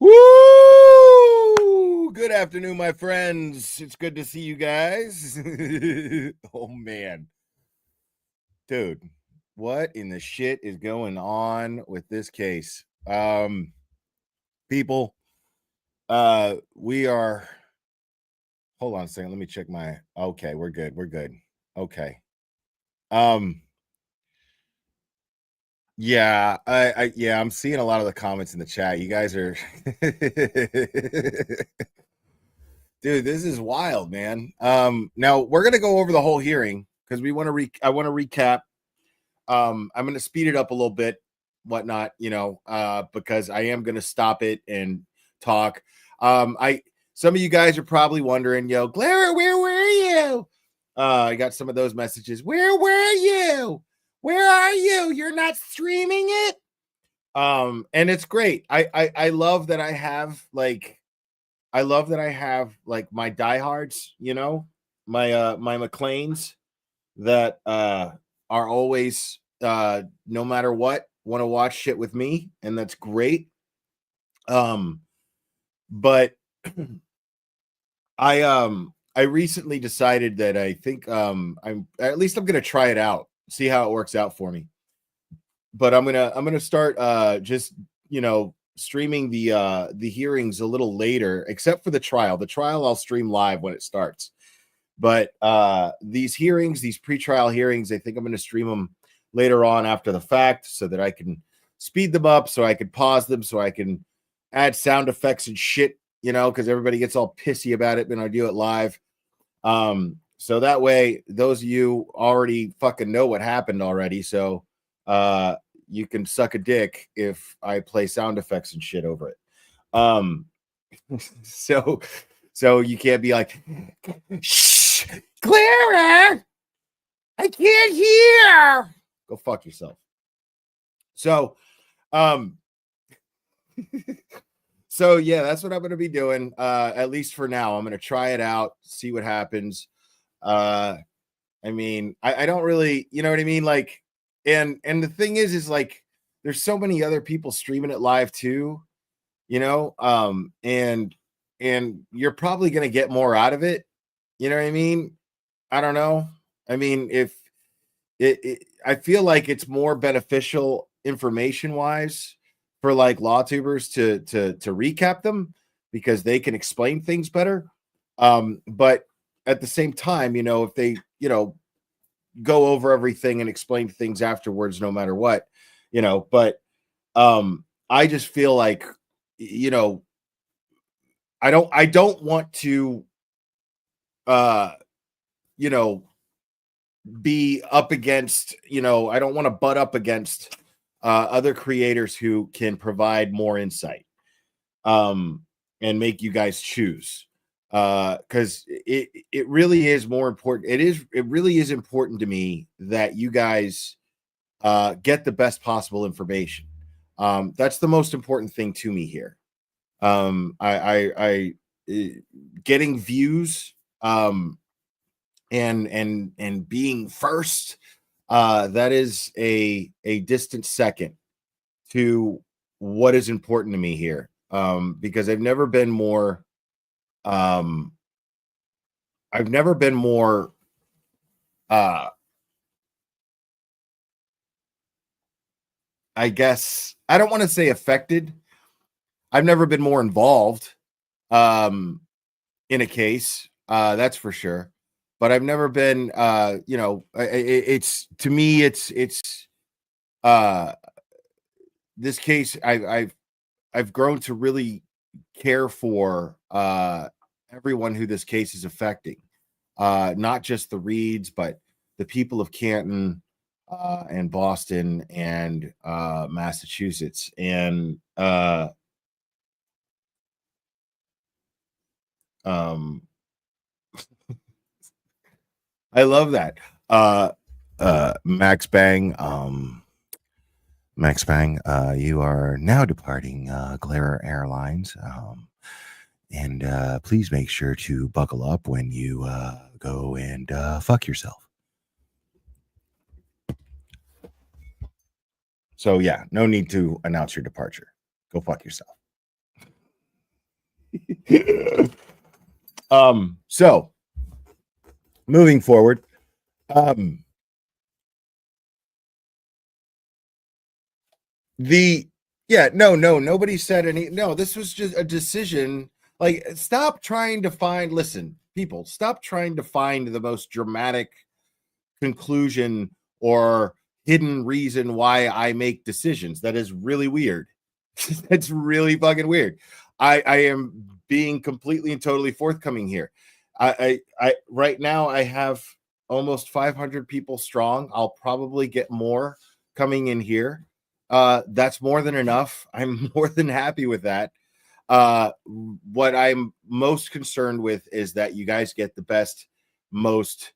Woo! Good afternoon, my friends. It's good to see you guys. Oh man, dude, what in the shit is going on with this case? People, we are. Hold on a second. Let me check my. Okay, we're good. We're good. Okay. Um. Yeah, yeah, I'm seeing a lot of the comments in the chat. You guys are dude, this is wild, man. Now we're gonna go over the whole hearing because we want to I want to recap. I'm gonna speed it up a little bit, whatnot, because I am gonna stop it and talk. I Some of you guys are probably wondering, Clara, where were you? I got some of those messages. Where were you? Where are you? You're not streaming it. And it's great. I love that I have like my diehards, my McLeans that are always no matter what want to watch shit with me, and that's great. But I recently decided that I think I'm gonna try it out, see how it works out for me. But I'm gonna start just streaming the hearings a little later, except for the trial. The trial I'll stream live when it starts. But these hearings, these pretrial hearings, I think I'm going to stream them later on after the fact so that I can speed them up, so I can pause them, so I can add sound effects and shit, because everybody gets all pissy about it when I do it live. So that way, those of you already fucking know what happened already. So you can suck a dick if I play sound effects and shit over it. So you can't be like, shh, Clara, I can't hear. Go fuck yourself. So, so yeah, that's what I'm going to be doing. At least for now, I'm going to try it out, see what happens. I mean, I don't really, you know what I mean? Like, and the thing is like, there's so many other people streaming it live too, and you're probably going to get more out of it. You know what I mean? I don't know. I mean, if I feel like it's more beneficial information wise for like law tubers to recap them because they can explain things better. But at the same time, if they, go over everything and explain things afterwards, no matter what, but I just feel like, I don't want to you know be up against, I don't want to butt up against other creators who can provide more insight and make you guys choose, because it really is more important. It really is important to me that you guys get the best possible information. That's the most important thing to me here. Getting views, and being first, that is a distant second to what is important to me here, because um I've never been more uh I guess I don't want to say affected. I've never been more involved um in a case, that's for sure. But I've never been, it's, to me, it's uh this case, I've grown to really care for everyone who this case is affecting, not just the Reeds, but the people of Canton, and Boston, and Massachusetts, and um I love that. Max Bang, you are now departing Glarer Airlines. And please make sure to buckle up when you go and fuck yourself. So, yeah, no need to announce your departure. Go fuck yourself. So moving forward, nobody said any. No, this was just a decision. Like, stop trying to find. Listen, people, stop trying to find the most dramatic conclusion or hidden reason why I make decisions. That is really weird. That's really fucking weird. I am being completely and totally forthcoming here. I right now I have almost 500 people strong. I'll probably get more coming in here. That's more than enough. I'm more than happy with that. What I'm most concerned with is that you guys get the best, most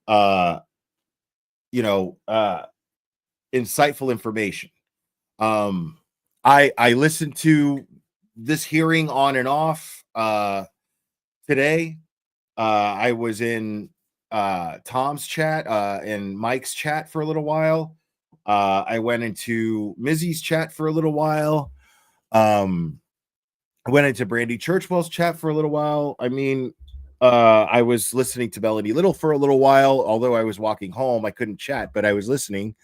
insightful information. I listened to this hearing on and off today. I was in Tom's chat and Mike's chat for a little while. I went into Mizzy's chat for a little while. I went into Brandy Churchwell's chat for a little while. I mean, I was listening to Melody Little for a little while, although I was walking home. I couldn't chat, but I was listening.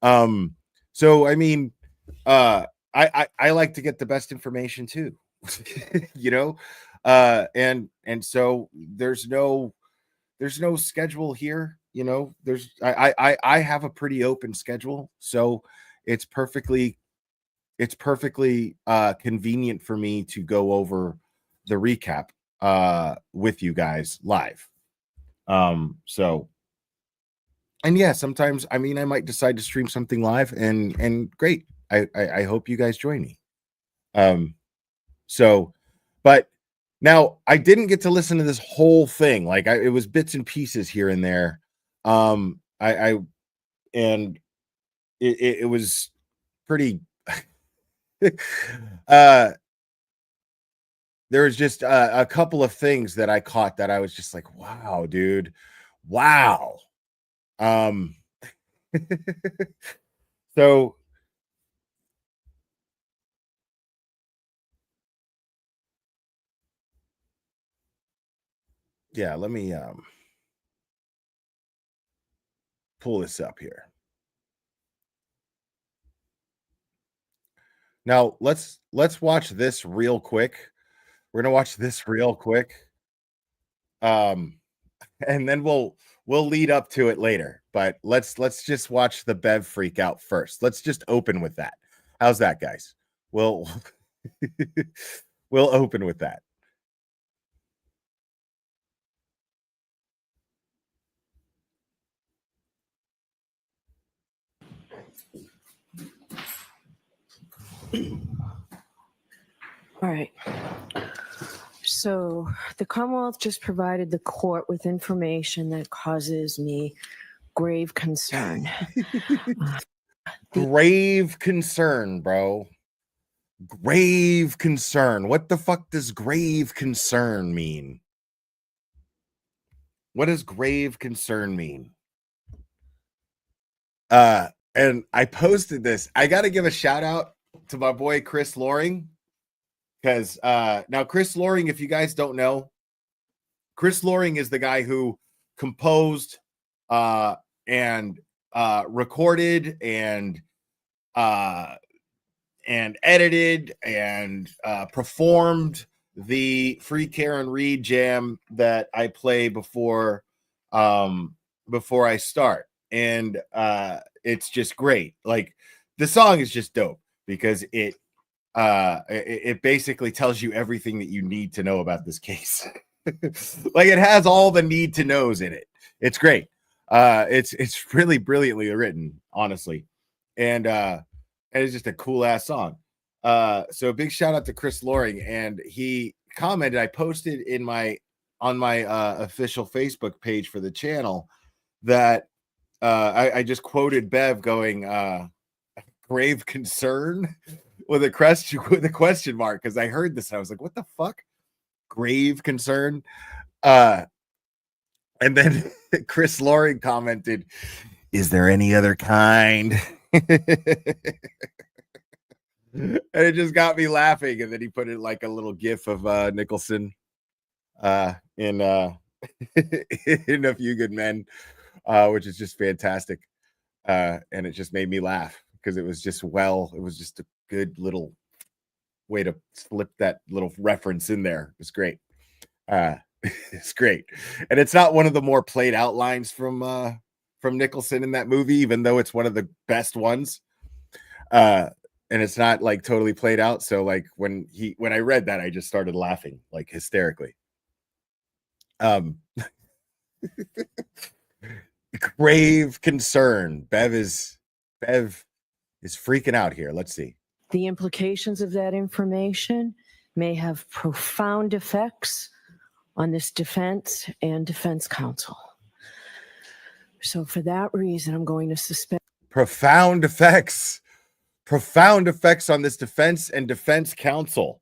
So I mean, I like to get the best information too, and so there's no schedule here. I have a pretty open schedule, so it's perfectly convenient for me to go over the recap with you guys live. So, and yeah, sometimes I might decide to stream something live, and great. I hope you guys join me. So, but now I didn't get to listen to this whole thing. Like it was bits and pieces here and there. And it was pretty there was just a couple of things that I caught that I was just like, wow, dude. Wow. So yeah, let me pull this up here. Now let's watch this real quick. We're gonna watch this real quick. And then we'll lead up to it later. But let's just watch the Bev freak out first. Let's just open with that. How's that, guys? We'll we'll open with that. All right. So the Commonwealth just provided the court with information that causes me grave concern. Grave concern, bro. Grave concern. What the fuck does grave concern mean? What does grave concern mean? And I posted this. I got to give a shout out to my boy Chris Loring, because now Chris Loring, if you guys don't know, Chris Loring is the guy who composed and recorded and edited and performed the Free Karen Reed jam that I play before I start. And it's just great. Like, the song is just dope because it basically tells you everything that you need to know about this case. Like, it has all the need to knows in it. It's great. It's really brilliantly written, honestly. And it's just a cool ass song. So big shout out to Chris Loring. And he commented, I posted on my official Facebook page for the channel that I just quoted Bev going, grave concern with a question mark, because I heard this and I was like, what the fuck? Grave concern. And then Chris Loring commented, is there any other kind? And it just got me laughing. And then he put it like a little gif of Nicholson in in A Few Good Men, which is just fantastic. And it just made me laugh because it was just it was just a good little way to slip that little reference in there. It was great. It's great. And it's not one of the more played out lines from Nicholson in that movie, even though it's one of the best ones. And it's not like totally played out. So like when I read that, I just started laughing like hysterically. Grave concern. Bev is freaking out here. Let's see. The implications of that information may have profound effects on this defense and defense counsel. So for that reason, I'm going to suspend. Profound effects on this defense and defense counsel.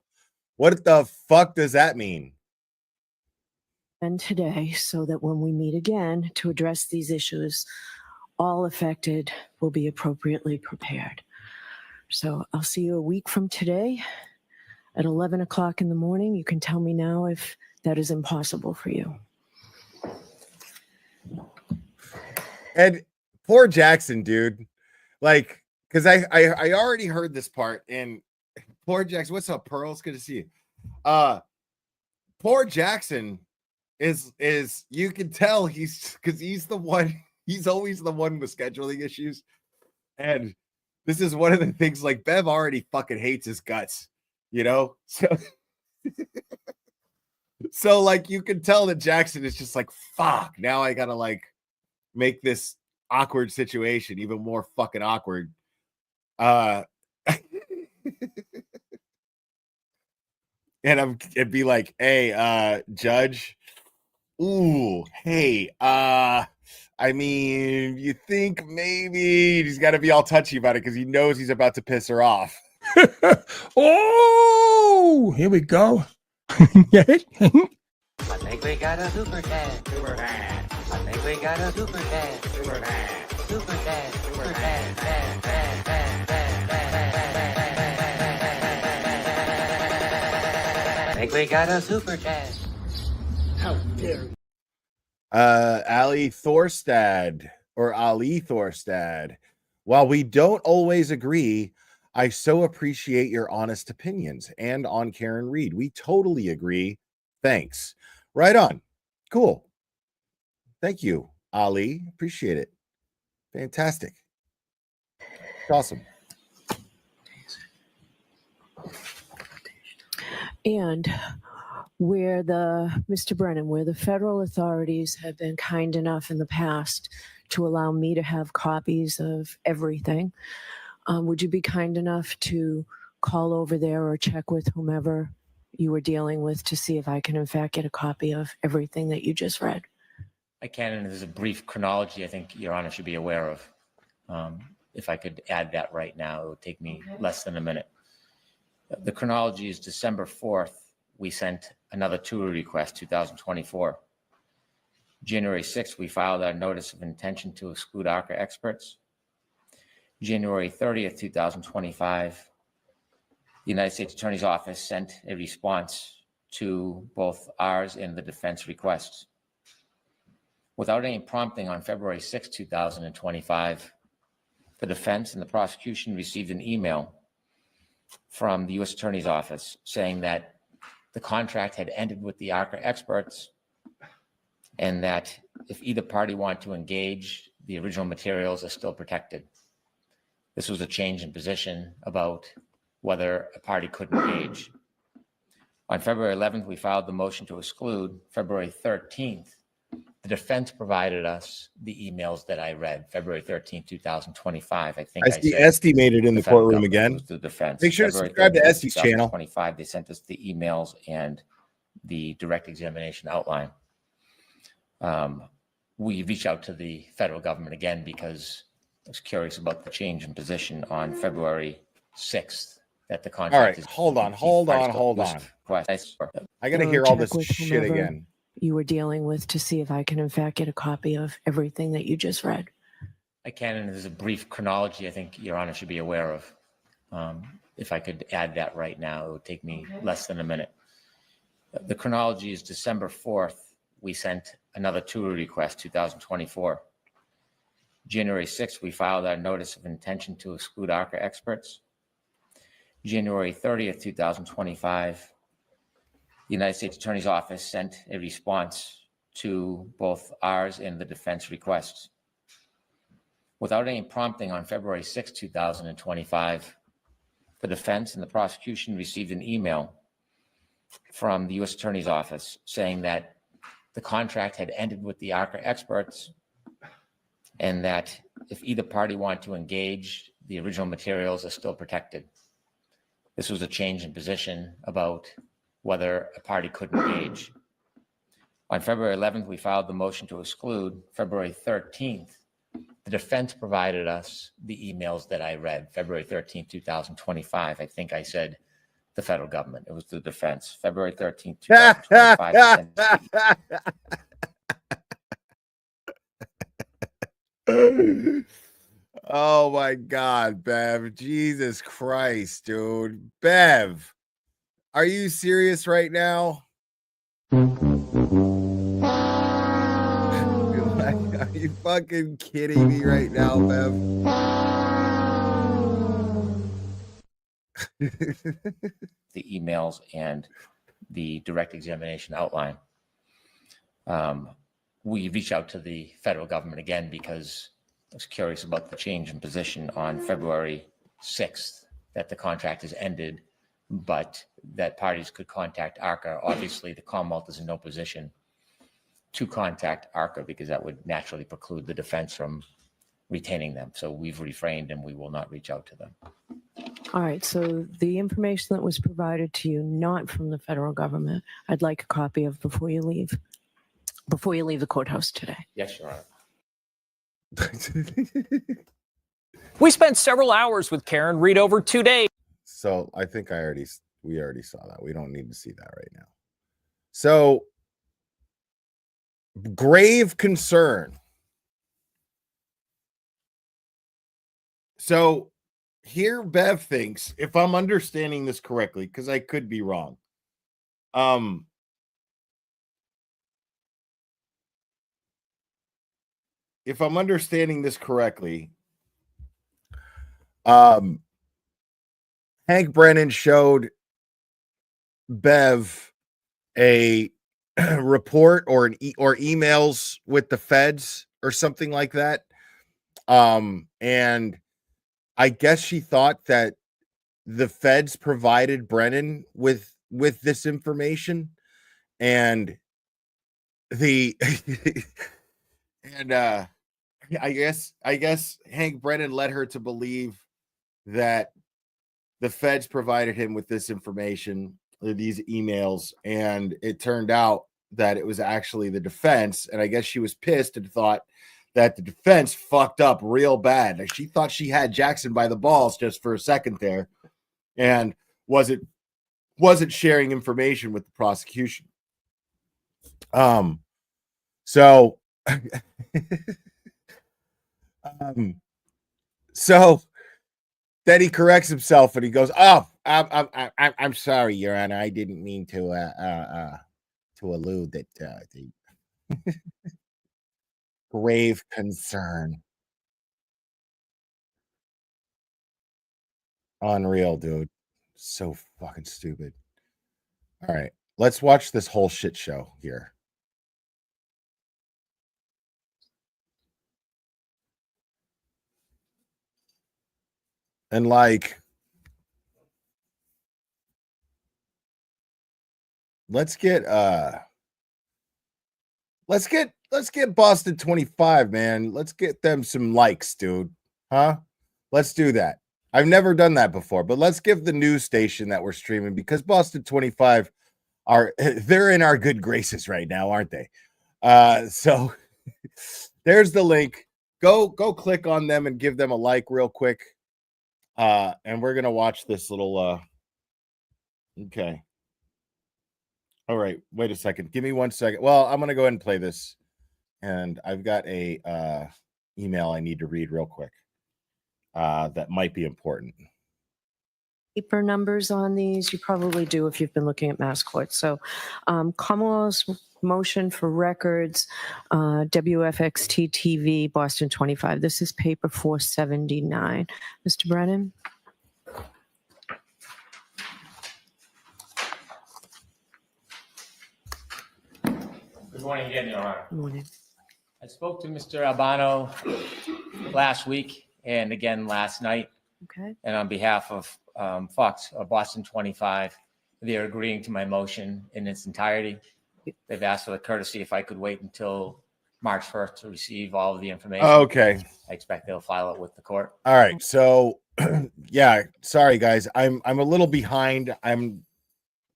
What the fuck does that mean? And today, so that when we meet again to address these issues, all affected will be appropriately prepared. So I'll see you a week from today at 11 o'clock in the morning. You can tell me now if that is impossible for you. And poor Jackson, dude. Like, because I already heard this part, and poor Jackson. What's up, Pearl? It's good to see you. Poor Jackson is you can tell he's the one, he's always the one with scheduling issues. And this is one of the things, like, Bev already fucking hates his guts, you know? So like you can tell that Jackson is just like, fuck, now I gotta like make this awkward situation even more fucking awkward. And it'd be like, hey, Judge, ooh, hey, I mean, you think maybe he's got to be all touchy about it because he knows he's about to piss her off. Oh, here we go. I think we got a super dad. Super dad. I think we got a super dad. Super dad. Super dad. Super dad. Dad, dad, dad, dad, dad. I think we got a super dad. How dare you? Ali Thorstad. While we don't always agree, I so appreciate your honest opinions. And on Karen Reed, we totally agree. Thanks. Right on. Cool. Thank you, Ali. Appreciate it. Fantastic. Awesome. And where Mr. Brennan, where the federal authorities have been kind enough in the past to allow me to have copies of everything, would you be kind enough to call over there or check with whomever you were dealing with to see if I can in fact get a copy of everything that you just read? I can, and there's a brief chronology I think Your Honor should be aware of. If I could add that right now, it would take me less than a minute. The chronology is December 4th, we sent another tour request, 2024. January 6th, we filed our notice of intention to exclude ARCA experts. January 30th, 2025, the United States Attorney's Office sent a response to both ours and the defense requests. Without any prompting, on February 6, 2025, the defense and the prosecution received an email from the U.S. Attorney's Office saying that the contract had ended with the ARCA experts and that if either party wanted to engage, the original materials are still protected. This was a change in position about whether a party could engage. On February 11th, we filed the motion to exclude. February 13th, the defense provided us the emails that I read. February 13th, 2025. I think I see estimated in the courtroom again. The defense. Make sure to subscribe to Esty's channel. 25. They sent us the emails and the direct examination outline. We reached out to the federal government again because I was curious about the change in position on February 6th that the contract. All right, hold on. I got to hear all this shit again. You were dealing with to see if I can in fact get a copy of everything that you just read. I can, and there's a brief chronology I think Your Honor should be aware of. if I could add that right now, it would take me less than a minute. The chronology is December 4th, we sent another tour request, 2024. January 6th, we filed our notice of intention to exclude ARCA experts. January 30th, 2025, the United States Attorney's Office sent a response to both ours and the defense requests. Without any prompting, on February 6, 2025, the defense and the prosecution received an email from the U.S. Attorney's Office saying that the contract had ended with the ARCA experts and that if either party wanted to engage, the original materials are still protected. This was a change in position about whether a party could engage. On February 11th, we filed the motion to exclude. February 13th, the defense provided us the emails that I read. February 13th, 2025, I think I said the federal government. It was the defense. February 13th, 2025. Oh my God, Bev. Jesus Christ, dude. Bev, are you serious right now? Are you fucking kidding me right now, Bev? The emails and the direct examination outline. We reached out to the federal government again because I was curious about the change in position on February 6th, that the contract has ended, but that parties could contact ARCA. Obviously, the Commonwealth is in no position to contact ARCA because that would naturally preclude the defense from retaining them. So we've refrained and we will not reach out to them. All right. So the information that was provided to you, not from the federal government, I'd like a copy of before you leave the courthouse today. Yes, Your Honor. We spent several hours with Karen Reed over 2 days. So I think we already saw that. We don't need to see that right now. So grave concern. So here Bev thinks, if I'm understanding this correctly, because I could be wrong. If I'm understanding this correctly, Hank Brennan showed Bev a report or emails with the feds or something like that. And I guess she thought that the feds provided Brennan with this information, and I guess Hank Brennan led her to believe that the feds provided him with this information, these emails, and it turned out that it was actually the defense. And I guess she was pissed and thought that the defense fucked up real bad. Like, she thought she had Jackson by the balls just for a second there, and wasn't sharing information with the prosecution. So then he corrects himself and he goes, "Oh, I'm sorry, Your Honor. I didn't mean to allude that the grave concern." Unreal, dude. So fucking stupid. All right, let's watch this whole shit show here. And like, let's get Boston 25, man. Let's get them some likes, dude. Huh? Let's do that. I've never done that before, but let's give the news station that we're streaming, because Boston 25 they're in our good graces right now, aren't they? So there's the link. Go click on them and give them a like real quick. And we're gonna watch this little okay. All right, wait a second. Give me 1 second. Well, I'm gonna go ahead and play this, and I've got a email I need to read real quick. That might be important. paper numbers on these? You probably do if you've been looking at mass courts. So Commonwealth's motion for records, WFXT TV, Boston 25. This is paper 479. Mr. Brennan? Good morning again, Your Honor. Good morning. I spoke to Mr. Albano last week and again last night. Okay. And on behalf of Fox, Boston 25, they're agreeing to my motion in its entirety. They've asked for the courtesy if I could wait until March 1st to receive all of the information. Okay. I expect they'll file it with the court. All right. So, yeah, sorry guys. I'm a little behind.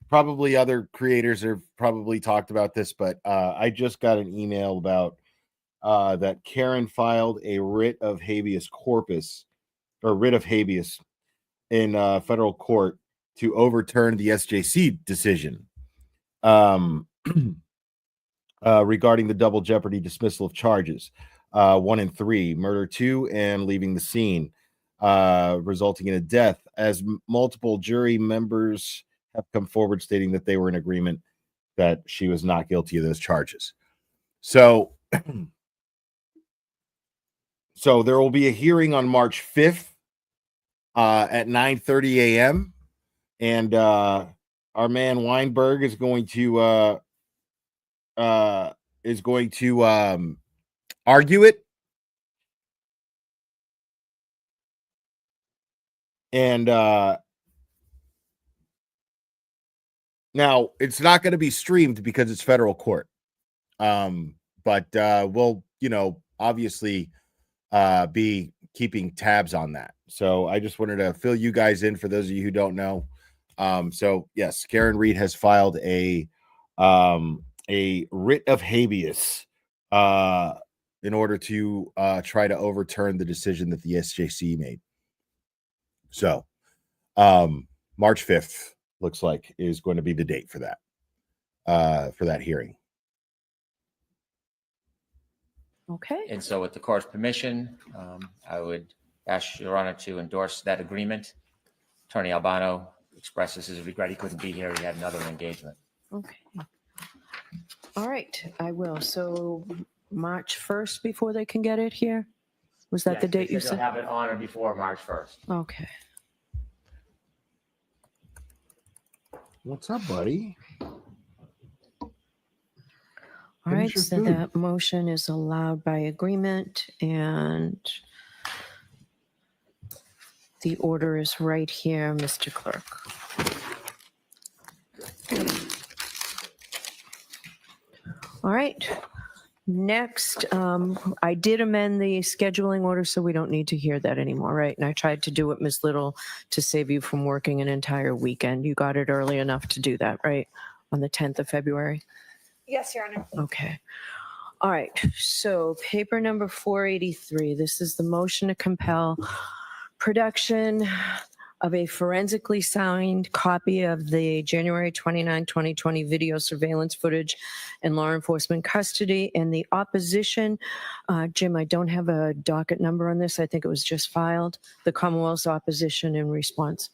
Probably other creators have probably talked about this, but I just got an email about that Karen filed a writ of habeas corpus or writ of habeas in federal court to overturn the SJC decision regarding the double jeopardy dismissal of charges 1 and 3, murder 2, and leaving the scene, resulting in a death, as multiple jury members have come forward stating that they were in agreement that she was not guilty of those charges. So, so there will be a hearing on March 5th at 9:30 a.m. And our man Weinberg is going to argue it. And now it's not going to be streamed because it's federal court. But we'll, obviously be keeping tabs on that. So I just wanted to fill you guys in for those of you who don't know. So yes, Karen Reed has filed a writ of habeas in order to try to overturn the decision that the SJC made. So March 5th looks like is going to be the date for that hearing. Okay. And so with the court's permission, I would ask Your Honor to endorse that agreement. Attorney Albano expresses his regret he couldn't be here. He had another engagement. Okay. All right, I will. So March 1st before they can get it here? Was that the date you They'll said? have it on or before March 1st. Okay. What's up, buddy? All right, Finish your so food. that motion is allowed by agreement, and the order is right here, Mr. Clerk. All right. Next, I did amend the scheduling order, so we don't need to hear that anymore, right? And I tried to do it, Ms. Little, to save you from working an entire weekend. You got it early enough to do that, right? On the 10th of February? Yes, Your Honor. Okay. All right. So paper number 483. This is the motion to compel production of a forensically signed copy of the January 29, 2020 video surveillance footage in law enforcement custody. And the opposition, Jim, I don't have a docket number on this. I think it was just filed. The Commonwealth's opposition in response.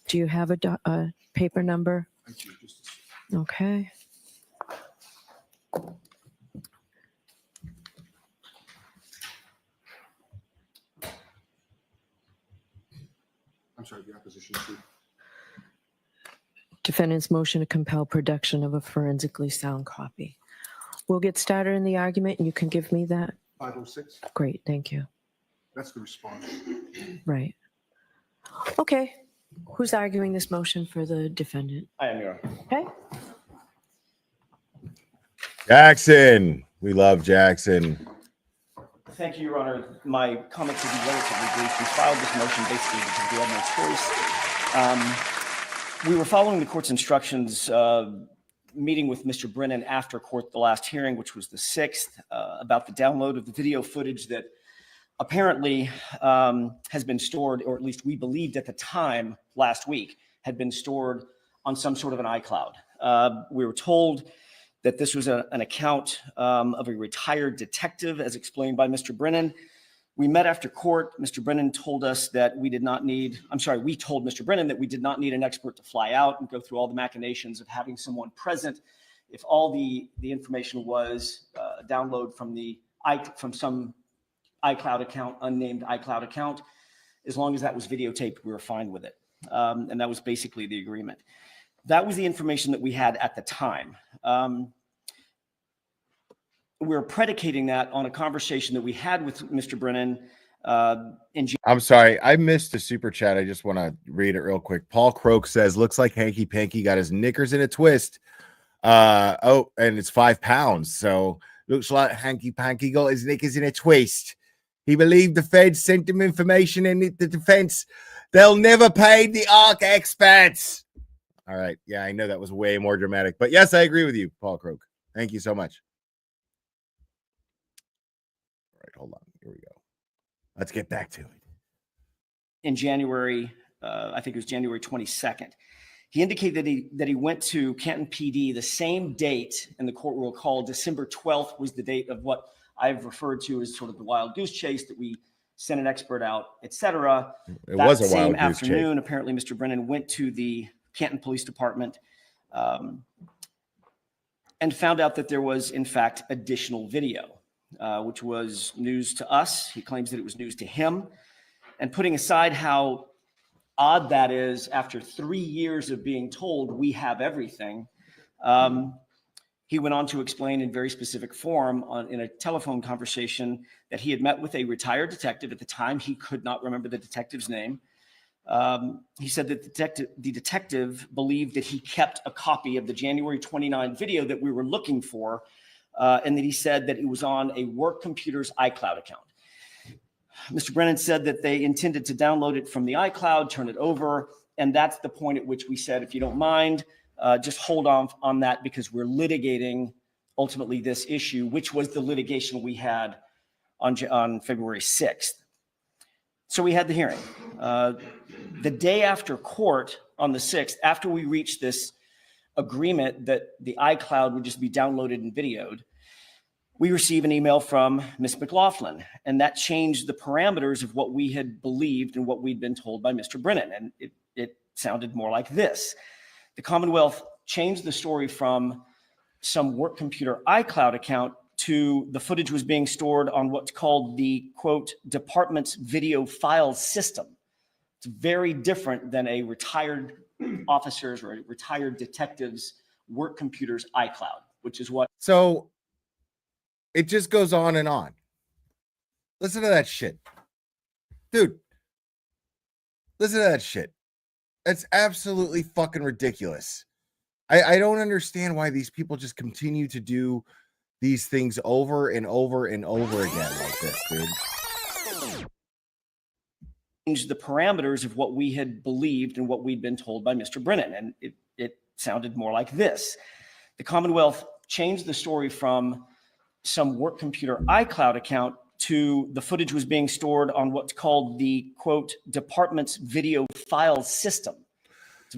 Do you have a paper number? Okay. I'm sorry, the opposition to. Defendant's motion to compel production of a forensically sound copy. We'll get started in the argument, and you can give me that. 506, Great, thank you. that's the response. Right. Okay. Who's arguing this motion for the defendant? I am, Your Honor. Okay. Jackson. We love Jackson. Thank you, Your Honor. My comments will be relatively brief. We filed this motion basically because we had no choice. We were following the court's instructions, meeting with Mr. Brennan after court the last hearing, which was the 6th, about the download of the video footage that apparently has been stored, or at least we believed at the time last week, had been stored on some sort of an iCloud. We were told that this was an account of a retired detective, as explained by Mr. Brennan, We met after court. Mr. Brennan told us that we did not need, I'm sorry, we told Mr. Brennan that we did not need an expert to fly out and go through all the machinations of having someone present. If all the information was download from some iCloud account, unnamed iCloud account, as long as that was videotaped, we were fine with it. And that was basically the agreement. That was the information that we had at the time. We're predicating that on a conversation that we had with Mr. Brennan I'm sorry, I missed a super chat. I just want to read it real quick. Paul Croak says, looks like Hanky Panky got his knickers in a twist. And it's 5 pounds. So looks like Hanky Panky got his knickers in a twist. He believed the Feds sent him information in the defense. They'll never pay the ARC experts. All right. Yeah, I know that was way more dramatic. But yes, I agree with you, Paul Croak. Thank you so much. All right, hold on. Here we go. Let's get back to it. In January, I think it was January 22nd. He indicated that he went to Canton PD the same date, and the court will recall December 12th was the date of what I've referred to as sort of the wild goose chase, that we sent an expert out, etc. It was a same wild goose afternoon, chase. Apparently, Mr. Brennan went to the Canton Police Department and found out that there was, in fact, additional video, which was news to us. He claims that it was news to him. And putting aside how odd that is, after 3 years of being told we have everything, he went on to explain in very specific form in a telephone conversation that he had met with a retired detective. At the time, he could not remember the detective's name. He said that the detective believed that he kept a copy of the January 29 video that we were looking for, and that he said that it was on a work computer's iCloud account. Mr. Brennan said that they intended to download it from the iCloud, turn it over, and that's the point at which we said, if you don't mind, just hold on that, because we're litigating ultimately this issue, which was the litigation we had on February 6th. So we had the hearing. The day after court on the 6th, after we reached this agreement that the iCloud would just be downloaded and videoed, we received an email from Ms. McLaughlin, and that changed the parameters of what we had believed and what we'd been told by Mr. Brennan. And it sounded more like this. The Commonwealth changed the story from some work computer iCloud account to the footage was being stored on what's called the, quote, department's video file system. It's very different than a retired officer's or a retired detective's work computer's iCloud, which is what. So it just goes on and on. Listen to that shit. Dude, listen to that shit. It's absolutely fucking ridiculous. I don't understand why these people just continue to do these things over and over and over again like this, dude. Changed the parameters of what we had believed and what we'd been told by Mr. Brennan. And it sounded more like this. The Commonwealth changed the story from some work computer iCloud account to the footage was being stored on what's called the, quote, department's video file system.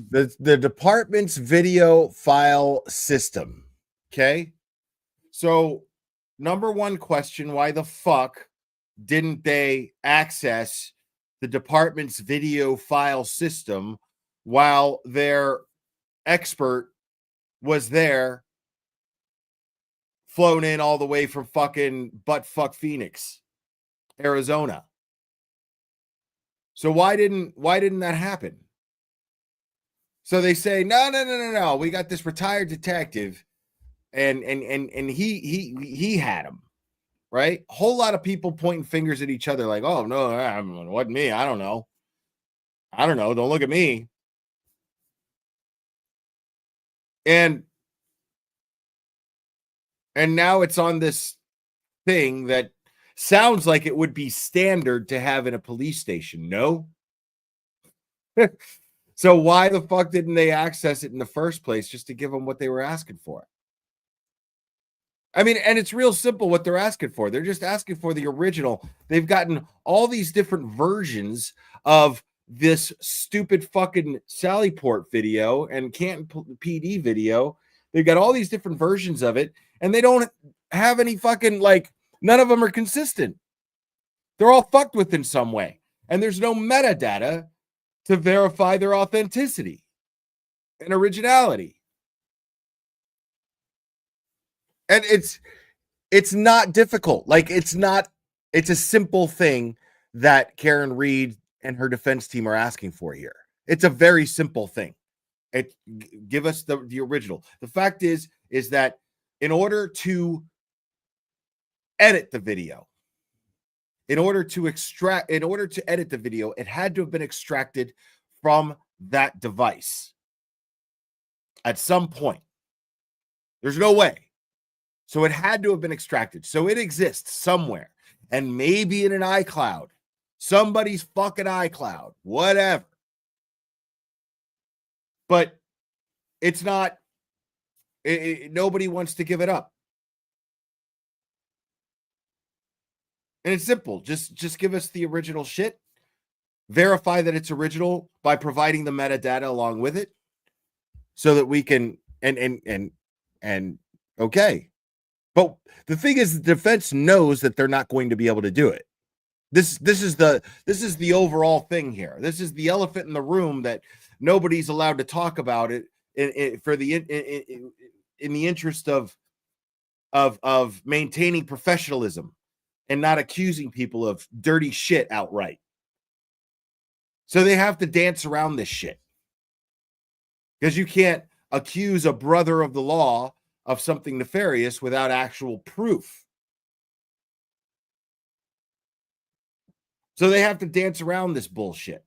The department's video file system. Okay. So, number one question, why the fuck didn't they access the department's video file system while their expert was there, flown in all the way from fucking buttfuck Phoenix, Arizona? So why didn't that happen? So they say, no. We got this retired detective, and he had him, right? A whole lot of people pointing fingers at each other, like, oh no, it wasn't me. I don't know. Don't look at me. And now it's on this thing that sounds like it would be standard to have in a police station. No. So why the fuck didn't they access it in the first place, just to give them what they were asking for? I mean, and it's real simple what they're asking for. They're just asking for the original. They've gotten all these different versions of this stupid fucking Sallyport video and Canton PD video. They've got all these different versions of it, and they don't have any fucking, like, none of them are consistent. They're all fucked with in some way. And there's no metadata to verify their authenticity and originality. And it's not difficult. Like it's a simple thing that Karen Reed and her defense team are asking for here. It's a very simple thing. Give us the original. The fact is that in order to edit the video, in order to edit the video, it had to have been extracted from that device at some point. There's no way. So it had to have been extracted. So it exists somewhere, and maybe in an iCloud, somebody's fucking iCloud, whatever. But it's not, nobody wants to give it up. And it's simple. Just give us the original shit. Verify that it's original by providing the metadata along with it so that we can, and okay. But the thing is, the defense knows that they're not going to be able to do it. This is the overall thing here. This is the elephant in the room that nobody's allowed to talk about it in the interest of maintaining professionalism and not accusing people of dirty shit outright. So they have to dance around this shit because you can't accuse a brother of the law of something nefarious without actual proof. So they have to dance around this bullshit.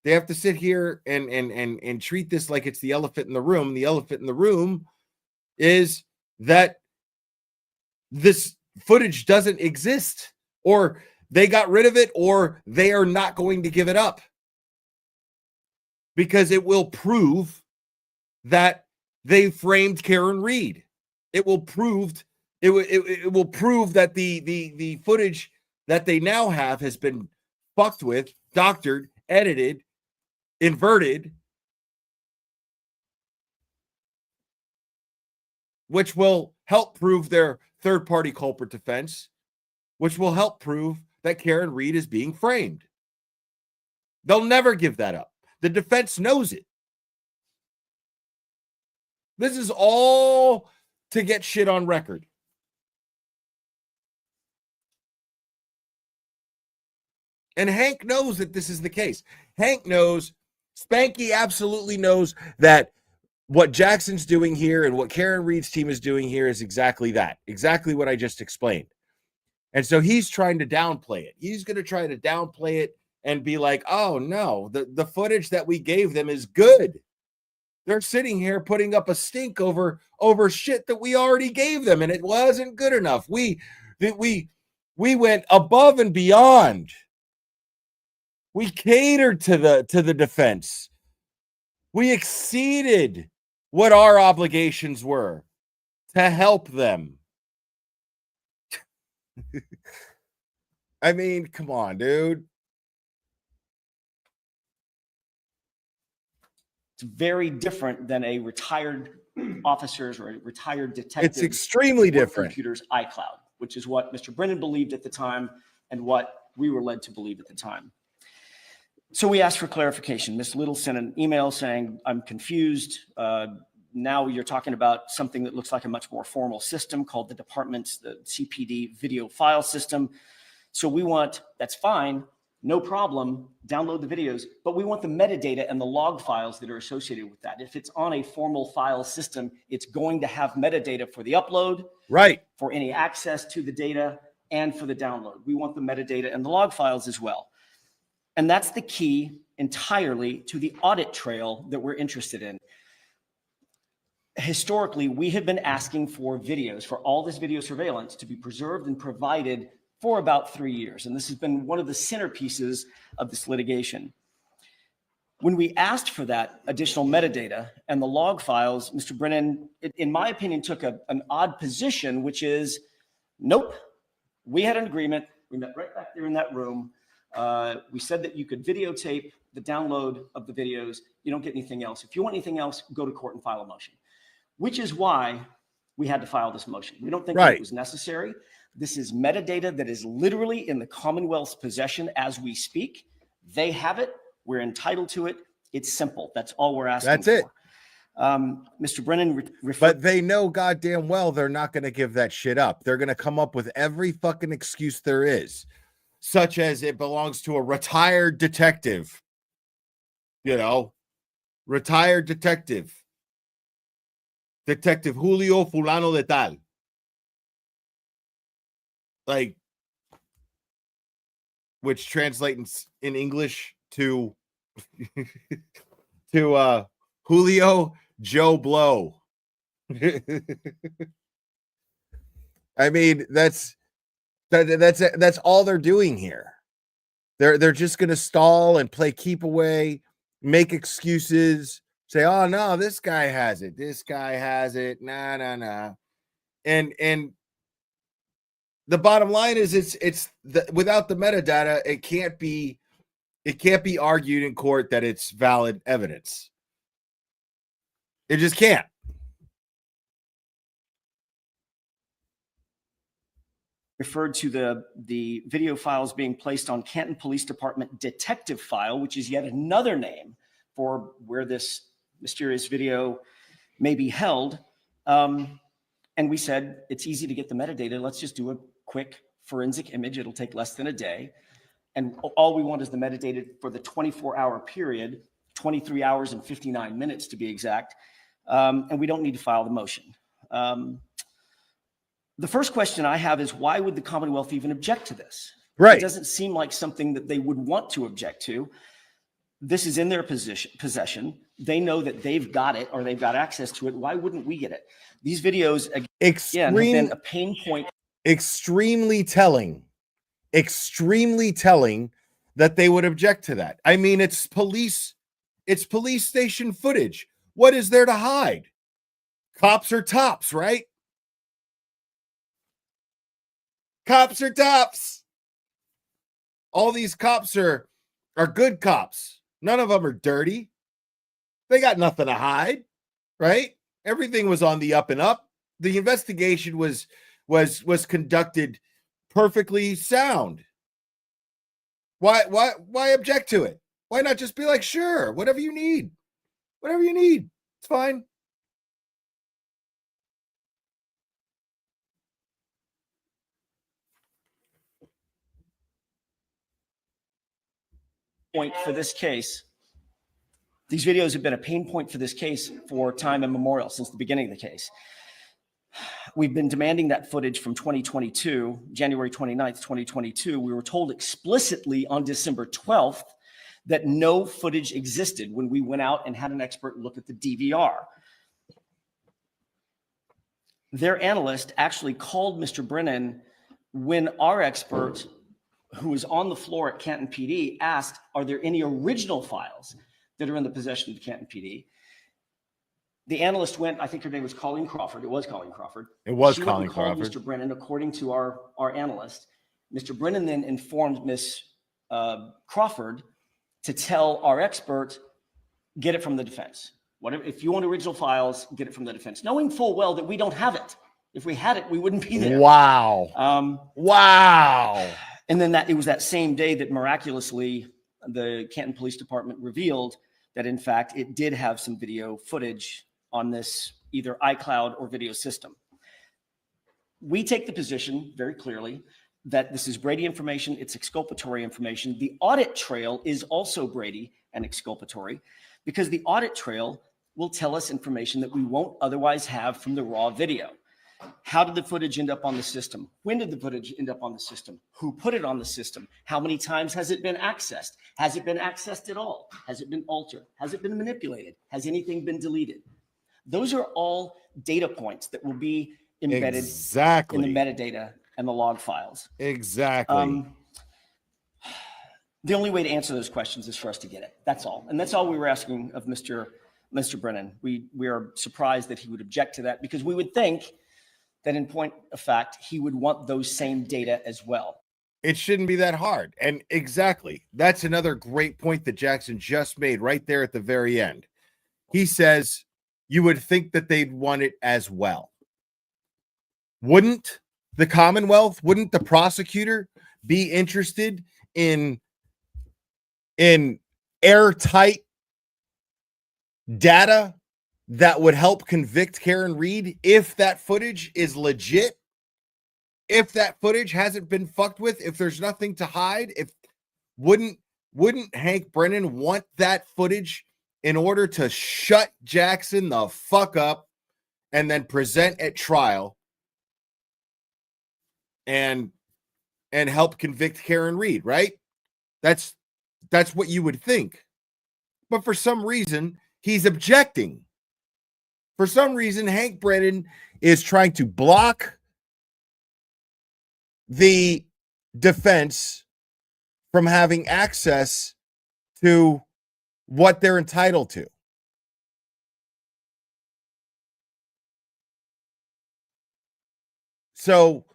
They have to sit here and treat this like it's the elephant in the room. The elephant in the room is that this footage doesn't exist, or they got rid of it, or they are not going to give it up because it will prove that they framed Karen Reed. It will prove that the footage that they now have has been fucked with, doctored, edited, inverted, which will help prove their third-party culprit defense, which will help prove that Karen Reed is being framed. They'll never give that up. The defense knows it. This is all to get shit on record. And Hank knows that this is the case. Hank knows, Spanky absolutely knows that what Jackson's doing here and what Karen Reed's team is doing here is exactly that. Exactly what I just explained. And so he's trying to downplay it. He's going to try to downplay it and be like, oh no, the footage that we gave them is good. They're sitting here putting up a stink over shit that we already gave them, and it wasn't good enough. We went above and beyond. We catered to the defense. We exceeded what our obligations were to help them. I mean, come on, dude. It's very different than a retired officer's or a retired detective. It's extremely different. Computer's iCloud, which is what Mr. Brennan believed at the time and what we were led to believe at the time. So we asked for clarification. Ms. Little sent an email saying, I'm confused. Now you're talking about something that looks like a much more formal system called the department's, the CPD video file system. So we want, that's fine, no problem, download the videos, but we want the metadata and the log files that are associated with that. If it's on a formal file system, it's going to have metadata for the upload, right, for any access to the data, and for the download. We want the metadata and the log files as well. And that's the key entirely to the audit trail that we're interested in. Historically, we have been asking for videos, for all this video surveillance to be preserved and provided for about 3 years. And this has been one of the centerpieces of this litigation. When we asked for that additional metadata and the log files, Mr. Brennan, in my opinion, took an odd position, which is, nope, we had an agreement. We met right back there in that room. We said that you could videotape the download of the videos. You don't get anything else. If you want anything else, go to court and file a motion, which is why we had to file this motion. We don't think that it was necessary. This is metadata that is literally in the Commonwealth's possession as we speak. They have it. We're entitled to it. It's simple. That's all we're asking That's it. Mr. Brennan But they know goddamn well they're not going to give that shit up. They're going to come up with every fucking excuse there is, such as it belongs to a retired detective. You know, retired detective. Detective Julio Fulano de Tal. Like, which translates in English to Julio Joe Blow. I mean, that's all they're doing here. They're just gonna stall and play keep away, make excuses, say, "Oh no, this guy has it. This guy has it." Nah. And the bottom line is, without the metadata, it can't be argued in court that it's valid evidence. It just can't. Referred to the video files being placed on Canton Police Department detective file, which is yet another name for where this mysterious video may be held. And we said, it's easy to get the metadata. Let's just do a quick forensic image. It'll take less than a day. And all we want is the metadata for the 24-hour period, 23 hours and 59 minutes to be exact. And we don't need to file the motion. The first question I have is, why would the Commonwealth even object to this? Right. It doesn't seem like something that they would want to object to. This is in their possession. They know that they've got it, or they've got access to it. Why wouldn't we get it? These videos, again, have been a pain point. Extremely telling that they would object to that. I mean, it's police station footage. What is there to hide? Cops are tops, right? Cops are tops. All these cops are good cops. None of them are dirty. They got nothing to hide, right? Everything was on the up and up. The investigation was conducted perfectly sound. Why object to it? Why not just be like, sure, whatever you need. Whatever you need. It's fine. Point for this case. These videos have been a pain point for this case for time immemorial, since the beginning of the case. We've been demanding that footage from 2022, January 29th, 2022. We were told explicitly on December 12th that no footage existed when we went out and had an expert look at the DVR. Their analyst actually called Mr. Brennan when our expert, who was on the floor at Canton PD, asked, are there any original files that are in the possession of the Canton PD? The analyst went, I think her name was Colleen Crawford. It was Colleen Crawford. It was She Colleen went and called Crawford. Mr. Brennan, according to our analyst. Mr. Brennan then informed Ms. Crawford to tell our expert, get it from the defense. Whatever, if you want original files, get it from the defense, knowing full well that we don't have it. If we had it, we wouldn't be there. Wow. Wow. And then it was that same day that miraculously the Canton Police Department revealed that, in fact, it did have some video footage on this either iCloud or video system. We take the position very clearly that this is Brady information. It's exculpatory information. The audit trail is also Brady and exculpatory, because the audit trail will tell us information that we won't otherwise have from the raw video. How did the footage end up on the system? When did the footage end up on the system? Who put it on the system? How many times has it been accessed? Has it been accessed at all? Has it been altered? Has it been manipulated? Has anything been deleted? Those are all data points that will be embedded in the metadata and the log files. Exactly. The only way to answer those questions is for us to get it. That's all. And that's all we were asking of Mr. Brennan. We are surprised that he would object to that, because we would think that, in point of fact, he would want those same data as well. It shouldn't be that hard. And exactly. That's another great point that Jackson just made right there at the very end. He says you would think that they'd want it as well. Wouldn't? the Commonwealth, wouldn't the prosecutor be interested in airtight data that would help convict Karen Reed if that footage is legit? If that footage hasn't been fucked with, if there's nothing to hide, if wouldn't Hank Brennan want that footage in order to shut Jackson the fuck up and then present at trial and help convict Karen Reed, right? That's what you would think. But for some reason, he's objecting. For some reason, Hank Brennan is trying to block the defense from having access to what they're entitled to. So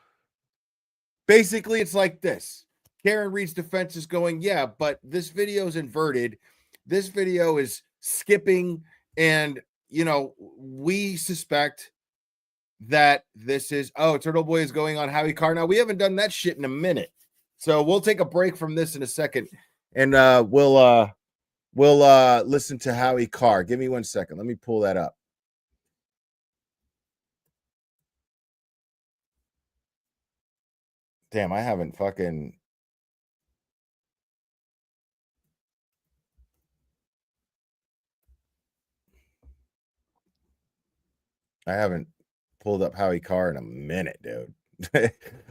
basically, it's like this. Karen Reed's defense is going, yeah, but this video is inverted. This video is skipping. And, we suspect that this is, Turtle Boy is going on Howie Carr. Now, we haven't done that shit in a minute. So we'll take a break from this in a second. And we'll listen to Howie Carr. Give me 1 second. Let me pull that up. Damn, I haven't pulled up Howie Carr in a minute, dude.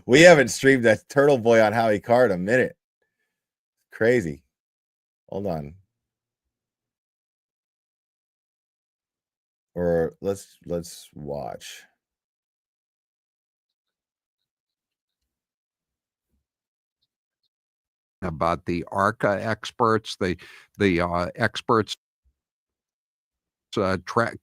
We haven't streamed that Turtle Boy on Howie Carr in a minute. Crazy. Hold on. Or let's watch. About the ARCA experts, the experts,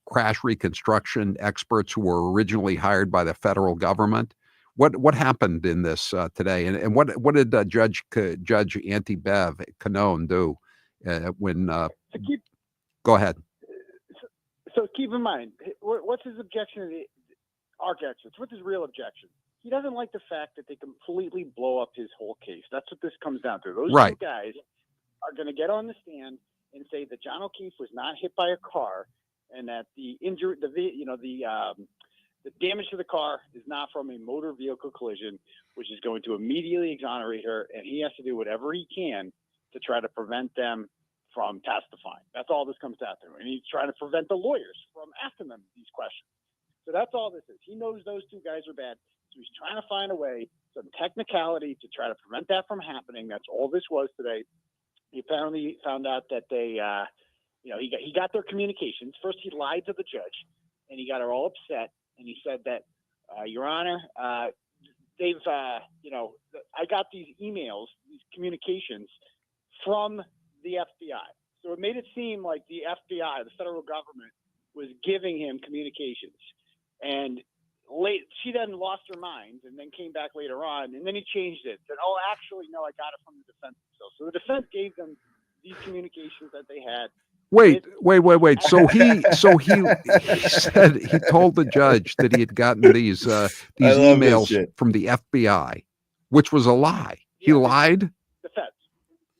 crash reconstruction experts who were originally hired by the federal government. What happened in this today, and what did Judge Auntie Bev Canone do when? Go ahead. So keep in mind, what's his objection to the ARCA experts? What's his real objection? He doesn't like the fact that they completely blow up his whole case. That's what this comes down to. Those two guys are going to get on the stand and say that John O'Keefe was not hit by a car, and that the injury, the damage to the car is not from a motor vehicle collision, which is going to immediately exonerate her, and he has to do whatever he can to try to prevent them from testifying. That's all this comes down to, and he's trying to prevent the lawyers from asking them these questions. So that's all this is. He knows those two guys are bad. So he's trying to find a way, some technicality to try to prevent that from happening. That's all this was today. He apparently found out that they, he got their communications. First, he lied to the judge, and he got her all upset. And he said that, Your Honor, they've, I got these emails, these communications from the FBI. So it made it seem like the FBI, the federal government, was giving him communications. And she then lost her mind and then came back later on, and then he changed it. Said, "Oh, actually, no, I got it from the defense themselves." So the defense gave them these communications that they had. Wait. So he said, he told the judge that he had gotten these emails from the FBI, which was a lie. He lied. Defense,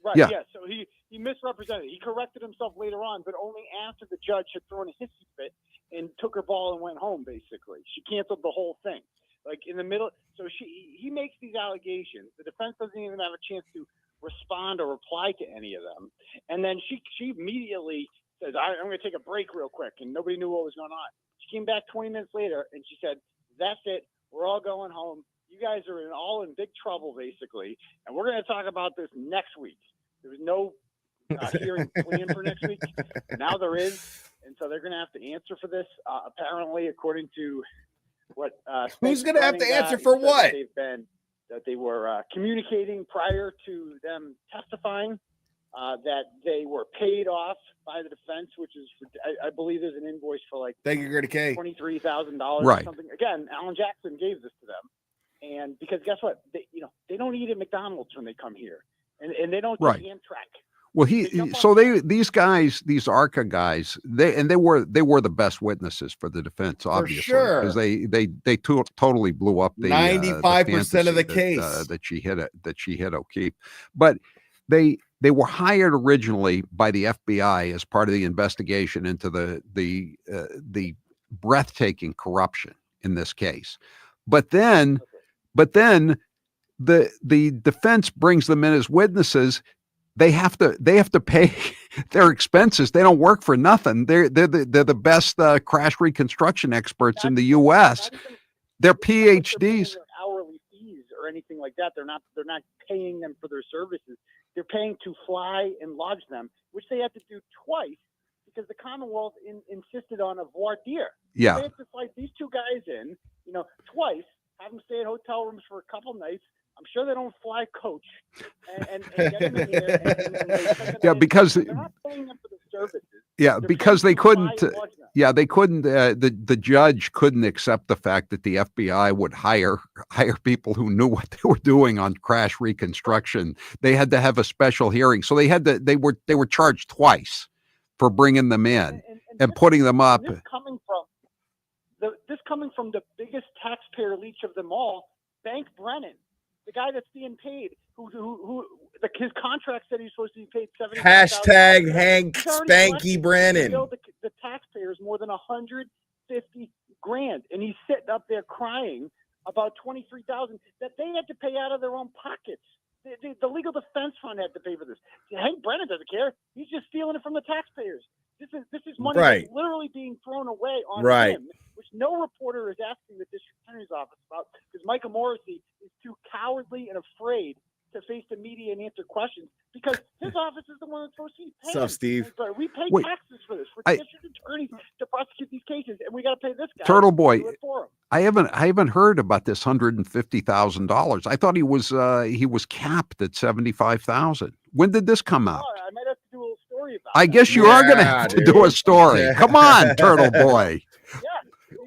right? Yeah. So he misrepresented. He corrected himself later on, but only after the judge had thrown a hissy fit and took her ball and went home. Basically, she canceled the whole thing. Like in the middle. So he makes these allegations. The defense doesn't even have a chance to respond or reply to any of them. And then she immediately says, I'm going to take a break real quick. And nobody knew what was going on. She came back 20 minutes later and she said, that's it. We're all going home. You guys are all in big trouble, basically. And we're going to talk about this next week. There was no hearing planned for next week. Now there is. And so they're going to have to answer for this. Apparently, according to what who's going to have to answer for what? That they were communicating prior to them testifying, that they were paid off by the defense, which is, I believe there's an invoice for like thank you, Greta K. $23,000 right. or something. Again, Alan Jackson gave this to them. And because guess what? They don't eat at McDonald's when they come here. And they don't right. take Amtrak. Well, They jump so on these guys, these ARCA guys, they were the best witnesses for the defense, obviously, because sure. they totally blew up the 95% of the fantasy case. that she hit O'Keefe. But they were hired originally by the FBI as part of the investigation into the breathtaking corruption in this case. But then the defense brings them in as witnesses. They have to pay their expenses. They don't work for nothing. They're the best crash reconstruction experts in the U.S. They're PhDs. Hourly fees or anything like that. They're not paying them for their services. They're paying to fly and lodge them, which they had to do twice because the Commonwealth insisted on a voir dire. Yeah. They had to fly these two guys in, twice, have them stay at hotel rooms for a couple nights. I'm sure they don't fly coach and get them in here. Yeah, because they're not paying them for the services. Yeah, They're because they paying to couldn't. fly and lodge them. Yeah, they couldn't. The judge couldn't accept the fact that the FBI would hire people who knew what they were doing on crash reconstruction. They had to have a special hearing, so they were charged twice for bringing them in and putting them up. This coming from the biggest taxpayer leech of them all, Bank Brennan, the guy that's being paid, his contract said he's supposed to be paid $75,000. Hashtag Hank Spanky Brennan. The taxpayers more than $150,000, and he's sitting up there crying about $23,000 that they had to pay out of their own pockets. The legal defense fund had to pay for this. Hank Brennan doesn't care. He's just stealing it from the taxpayers. This is money Right. that's literally being thrown away on Right. him, which no reporter is asking the district attorney's office about because Michael Morrissey is too cowardly and afraid to face the media and answer questions because his office is the one that's supposed to be paying. What's up, Steve? But we pay Wait. taxes for this, for district attorneys to prosecute these cases, and we got to pay this guy. Turtle to Boy, do it for him. I haven't heard about this $150,000. I thought he was capped at $75,000. When did this come out? Oh, I might have to do a little story about I that. guess you are going to have to do a story. Come on, Turtle Boy. Yeah.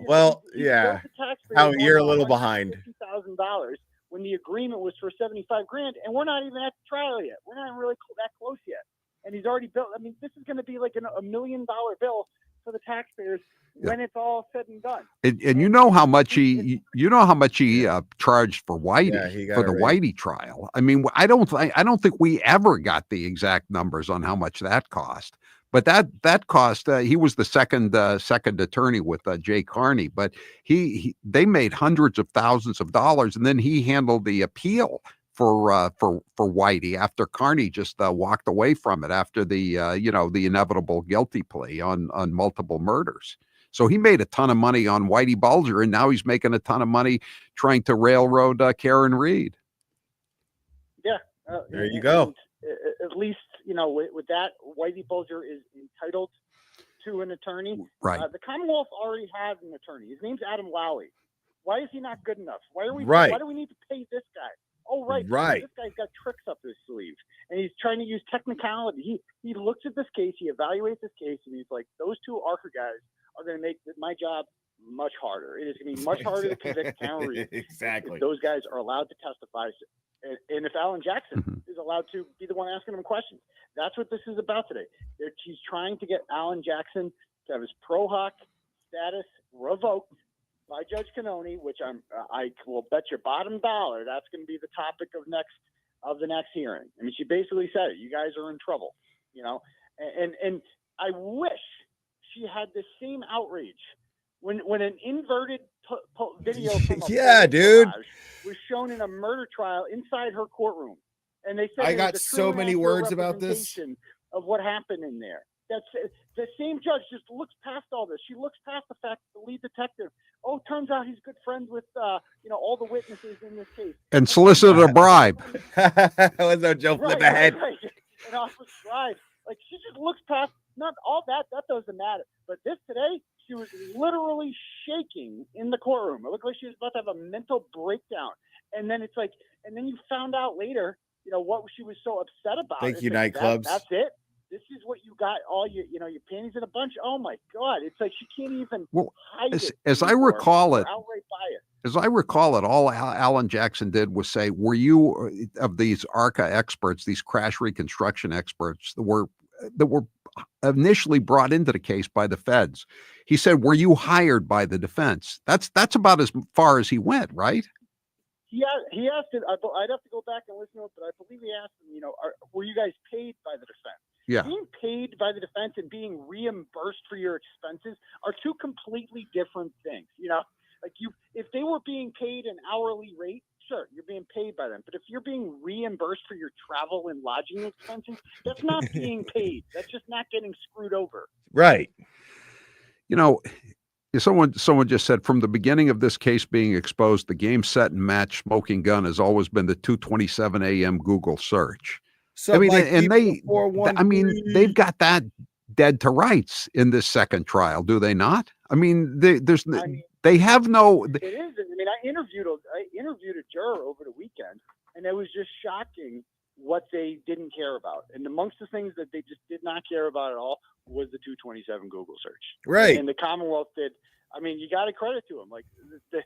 Well, He yeah. billed the taxpayers How you're a almost little behind. $150,000 when the agreement was for $75,000, and we're not even at the trial yet. We're not really that close yet, and he's already built. I mean, this is going to be like $1 million bill for the taxpayers when it's all said and done. And you know how much he charged for Whitey Yeah, he got for the it right. Whitey trial. I mean, I don't think we ever got the exact numbers on how much that cost. But that cost. He was the second attorney with Jay Carney, but they made hundreds of thousands of dollars, and then he handled the appeal for Whitey after Carney just walked away from it after the inevitable guilty plea on multiple murders. So he made a ton of money on Whitey Bulger, and now he's making a ton of money trying to railroad Karen Reed. Yeah, There you go. At least with that, Whitey Bulger is entitled to an attorney. Right. The Commonwealth already has an attorney. His name's Adam Lowry. Why is he not good enough? Why do we need to pay this guy? Oh, right. Right. This guy's got tricks up his sleeve, and he's trying to use technicality. He looks at this case, he evaluates this case, and he's like, those two ARCA guys are going to make my job much harder. It is going to be much harder to convict Karen Reed. Exactly. If those guys are allowed to testify, and if Alan Jackson is allowed to be the one asking them questions. That's what this is about today. He's trying to get Alan Jackson to have his pro hoc status revoked by Judge Cannone, which I will bet your bottom dollar that's going to be the topic of the next hearing. I mean, she basically said it. You guys are in trouble, and I wish she had the same outrage when an inverted video from a Yeah, dude, was shown in a murder trial inside her courtroom, and they said I it got was a so true many and accurate words about this. representation of what happened in there. That's the same judge just looks past all this. She looks past the fact that the lead detective, turns out he's good friends with all the witnesses in this case And solicited a bribe. Was no joke with the head. Right. And off the stride. Like, she just looks past not all that doesn't matter. But this today, she was literally shaking in the courtroom. It looked like she was about to have a mental breakdown. And then it's like, and then you found out later, what she was so upset about. Thank It's you, like, nightclubs. That's it. This is what you got, all your panties in a bunch. Oh my God! It's like she can't even hide it. As I recall it, outright buy it. As I recall it, all Alan Jackson did was say, were you of these ARCA experts, these crash reconstruction experts that were initially brought into the case by the feds? He said, were you hired by the defense? That's about as far as he went, right? He asked it. I'd have to go back and listen to it, but I believe he asked him, were you guys paid by the defense? Yeah. Being paid by the defense and being reimbursed for your expenses are two completely different things. If they were being paid an hourly rate, sure, you're being paid by them. But if you're being reimbursed for your travel and lodging expenses, that's not being paid. That's just not getting screwed over. Right. Someone just said, from the beginning of this case being exposed, the game, set, and match smoking gun has always been the 2:27 a.m. Google search. So I mean, they've got that dead to rights in this second trial, do they not? I mean, they have no. It is. I mean, I interviewed a juror over the weekend, and it was just shocking what they didn't care about. And amongst the things that they just did not care about at all was the 227 Google search. Right. And the Commonwealth did. I mean, you got to credit to them. Like the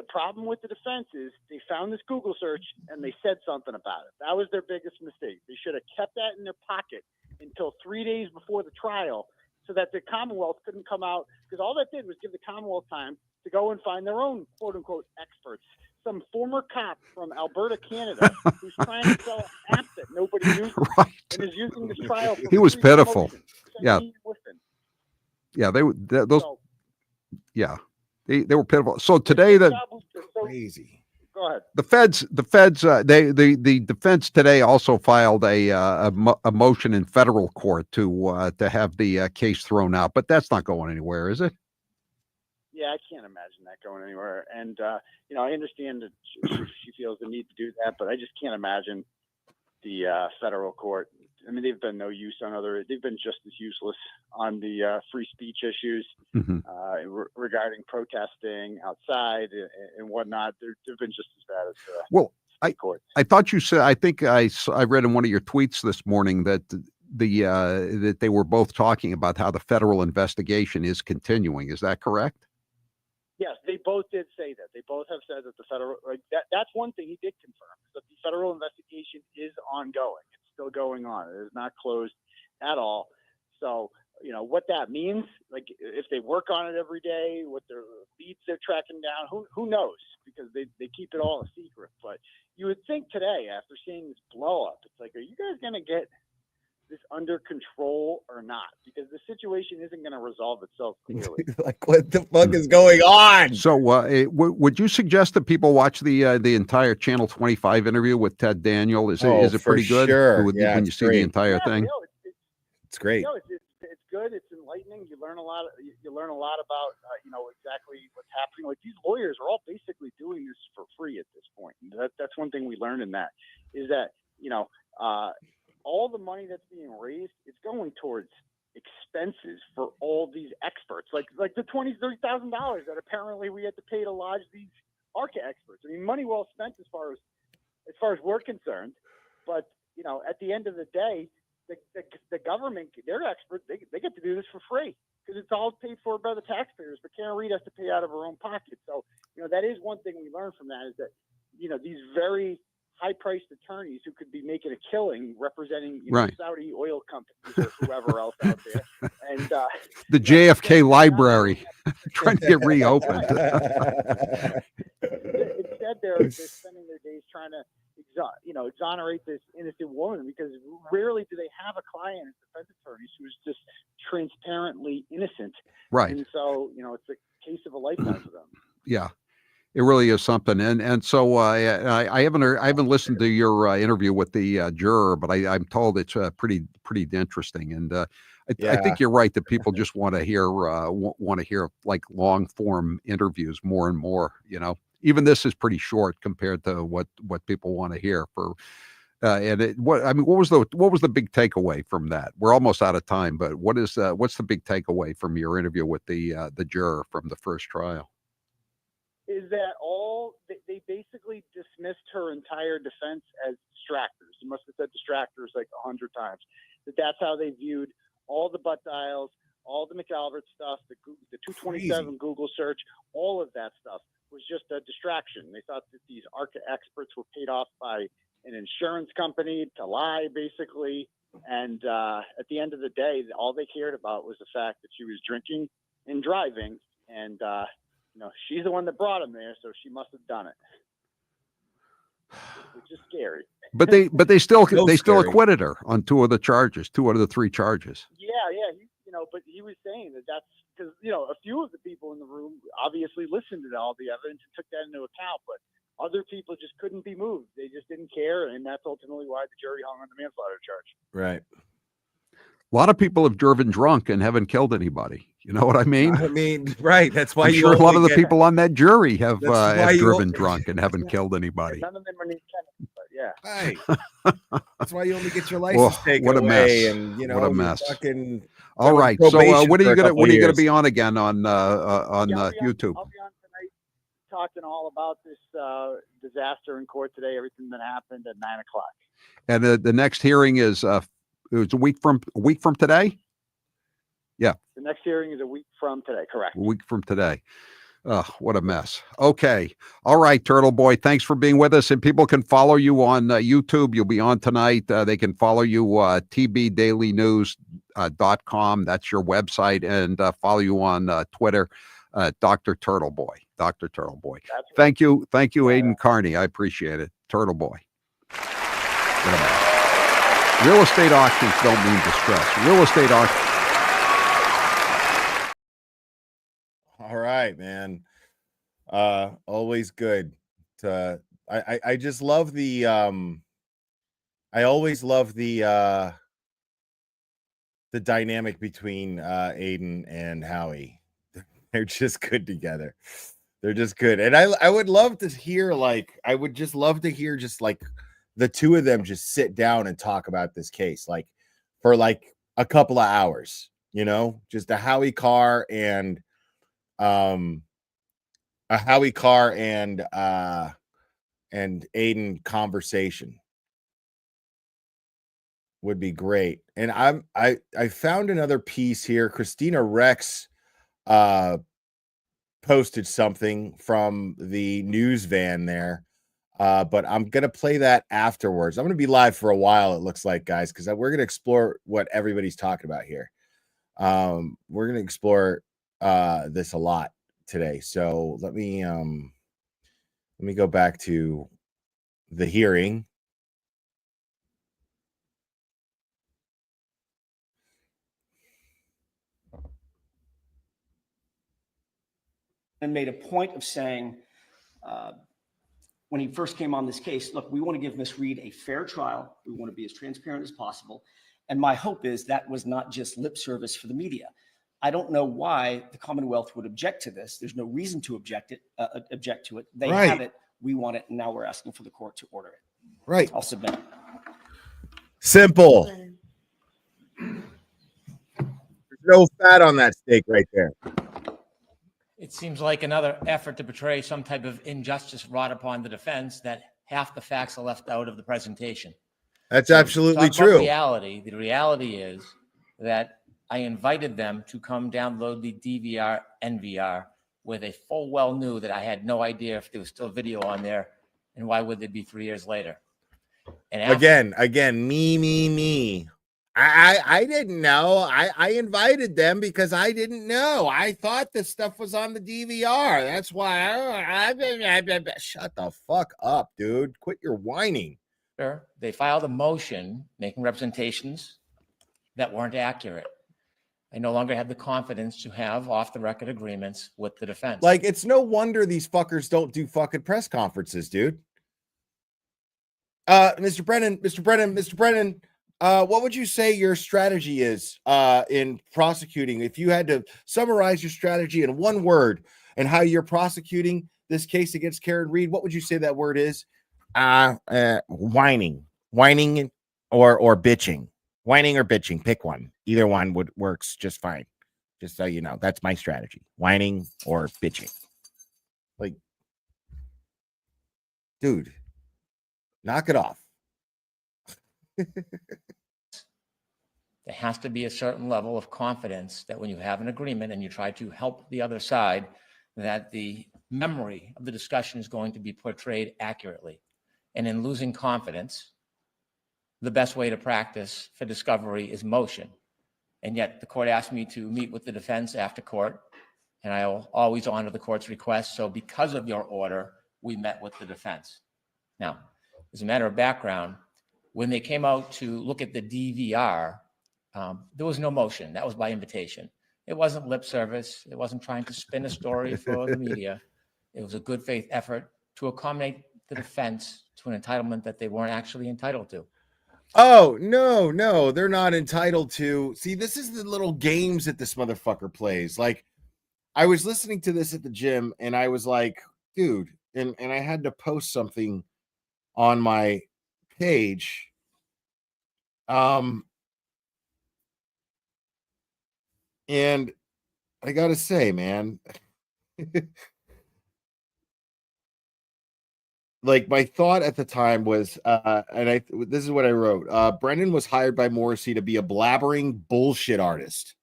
problem with the defense is they found this Google search and they said something about it. That was their biggest mistake. They should have kept that in their pocket until 3 days before the trial, so that the Commonwealth couldn't come out, because all that did was give the Commonwealth time to go and find their own quote unquote experts. Some former cop from Alberta, Canada, who's trying to sell an app that nobody uses, Right. and is using this trial. He was pitiful. Promotion. Yeah. Listen. Yeah, they were pitiful. So today Crazy. Go ahead. The feds, the defense today also filed a motion in federal court to have the case thrown out, but that's not going anywhere, is it? Yeah, I can't imagine that going anywhere. And I understand that she feels the need to do that, but I just can't imagine the federal court. I mean, they've been no use they've been just as useless on the free speech issues regarding protesting outside and whatnot. They've been just as bad as the court. I thought you said, I think I read in one of your tweets this morning that that they were both talking about how the federal investigation is continuing. Is that correct? Yes, they both did say that. They both have said that the federal, that's one thing he did confirm, is that the federal investigation is ongoing. It's still going on. It is not closed at all. So, what that means, like if they work on it every day, what their leads they're tracking down, who knows? Because they keep it all a secret. But you would think today, after seeing this blow up, it's like, are you guys going to get this under control or not? Because the situation isn't going to resolve itself clearly. Like, what the fuck is going on? So would you suggest that people watch the entire Channel 25 interview with Ted Daniel? Is it pretty good? Sure. When you see the entire thing? It's great. It's good. It's enlightening. You learn a lot. You learn a lot about exactly what's happening. Like, these lawyers are all basically doing this for free at this point. And that's one thing we learned in that, is that all the money that's being raised is going towards expenses for all these experts, like the $20,000-$30,000 that apparently we had to pay to lodge these ARCA experts. I mean, money well spent as far as we're concerned. But at the end of the day, the government, their experts, they get to do this for free because it's all paid for by the taxpayers. But Karen Reed has to pay out of her own pocket. So that is one thing we learned from that, is that these very high-priced attorneys who could be making a killing representing Saudi oil companies or whoever else out there, and the JFK library trying to get reopened. Instead, they're spending their days trying to exonerate this innocent woman, because rarely do they have a client as defense attorneys who's just transparently innocent. Right. And so it's a case of a lifetime for them. Yeah. It really is something, and so I haven't listened to your interview with the juror, but I'm told it's pretty interesting, and I think you're right that people just want to hear like long form interviews more and more. Even this is pretty short compared to what people want to hear. What was the big takeaway from that? We're almost out of time, but what's the big takeaway from your interview with the juror from the first trial? Is that they basically dismissed her entire defense as distractors. He must have said distractors like 100 times. That's how they viewed all the butt dials, all the McAlvert stuff, the 227 Google search, all of that stuff was just a distraction. They thought that these ARCA experts were paid off by an insurance company to lie, basically. And at the end of the day, all they cared about was the fact that she was drinking and driving. And, she's the one that brought him there, so she must have done it, which is scary. But they still scary. acquitted her on 2 of the charges, 2 out of the 3 charges. Yeah. But he was saying that that's because, a few of the people in the room obviously listened to all the evidence and took that into account, but other people just couldn't be moved. They just didn't care. And that's ultimately why the jury hung on the manslaughter charge. Right. A lot of people have driven drunk and haven't killed anybody. You know what I mean? Right. That's why I'm sure a lot of the people on that jury have driven drunk and haven't killed anybody. None of them are named Kennedy, but yeah. Right. That's why you only get your license taken what a away. mess. And what a mess. Fucking all right. So when are you gonna years. be on again on YouTube? I'll be on tonight talking all about this disaster in court today, everything that happened at 9 o'clock. And the next hearing is it's a week from today. Yeah. The next hearing is a week from today. Correct. A week from today. What a mess. Okay. All right, Turtle Boy. Thanks for being with us. And people can follow you on YouTube. You'll be on tonight. They can follow you tbdailynews.com. That's your website. And follow you on Twitter, Dr. Turtle Boy. Dr. Turtle Boy. Right. Thank you. Thank you, Aiden Carney. I appreciate it. Turtle Boy. Real estate auctions don't mean distress. Real estate auctions. All right, man. Always good to I just love the I always love the dynamic between Aiden and Howie. They're just good together. They're just good. And I would love to hear just like the 2 of them just sit down and talk about this case like for like a couple of hours, just a Howie Carr and Aiden conversation would be great. And I found another piece here. Christina Rex posted something from the news van there. But I'm going to play that afterwards. I'm going to be live for a while, it looks like, guys, because we're going to explore what everybody's talking about here. We're going to explore this a lot today. So let me go back to the hearing. And made a point of saying, when he first came on this case, look, we want to give Miss Reed a fair trial. We want to be as transparent as possible. And my hope is that was not just lip service for the media. I don't know why the Commonwealth would object to this. There's no reason to object to it. They have it. We want it. And now we're asking for the court to order it. Right. I'll submit. Simple. There's no fat on that steak right there. It seems like another effort to portray some type of injustice wrought upon the defense that half the facts are left out of the presentation. That's absolutely true. The reality is that I invited them to come download the DVR NVR where they full well knew that I had no idea if there was still video on there, and why would they be 3 years later? And again, me. I didn't know. I invited them because I didn't know. I thought this stuff was on the DVR. That's why shut the fuck up, dude. Quit your whining. Sure. They filed a motion making representations that weren't accurate. I no longer have the confidence to have off-the-record agreements with the defense. Like, it's no wonder these fuckers don't do fucking press conferences, dude. Mr. Brennan, what would you say your strategy is in prosecuting? If you had to summarize your strategy in one word and how you're prosecuting this case against Karen Reed, what would you say that word is? Whining or bitching. Whining or bitching, pick one. Either one works just fine. Just so you know, that's my strategy. Whining or bitching. Like, dude, knock it off. There has to be a certain level of confidence that when you have an agreement and you try to help the other side, that the memory of the discussion is going to be portrayed accurately. And in losing confidence, the best way to practice for discovery is motion. And yet the court asked me to meet with the defense after court, and I will always honor the court's request. So because of your order, we met with the defense. Now, as a matter of background, when they came out to look at the DVR, there was no motion. That was by invitation. It wasn't lip service. It wasn't trying to spin a story for the media. It was a good faith effort to accommodate the defense to an entitlement that they weren't actually entitled to. Oh, no, they're not entitled to. See, this is the little games that this motherfucker plays. Like, I was listening to this at the gym and I was like, dude, and I had to post something on my page. And I gotta say, man, like my thought at the time was, this is what I wrote. Brennan was hired by Morrissey to be a blabbering bullshit artist.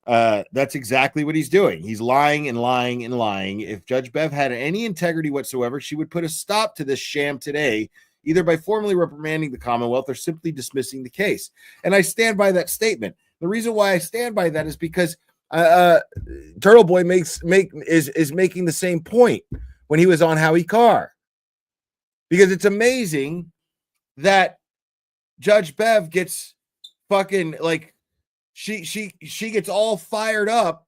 That's exactly what he's doing. He's lying and lying and lying. If Judge Bev had any integrity whatsoever, she would put a stop to this sham today, either by formally reprimanding the Commonwealth or simply dismissing the case. And I stand by that statement. The reason why I stand by that is because Turtle Boy is making the same point when he was on Howie Carr. Because it's amazing that Judge Bev gets fucking like she gets all fired up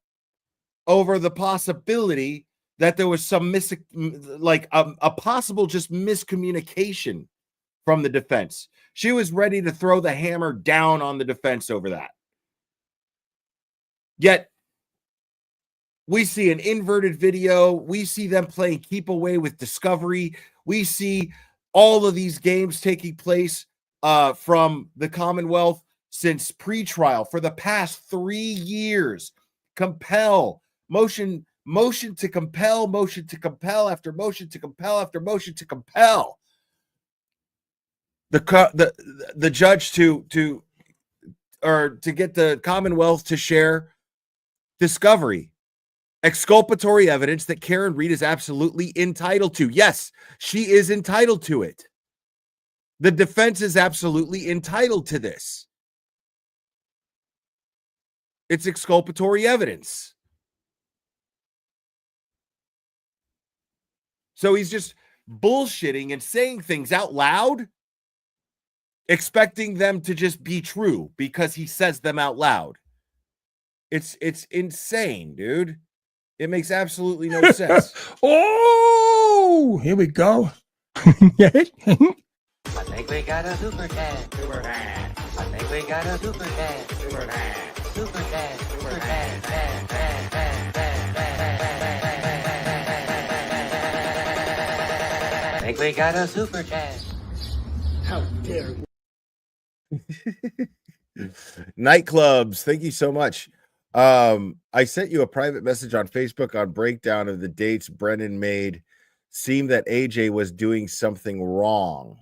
over the possibility that there was some a possible just miscommunication from the defense. She was ready to throw the hammer down on the defense over that. Yet we see an inverted video. We see them playing keep away with discovery. We see all of these games taking place from the Commonwealth since pre-trial for the past 3 years. Compel, motion to compel, motion to compel after motion to compel after motion to compel the judge to get the Commonwealth to share discovery, exculpatory evidence that Karen Reed is absolutely entitled to. Yes, she is entitled to it. The defense is absolutely entitled to this. It's exculpatory evidence. So he's just bullshitting and saying things out loud, expecting them to just be true because he says them out loud. It's insane, dude. It makes absolutely no sense. Oh, here we go. I think we got a super dad. Super dad. I think we got a super dad. Super dad. Super dad. Super dad. Dad. Dad. Dad. Dad. Dad. I think we got a super dad. How dare you? Nightclubs, thank you so much. I sent you a private message on Facebook on breakdown of the dates Brennan made. Seemed that AJ was doing something wrong.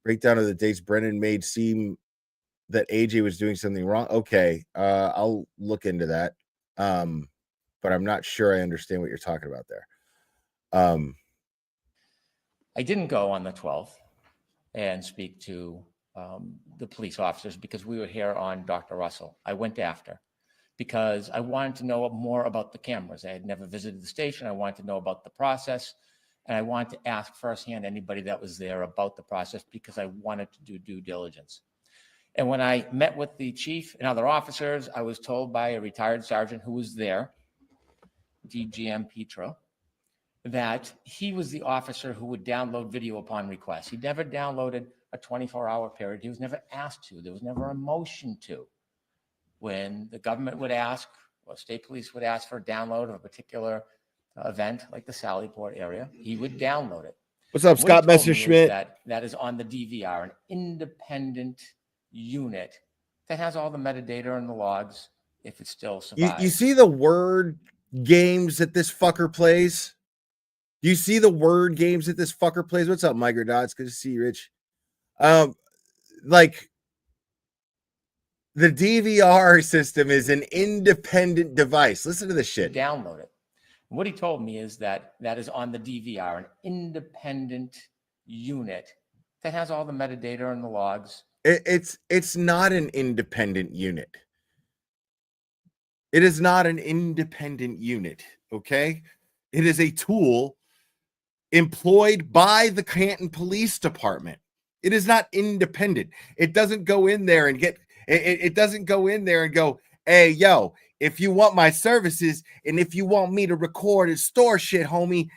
Breakdown of the dates Brennan made seem that AJ was doing something wrong. Okay, I'll look into that. But I'm not sure I understand what you're talking about there. I didn't go on the 12th and speak to the police officers because we were here on Dr. Russell. I went after because I wanted to know more about the cameras. I had never visited the station. I wanted to know about the process. And I wanted to ask firsthand anybody that was there about the process because I wanted to do due diligence. And when I met with the chief and other officers, I was told by a retired sergeant who was there, DGM Petro, that he was the officer who would download video upon request. He never downloaded a 24-hour period. He was never asked to. There was never a motion to. When the government would ask, or state police would ask for a download of a particular event, like the Sallyport area, he would download it. What's up, Scott Messerschmidt? That is on the DVR, an independent unit that has all the metadata and the logs if it still survives. You see the word games that this fucker plays? You see the word games that this fucker plays? What's up, Microdots? Good to see you, Rich. Like, the DVR system is an independent device. Listen to this shit. Download it. And what he told me is that that is on the DVR, an independent unit that has all the metadata and the logs. It's not an independent unit. It is not an independent unit, okay? It is a tool employed by the Canton Police Department. It is not independent. It doesn't go in there and get it doesn't go in there and go, "Hey, yo, if you want my services and if you want me to record and store shit, homie,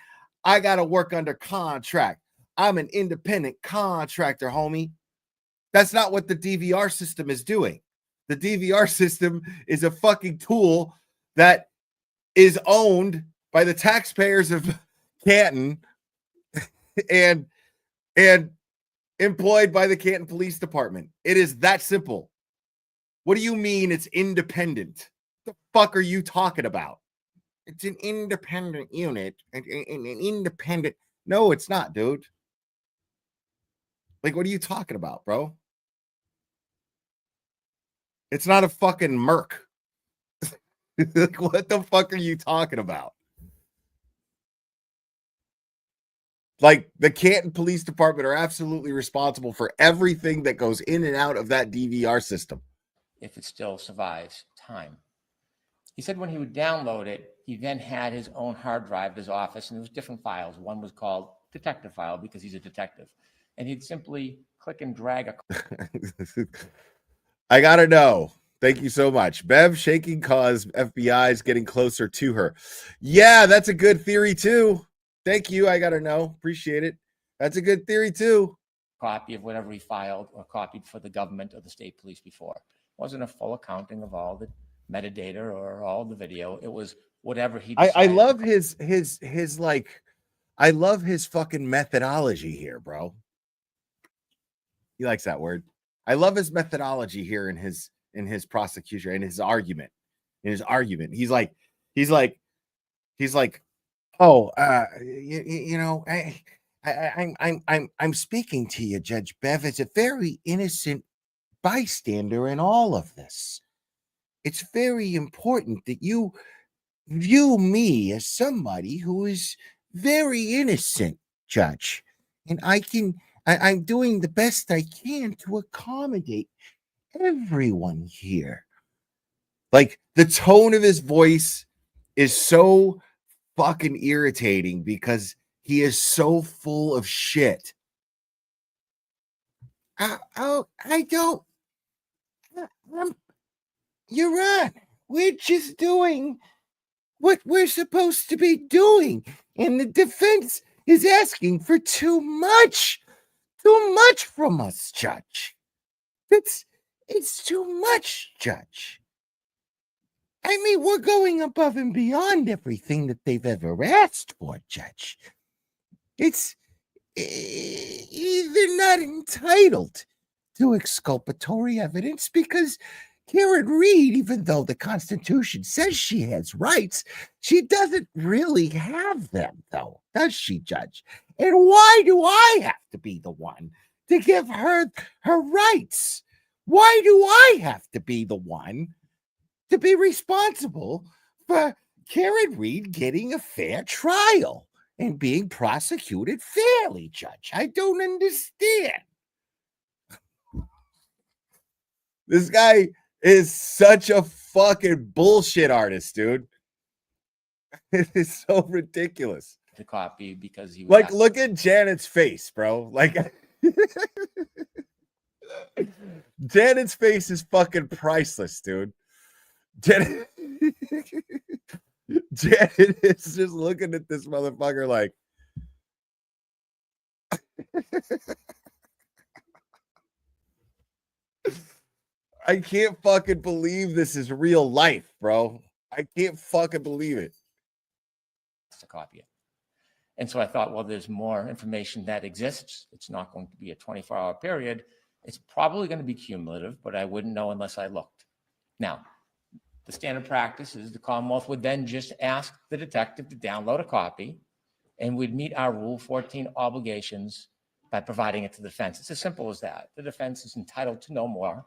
I got to work under contract. I'm an independent contractor, homie." That's not what the DVR system is doing. The DVR system is a fucking tool that is owned by the taxpayers of Canton and employed by the Canton Police Department. It is that simple. What do you mean it's independent? What the fuck are you talking about? It's an independent unit. An independent. No, it's not, dude. Like, what are you talking about, bro? It's not a fucking Merc. Like, what the fuck are you talking about? Like, the Canton Police Department are absolutely responsible for everything that goes in and out of that DVR system. If it still survives time. He said when he would download it, he then had his own hard drive at his office, and there was different files. One was called detective file because he's a detective. And he'd simply click and drag a I gotta know. Thank you so much. Bev shaking cause FBI is getting closer to her. Yeah, that's a good theory too. Thank you. I gotta know. Appreciate it. That's a good theory too. copy of whatever he filed or copied for the government or the state police before. It wasn't a full accounting of all the metadata or all the video. It was whatever he decided. I love his like, I love his fucking methodology here, bro. He likes that word. I love his methodology here in his prosecution, in his argument. He's like, oh, you know, I'm speaking to you, Judge Bev, as a very innocent bystander in all of this. It's very important that you view me as somebody who is very innocent, Judge, and I'm doing the best I can to accommodate everyone here. Like, the tone of his voice is so fucking irritating because he is so full of shit. You're right. We're just doing what we're supposed to be doing, and the defense is asking for too much from us, Judge. It's too much, Judge. I mean, we're going above and beyond everything that they've ever asked for, Judge. They're not entitled to exculpatory evidence because Karen Reed, even though the Constitution says she has rights, she doesn't really have them, though, does she, Judge? And why do I have to be the one to give her her rights? Why do I have to be the one to be responsible for Karen Reed getting a fair trial and being prosecuted fairly, Judge? I don't understand. This guy is such a fucking bullshit artist, dude. It is so ridiculous. The copy because he was like, look at Janet's face, bro. Like, Janet's face is fucking priceless, dude. Janet is just looking at this motherfucker like, I can't fucking believe this is real life, bro. I can't fucking believe it. To copy it. And so I thought, well, there's more information that exists. It's not going to be a 24-hour period. It's probably going to be cumulative, but I wouldn't know unless I looked. Now, the standard practice is the Commonwealth would then just ask the detective to download a copy, and we'd meet our Rule 14 obligations by providing it to the defense. It's as simple as that. The defense is entitled to know more.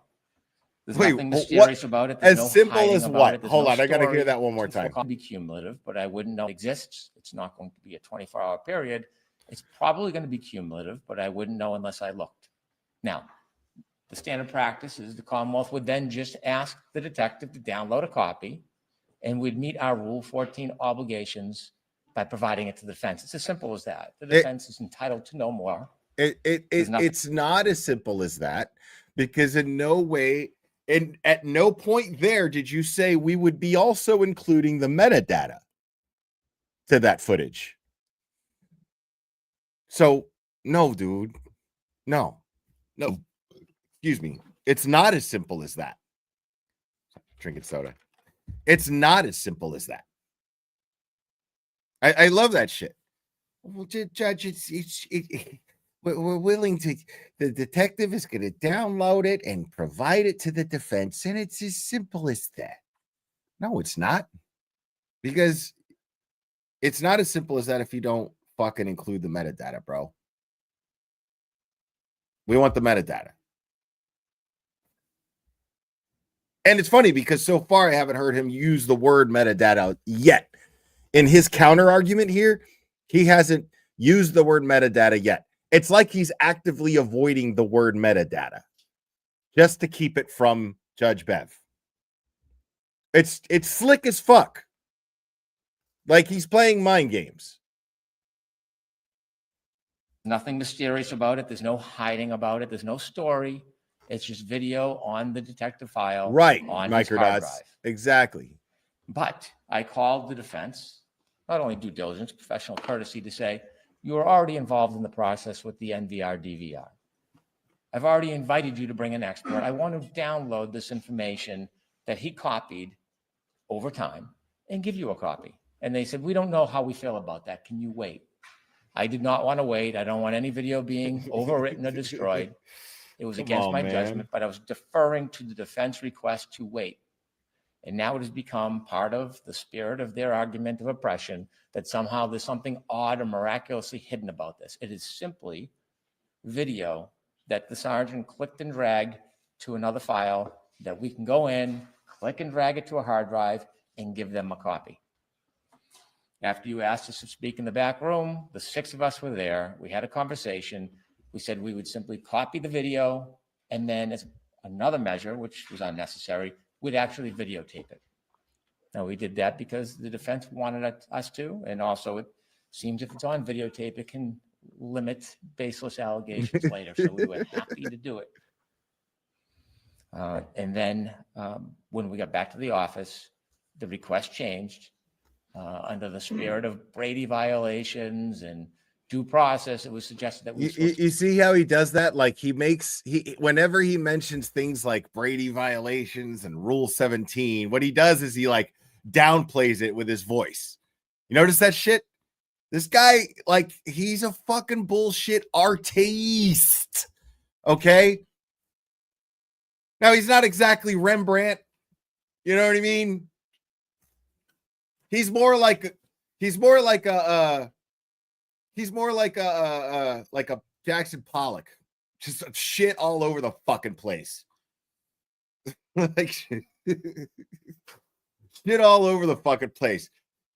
There's Wait, nothing what- mysterious about it. There's as no simple hiding as about what? it. There's Hold no on, I gotta hear story. that one more It will time. be cumulative, but I wouldn't know it exists. It's not going to be a 24-hour period. It's probably going to be cumulative, but I wouldn't know unless I looked. Now, the standard practice is the Commonwealth would then just ask the detective to download a copy, and we'd meet our Rule 14 obligations by providing it to the defense. It's as simple as that. The defense is entitled to know more. It's not as simple as that, because in no way, and at no point there did you say we would be also including the metadata to that footage. So no, dude, no, excuse me. It's not as simple as that. Drinking soda. It's not as simple as that. I love that shit. Well, Judge, we're willing to, the detective is going to download it and provide it to the defense, and it's as simple as that. No, it's not, because it's not as simple as that if you don't fucking include the metadata, bro. We want the metadata. And it's funny because so far I haven't heard him use the word metadata yet. In his counter argument here, he hasn't used the word metadata yet. It's like he's actively avoiding the word metadata just to keep it from Judge Bev. It's slick as fuck. Like he's playing mind games. Nothing mysterious about it. There's no hiding about it. There's no story. It's just video on the detective file. Right, On his hard Microdots. drive. Exactly. But I called the defense, not only due diligence, professional courtesy, to say, you are already involved in the process with the NVR DVR. I've already invited you to bring an expert. I want to download this information that he copied over time and give you a copy. And they said, we don't know how we feel about that. Can you wait? I did not want to wait. I don't want any video being overwritten or destroyed. It was against my judgment, but I was deferring to the defense request to wait. And now it has become part of the spirit of their argument of oppression that somehow there's something odd or miraculously hidden about this. It is simply video that the sergeant clicked and dragged to another file that we can go in, click and drag it to a hard drive, and give them a copy. After you asked us to speak in the back room, the 6 of us were there. We had a conversation. We said we would simply copy the video, and then as another measure, which was unnecessary, we'd actually videotape it. Now, we did that because the defense wanted us to, and also it seems if it's on videotape, it can limit baseless allegations later, so we were happy to do it. And then when we got back to the office, the request changed. Under the spirit of Brady violations and due process, it was suggested that you see how he does that? Like whenever he mentions things like Brady violations and Rule 17, what he does is he like downplays it with his voice. You notice that shit? This guy, like, he's a fucking bullshit artiste. Okay? Now, he's not exactly Rembrandt. You know what I mean? He's more like a Jackson Pollock, just shit all over the fucking place. Like shit all over the fucking place.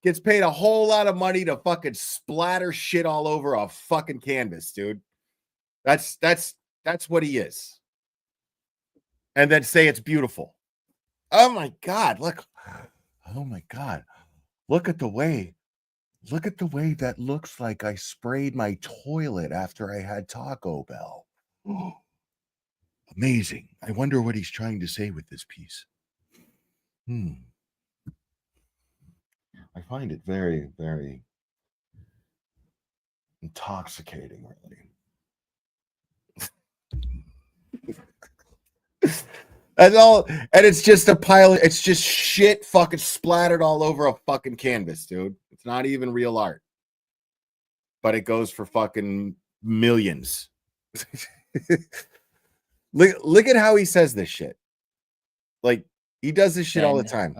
Gets paid a whole lot of money to fucking splatter shit all over a fucking canvas, dude. That's what he is. And then say it's beautiful. Oh my God, look. Oh my God. Look at the way that looks like I sprayed my toilet after I had Taco Bell. Amazing. I wonder what he's trying to say with this piece. I find it very, very intoxicating, really. And it's just a pile. It's just shit fucking splattered all over a fucking canvas, dude. It's not even real art, but it goes for fucking millions. Look at how he says this shit. Like he does this shit all the time.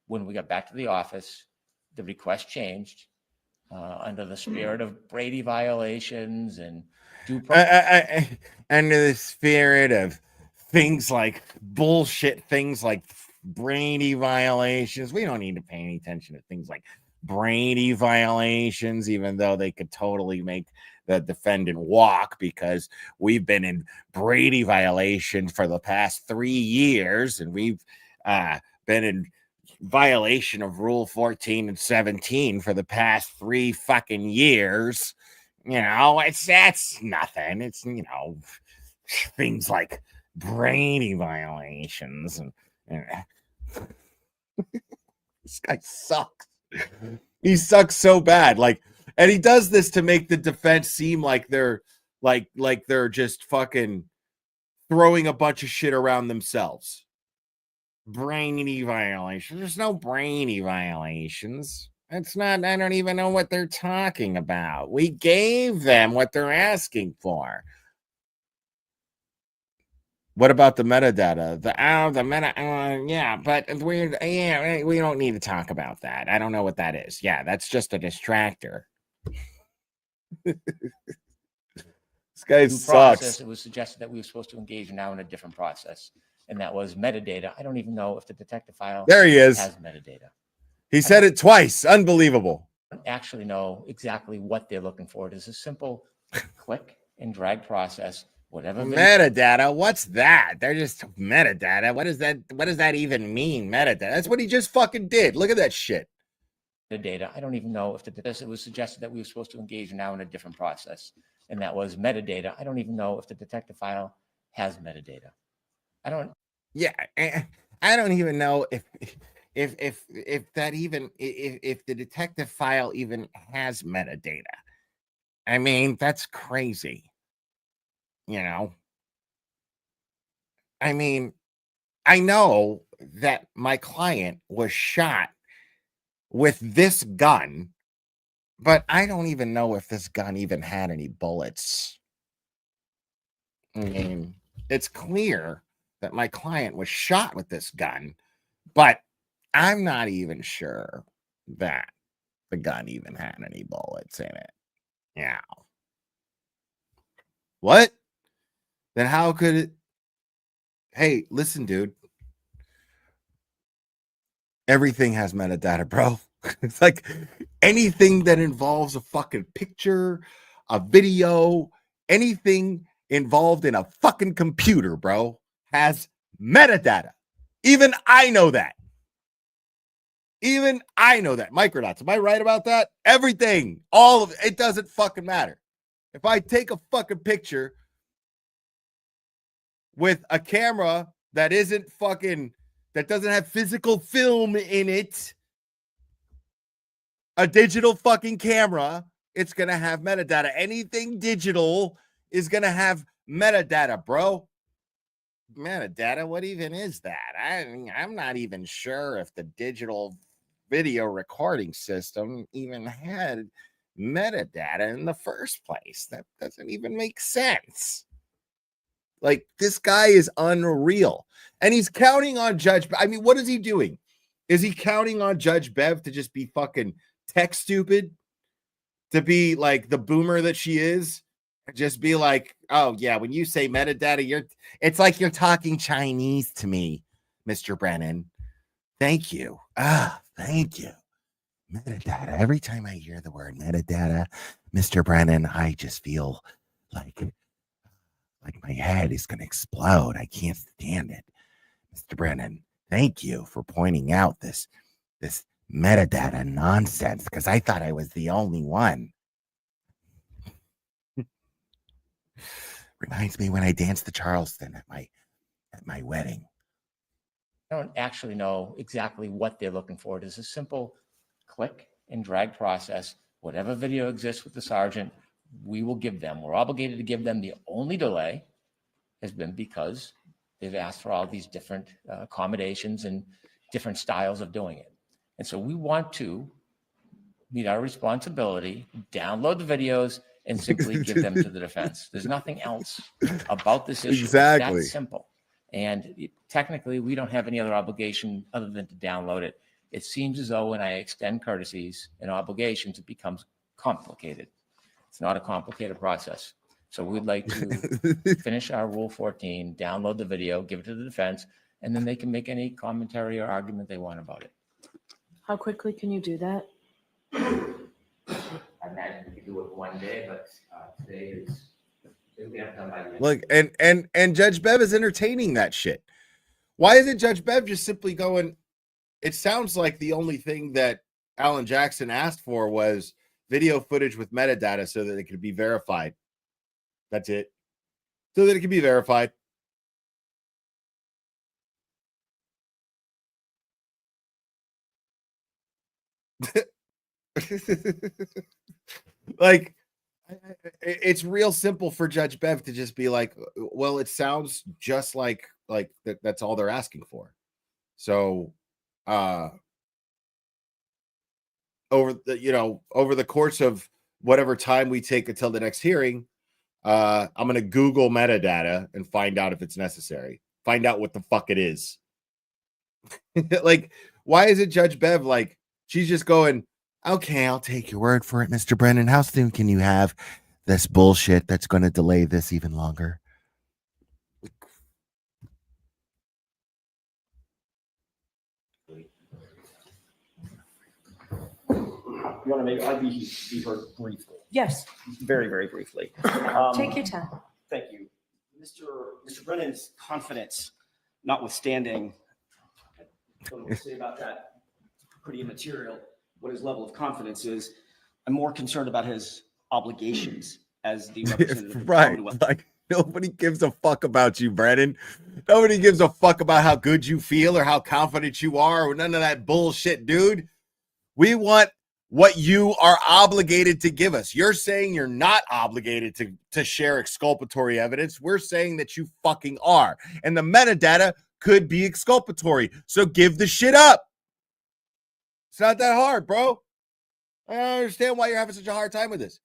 When we got back to the office, the request changed under the spirit of Brady violations and due process. Under the spirit of things like bullshit, things like Brady violations. We don't need to pay any attention to things like Brady violations, even though they could totally make the defendant walk, because we've been in Brady violation for the past 3 years, and we've been in violation of Rule 14 and 17 for the past 3 fucking years. That's nothing. It's, things like Brady violations and this guy sucks. He sucks so bad. And he does this to make the defense seem like they're they're just fucking throwing a bunch of shit around themselves. Brady violations. There's no Brady violations. It's not, I don't even know what they're talking about. We gave them what they're asking for. What about the metadata? We don't need to talk about that. I don't know what that is. Yeah, that's just a distractor. This guy sucks. It was suggested that we were supposed to engage now in a different process, and that was metadata. I don't even know if the detective file There he is. has metadata. He said it twice. Unbelievable. I don't actually know exactly what they're looking for. It is a simple click and drag process. Whatever metadata, what's that? They're just metadata. What does that even mean? Metadata. That's what he just fucking did. Look at that shit. The data. I don't even know if it was suggested that we were supposed to engage now in a different process, and that was metadata. I don't even know if the detective file has metadata. I don't even know if the detective file even has metadata. I mean, that's crazy. I mean, I know that my client was shot with this gun, but I don't even know if this gun even had any bullets. I mean, it's clear that my client was shot with this gun, but I'm not even sure that the gun even had any bullets in it. Yeah. What? Then how could it? Hey, listen, dude. Everything has metadata, bro. It's like anything that involves a fucking picture, a video, anything involved in a fucking computer, bro, has metadata. Even I know that. Microdats. Am I right about that? Everything, all of it, it doesn't fucking matter. If I take a fucking picture with a camera that doesn't have physical film in it, a digital fucking camera, it's going to have metadata. Anything digital is going to have metadata, bro. Metadata, what even is that? I'm not even sure if the digital video recording system even had metadata in the first place. That doesn't even make sense. Like, this guy is unreal. And he's counting on Judge. I mean, what is he doing? Is he counting on Judge Bev to just be fucking tech stupid? To be like the boomer that she is? Just be like, oh, yeah, when you say metadata, it's like you're talking Chinese to me, Mr. Brennan. Thank you. Thank you. Metadata. Every time I hear the word metadata, Mr. Brennan, I just feel like my head is going to explode. I can't stand it. Mr. Brennan, thank you for pointing out this metadata nonsense, because I thought I was the only one. Reminds me when I danced the Charleston at my wedding. I don't actually know exactly what they're looking for. It is a simple click and drag process. Whatever video exists with the sergeant, we will give them. We're obligated to give them. The only delay has been because they've asked for all these different accommodations and different styles of doing it. And so we want to meet our responsibility, download the videos, and simply give them to the defense. There's nothing else about this issue. Exactly. It's that simple. And technically, we don't have any other obligation other than to download it. It seems as though when I extend courtesies and obligations, it becomes complicated. It's not a complicated process. So we'd like to finish our Rule 14, download the video, give it to the defense, and then they can make any commentary or argument they want about it. How quickly can you do that? I imagine we could do it one day, but today is, we have done by the end. Look, and Judge Bev is entertaining that shit. Why isn't Judge Bev just simply going, it sounds like the only thing that Alan Jackson asked for was video footage with metadata so that it could be verified. That's it. So that it can be verified. Like, it's real simple for Judge Bev to just be like, well, it sounds just like that's all they're asking for. So over the course of whatever time we take until the next hearing, I'm going to Google metadata and find out if it's necessary. Find out what the fuck it is. Like, why is it Judge Bev like, she's just going, okay, I'll take your word for it, Mr. Brennan. How soon can you have this bullshit that's going to delay this even longer? You want to maybe I'd be heard briefly, Yes, very, very briefly. take your time. Thank you. Mr. Brennan's confidence notwithstanding, I don't know what to say about that, pretty immaterial, what his level of confidence is. I'm more concerned about his obligations as the representative of the Right. Commonwealth. Like, nobody gives a fuck about you, Brennan. Nobody gives a fuck about how good you feel or how confident you are or none of that bullshit, dude. We want what you are obligated to give us. You're saying you're not obligated to share exculpatory evidence. We're saying that you fucking are. And the metadata could be exculpatory. So give the shit up. It's not that hard, bro. I don't understand why you're having such a hard time with this.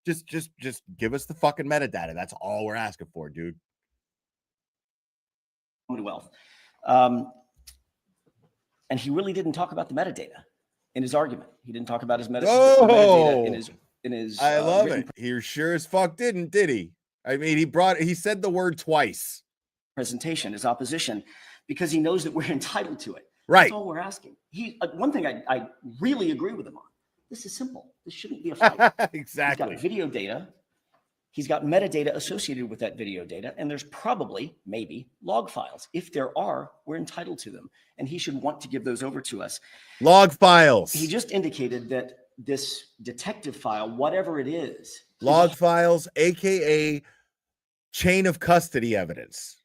Just give us the fucking metadata. That's all we're asking for, dude. Commonwealth. And he really didn't talk about the metadata in his argument. He didn't talk about his metadata in his I love written it. He sure as fuck didn't, did he? I mean, he said the word twice. presentation, his opposition, because he knows that we're entitled to it. Right. That's all we're asking. One thing I really agree with him on. This is simple. This shouldn't be a fight. Exactly. He's got video data. He's got metadata associated with that video data, and there's probably, maybe, log files. If there are, we're entitled to them, and he should want to give those over to us. Log files. He just indicated that this detective file, whatever it is, Log files, aka chain of custody evidence.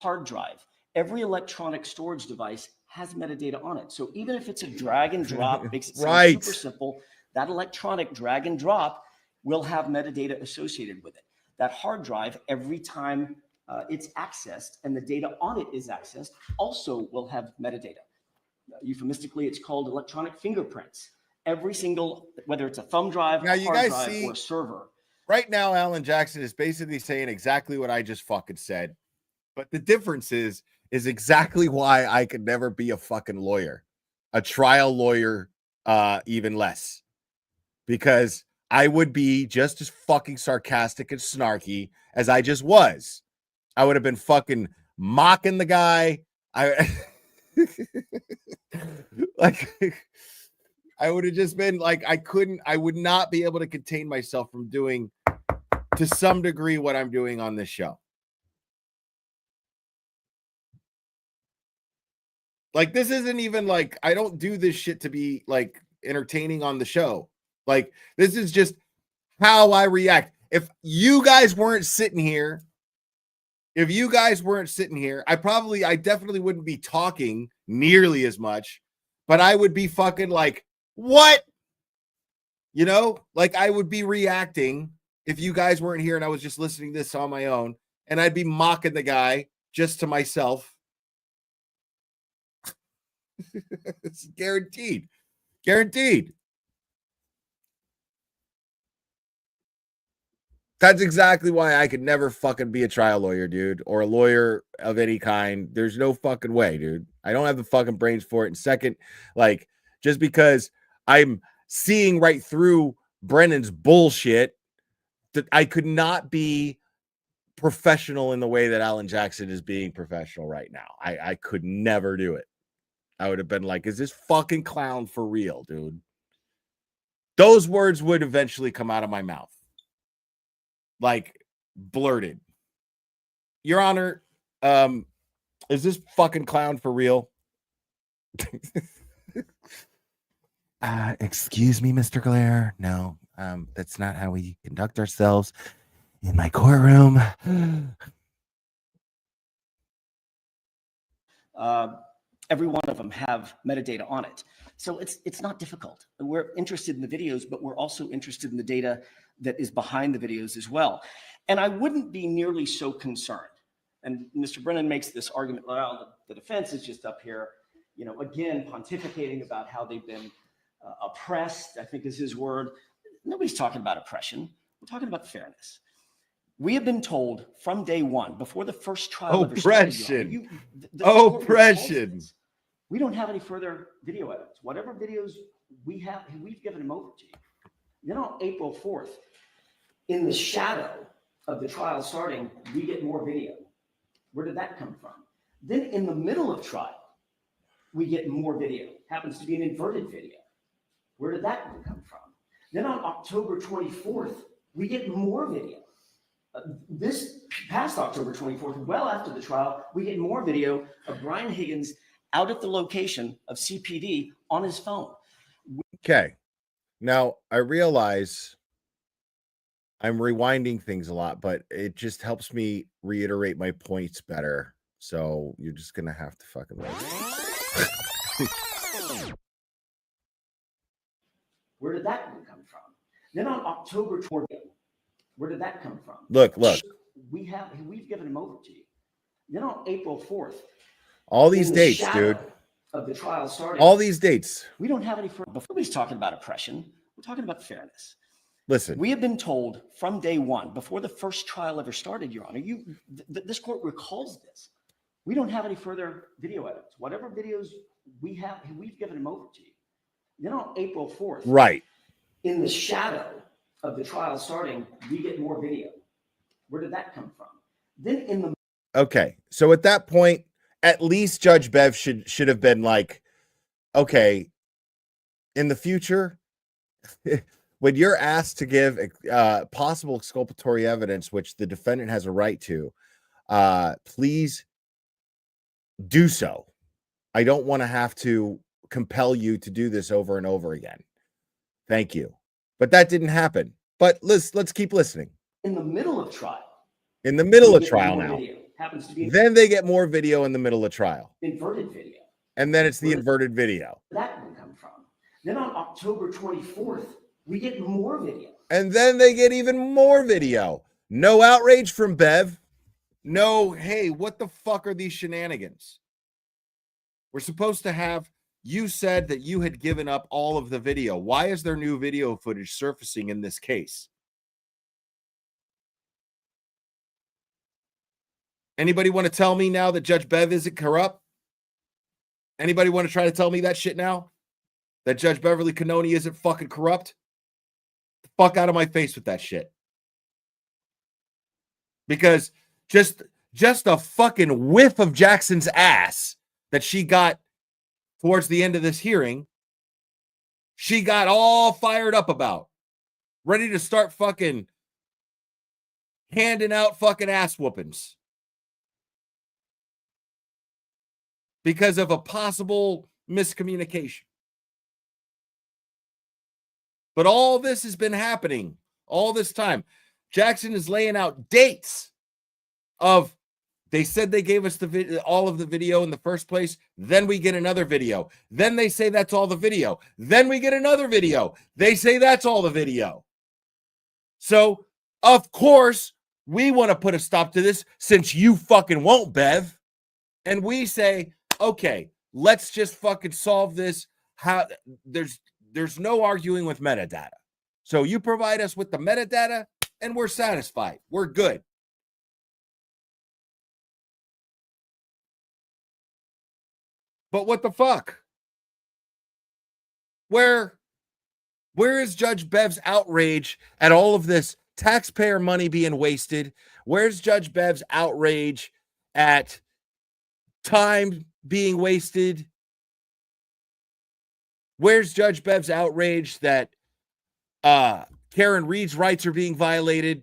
hard drive. Every electronic storage device has metadata on it. So even if it's a drag and drop, makes it sound Right. super simple, that electronic drag and drop will have metadata associated with it. That hard drive, every time it's accessed and the data on it is accessed, also will have metadata. Euphemistically, it's called electronic fingerprints. Every single, whether it's a thumb drive, Now, a you hard guys drive, see- or a server. Right now, Alan Jackson is basically saying exactly what I just fucking said. But the difference is exactly why I could never be a fucking lawyer, a trial lawyer, even less, because I would be just as fucking sarcastic and snarky as I just was. I would have been fucking mocking the guy. I would have just been like, I would not be able to contain myself from doing to some degree what I'm doing on this show. Like, this isn't even like, I don't do this shit to be like entertaining on the show. Like, this is just how I react. If you guys weren't sitting here, I definitely wouldn't be talking nearly as much, but I would be fucking like, what? You know, like I would be reacting if you guys weren't here and I was just listening to this on my own, and I'd be mocking the guy just to myself. It's guaranteed. Guaranteed. That's exactly why I could never fucking be a trial lawyer, dude, or a lawyer of any kind. There's no fucking way, dude. I don't have the fucking brains for it. And second, like, just because I'm seeing right through Brennan's bullshit I could not be professional in the way that Alan Jackson is being professional right now. I could never do it. I would have been like, is this fucking clown for real, dude? Those words would eventually come out of my mouth. Like blurted. Your Honor, is this fucking clown for real? Excuse me, Mr. Glare. No, that's not how we conduct ourselves in my courtroom. Every one of them have metadata on it. So it's not difficult. We're interested in the videos, but we're also interested in the data that is behind the videos as well. And I wouldn't be nearly so concerned. And Mr. Brennan makes this argument, well, the defense is just up here, you know, again, pontificating about how they've been oppressed, I think is his word. Nobody's talking about oppression. We're talking about fairness. We have been told from day one, before the first trial ever started, Oppression. We don't have any further video evidence. Whatever videos we have, we've given them over to you. Then on April 4th, in the shadow of the trial starting, we get more video. Where did that come from? Then in the middle of trial, we get more video. Happens to be an inverted video. Where did that one come from? Then on October 24th, we get more video. This past October 24th, well after the trial, we get more video of Brian Higgins out at the location of CPD on his phone. Okay. Now, I realize I'm rewinding things a lot, but it just helps me reiterate my points better. So you're just going to have to fucking wait. Where did that one come from? Then on October 20th, where did that come from? Look. We've given them over to you. Then on April 4th, all these dates, dude. Of the trial starting. All these dates. We don't have any further. Before he's talking about oppression, we're talking about fairness. Listen. We have been told from day one, before the first trial ever started, Your Honor, this court recalls this. We don't have any further video evidence. Whatever videos we have, we've given them over to you. Then on April 4th, right, in the shadow of the trial starting, we get more video. Where did that come from? Then in the okay, so at that point, at least Judge Bev should have been like, okay, in the future, when you're asked to give possible exculpatory evidence, which the defendant has a right to, please do so. I don't want to have to compel you to do this over and over again. Thank you. But that didn't happen. But let's keep listening. In the middle of trial. In the middle of trial now. Video. Happens to be then they get more video in the middle of trial. Inverted video. And then it's the inverted video. That one come from. Then on October 24th, we get more video. And then they get even more video. No outrage from Bev. No, hey, what the fuck are these shenanigans? We're supposed to have, you said that you had given up all of the video. Why is there new video footage surfacing in this case? Anybody want to tell me now that Judge Bev isn't corrupt? Anybody want to try to tell me that shit now? That Judge Beverly Cannoni isn't fucking corrupt? The fuck out of my face with that shit. Because just a fucking whiff of Jackson's ass that she got towards the end of this hearing, she got all fired up about. Ready to start fucking handing out fucking ass whoopings. Because of a possible miscommunication. But all this has been happening all this time. Jackson is laying out dates of, they said they gave us all of the video in the first place. Then we get another video. Then they say that's all the video. Then we get another video. They say that's all the video. So, of course, we want to put a stop to this since you fucking won't, Bev. And we say, okay, let's just fucking solve this. How there's no arguing with metadata. So you provide us with the metadata and we're satisfied. We're good. But what the fuck? Where is Judge Bev's outrage at all of this taxpayer money being wasted? Where's Judge Bev's outrage at time being wasted? Where's Judge Bev's outrage that Karen Reed's rights are being violated?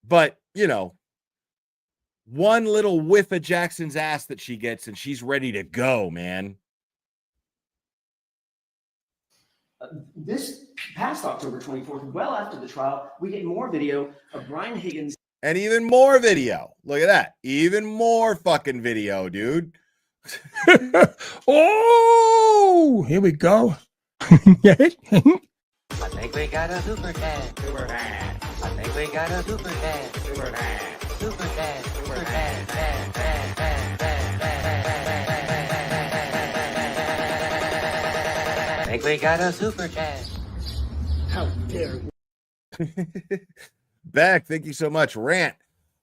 But, you know, one little whiff of Jackson's ass that she gets and she's ready to go, man. This past October 24th, well after the trial, we get more video of Brian Higgins. And even more video. Look at that. Even more fucking video, dude. Oh, here we go. I think we got a super dad. Super dad. I think we got a super dad. Super dad. Super dad. Super dad. Dad, dad, dad, dad, dad, dad. I think we got a super dad. How dare you? Beck, thank you so much. Rant.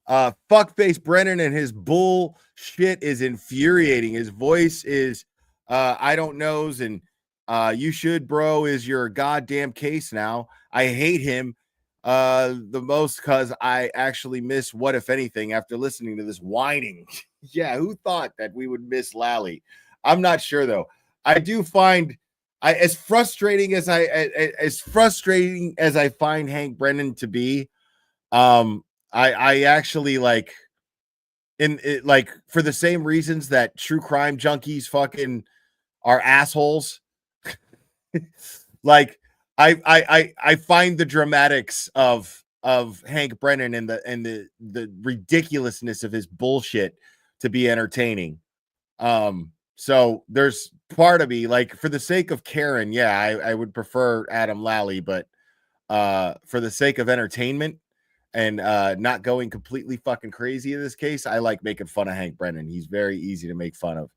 Fuckface Brennan and his bullshit is infuriating. His voice is I don't knows and you should, bro, is your goddamn case now. I hate him the most because I actually miss What If Anything after listening to this whining. Yeah, who thought that we would miss Lally? I'm not sure though. I do find as frustrating as I find Hank Brennan to be. I actually like like for the same reasons that true crime junkies fucking are assholes. Like I find the dramatics of Hank Brennan and the ridiculousness of his bullshit to be entertaining. So there's part of me, like, for the sake of Karen, yeah, I would prefer Adam Lally, but for the sake of entertainment and not going completely fucking crazy in this case, I like making fun of Hank Brennan. He's very easy to make fun of.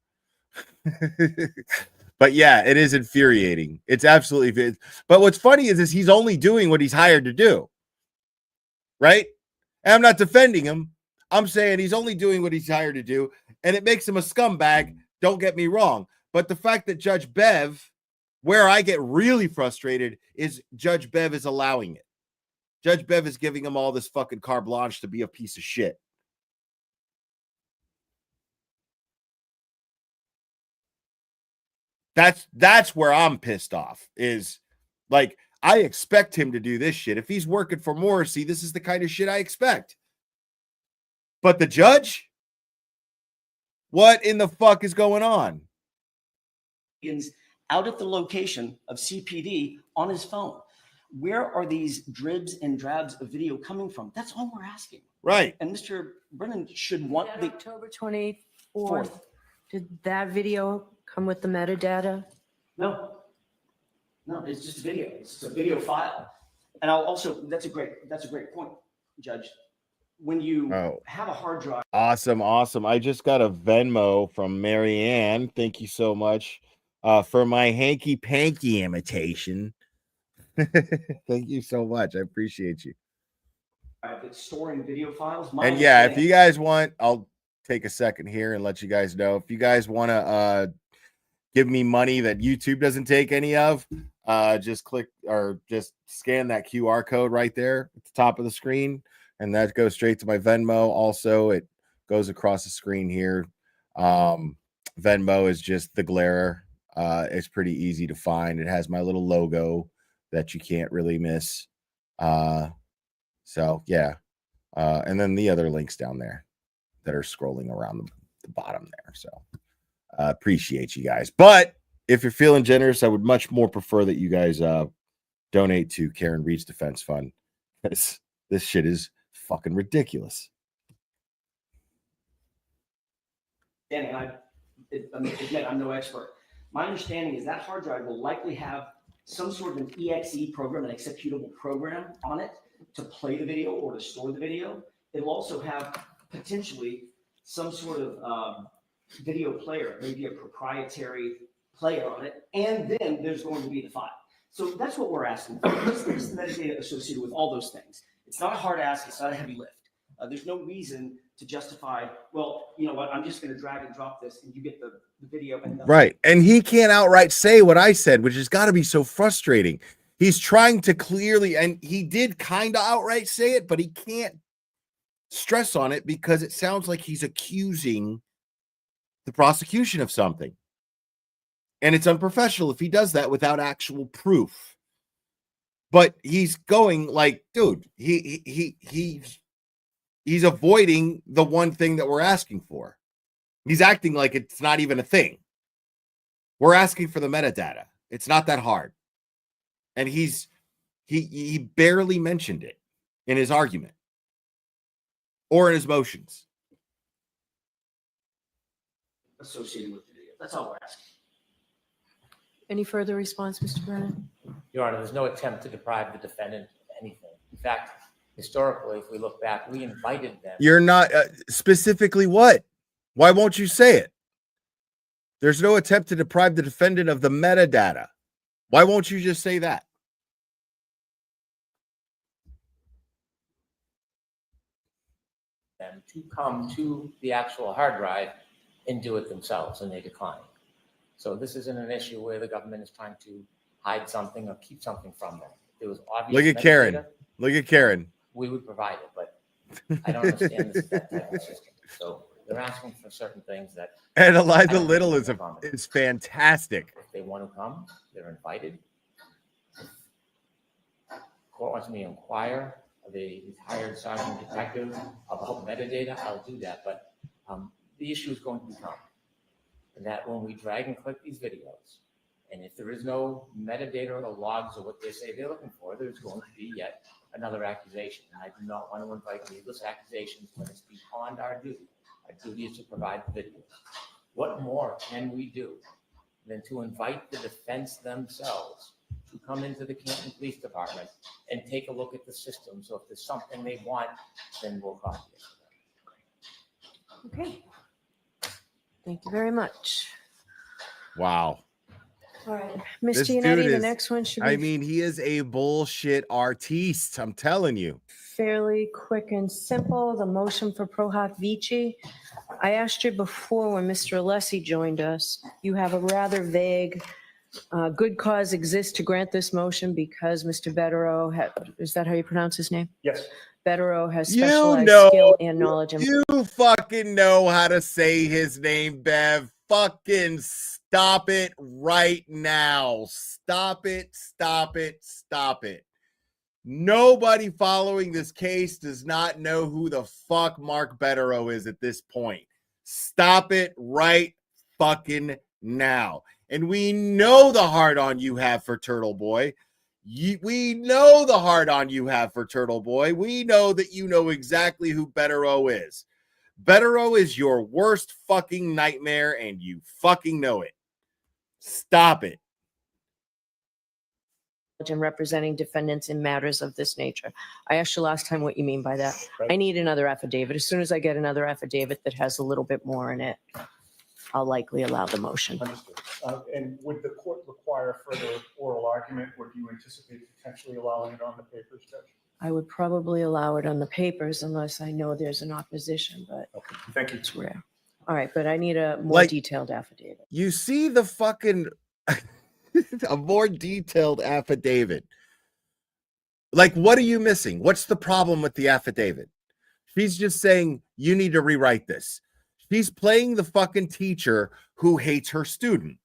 But yeah, it is infuriating. It's absolutely. But what's funny is he's only doing what he's hired to do, right? And I'm not defending him. I'm saying he's only doing what he's hired to do, and it makes him a scumbag. Don't get me wrong. But the fact that Judge Bev, where I get really frustrated, is Judge Bev is allowing it. Judge Bev is giving him all this fucking carte blanche to be a piece of shit. That's where I'm pissed off, is like, I expect him to do this shit. If he's working for Morrissey, this is the kind of shit I expect. But the judge, what in the fuck is going on? Out at the location of CPD on his phone. Where are these dribs and drabs of video coming from? That's all we're asking. Right. And Mr. Brennan should want the October 24th. Did that video come with the metadata? No, it's just video. It's a video file. And I'll also, that's a great point, Judge. When you have a hard drive. Awesome. I just got a Venmo from Marianne. Thank you so much for my hanky panky imitation. Thank you so much. I appreciate you. It's storing video files. And yeah, if you guys want, I'll take a second here and let you guys know. If you guys want to give me money that YouTube doesn't take any of, just click or just scan that QR code right there at the top of the screen, and that goes straight to my Venmo. Also, it goes across the screen here. Venmo is just the glare. It's pretty easy to find. It has my little logo that you can't really miss. So yeah. And then the other links down there that are scrolling around the bottom there. So appreciate you guys. But if you're feeling generous, I would much more prefer that you guys donate to Karen Reed's Defense Fund. This shit is fucking ridiculous. Danny, again, I'm no expert. My understanding is that hard drive will likely have some sort of an EXE program, an executable program on it to play the video or to store the video. It'll also have potentially some sort of video player, maybe a proprietary player on it, and then there's going to be the file. So that's what we're asking for. There's the metadata associated with all those things. It's not a hard ask. It's not a heavy lift. There's no reason to justify, well, you know what, I'm just going to drag and drop this and you get the video. And Right. And he can't outright say what I said, which has got to be so frustrating. He's trying to clearly, and he did kind of outright say it, but he can't stress on it because it sounds like he's accusing the prosecution of something. And it's unprofessional if he does that without actual proof. But he's going like, dude, he's avoiding the one thing that we're asking for. He's acting like it's not even a thing. We're asking for the metadata. It's not that hard. And he barely mentioned it in his argument or in his motions. associated with the video. That's all we're asking. Any further response, Mr. Brennan? Your Honor, there's no attempt to deprive the defendant of anything. In fact, historically, if we look back, we invited them. You're not specifically what? Why won't you say it? There's no attempt to deprive the defendant of the metadata. Why won't you just say that? Them to come to the actual hard drive and do it themselves, and they declined. So this isn't an issue where the government is trying to hide something or keep something from them. There was obvious. Look at Karen. Look at Karen. We would provide it, but I don't understand that type of system. So they're asking for certain things that. And Eliza Little is fantastic. If they want to come, they're invited. Court wants me to inquire of a retired sergeant detective about metadata, I'll do that. But the issue is going to become that when we drag and click these videos, and if there is no metadata or logs of what they say they're looking for, there's going to be yet another accusation. And I do not want to invite needless accusations when it's beyond our duty. Our duty is to provide the video. What more can we do than to invite the defense themselves to come into the Canton Police Department and take a look at the system? So if there's something they want, then we'll copy it. Okay. Thank you very much. Wow. All right. This Mr. dude Yannetti, the is- next one should be I mean, he is a bullshit artiste. I'm telling you. fairly quick and simple. The motion for Pro Hoc Vici. I asked you before when Mr. Alessi joined us, you have a rather vague, good cause exists to grant this motion because Mr. Betterow, is that how you pronounce his name? Yes. Betterow has You specialized know, skill and knowledge. You fucking know how to say his name, Bev. Fucking stop it right now. Stop it, stop it, stop it. Nobody following this case does not know who the fuck Mark Betterow is at this point. Stop it right fucking now. And we know the hard on you have for Turtle Boy. We know the hard on you have for Turtle Boy. We know that you know exactly who Betterow is. Betterow is your worst fucking nightmare, and you fucking know it. Stop it. And representing defendants in matters of this nature. I asked you last time what you mean by that. Right. I need another affidavit. As soon as I get another affidavit that has a little bit more in it, I'll likely allow the motion. Understood. And would the court require further oral argument, or do you anticipate potentially allowing it on the papers, Judge? I would probably allow it on the papers unless I know there's an opposition, but Okay, thank you. it's rare. All right, but I need a more Like- detailed affidavit. You see the fucking a more detailed affidavit. Like, what are you missing? What's the problem with the affidavit? She's just saying you need to rewrite this. She's playing the fucking teacher who hates her student.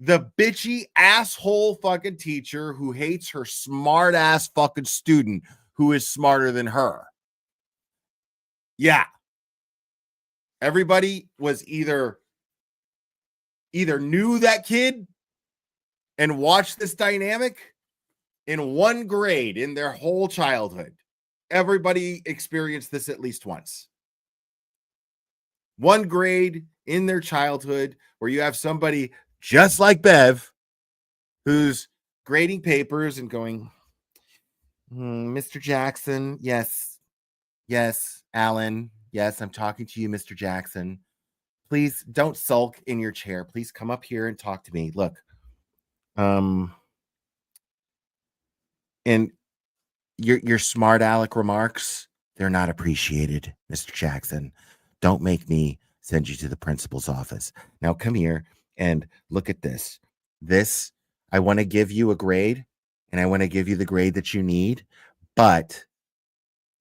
The bitchy asshole fucking teacher who hates her smart ass fucking student who is smarter than her. Yeah. Everybody was either knew that kid and watched this dynamic in one grade in their whole childhood. Everybody experienced this at least once. One grade in their childhood where you have somebody just like Bev who's grading papers and going, Mr. Jackson, yes, Alan, yes, I'm talking to you, Mr. Jackson. Please don't sulk in your chair. Please come up here and talk to me. Look, and your smart aleck remarks, They're not appreciated, Mr. Jackson. Don't make me send you to the principal's office. Now come here and look at this. This, I want to give you a grade, and I want to give you the grade that you need. But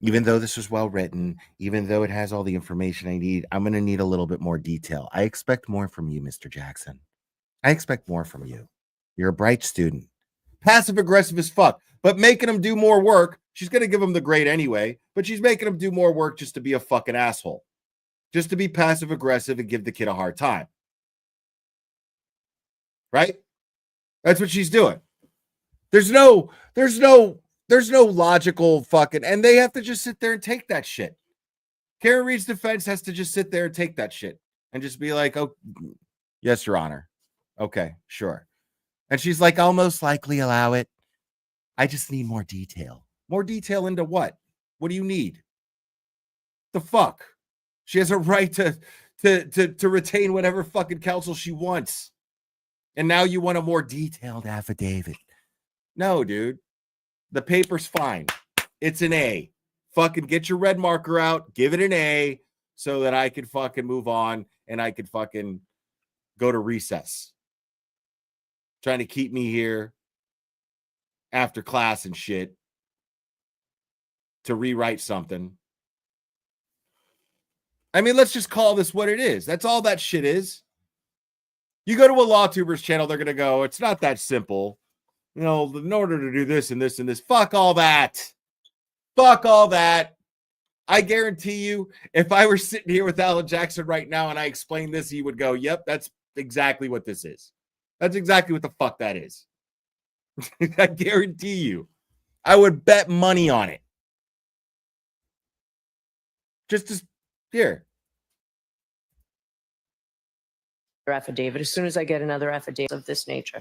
even though this was well written, even though it has all the information I need, I'm going to need a little bit more detail. I expect more from you, Mr. Jackson. I expect more from you. You're a bright student. Passive aggressive as fuck, but making him do more work. She's going to give him the grade anyway, but she's making him do more work just to be a fucking asshole. Just to be passive aggressive and give the kid a hard time. Right? That's what she's doing. There's no logical fucking, and they have to just sit there and take that shit. Karen Reed's defense has to just sit there and take that shit and just be like, oh, yes, Your Honor. Okay, sure. And she's like, I'll most likely allow it. I just need more detail. More detail into what? What do you need? The fuck? She has a right to retain whatever fucking counsel she wants. And now you want a more detailed affidavit. No, dude. The paper's fine. It's an A. Fucking get your red marker out. Give it an A so that I could fucking move on and I could fucking go to recess. Trying to keep me here after class and shit to rewrite something. I mean, let's just call this what it is. That's all that shit is. You go to a LawTubers channel, they're going to go, it's not that simple. You know, in order to do this and this and this, fuck all that. Fuck all that. I guarantee you, if I were sitting here with Alan Jackson right now and I explained this, he would go, yep, that's exactly what this is. That's exactly what the fuck that is. I guarantee you. I would bet money on it. Just as here. Affidavit as soon as I get another affidavit of this nature.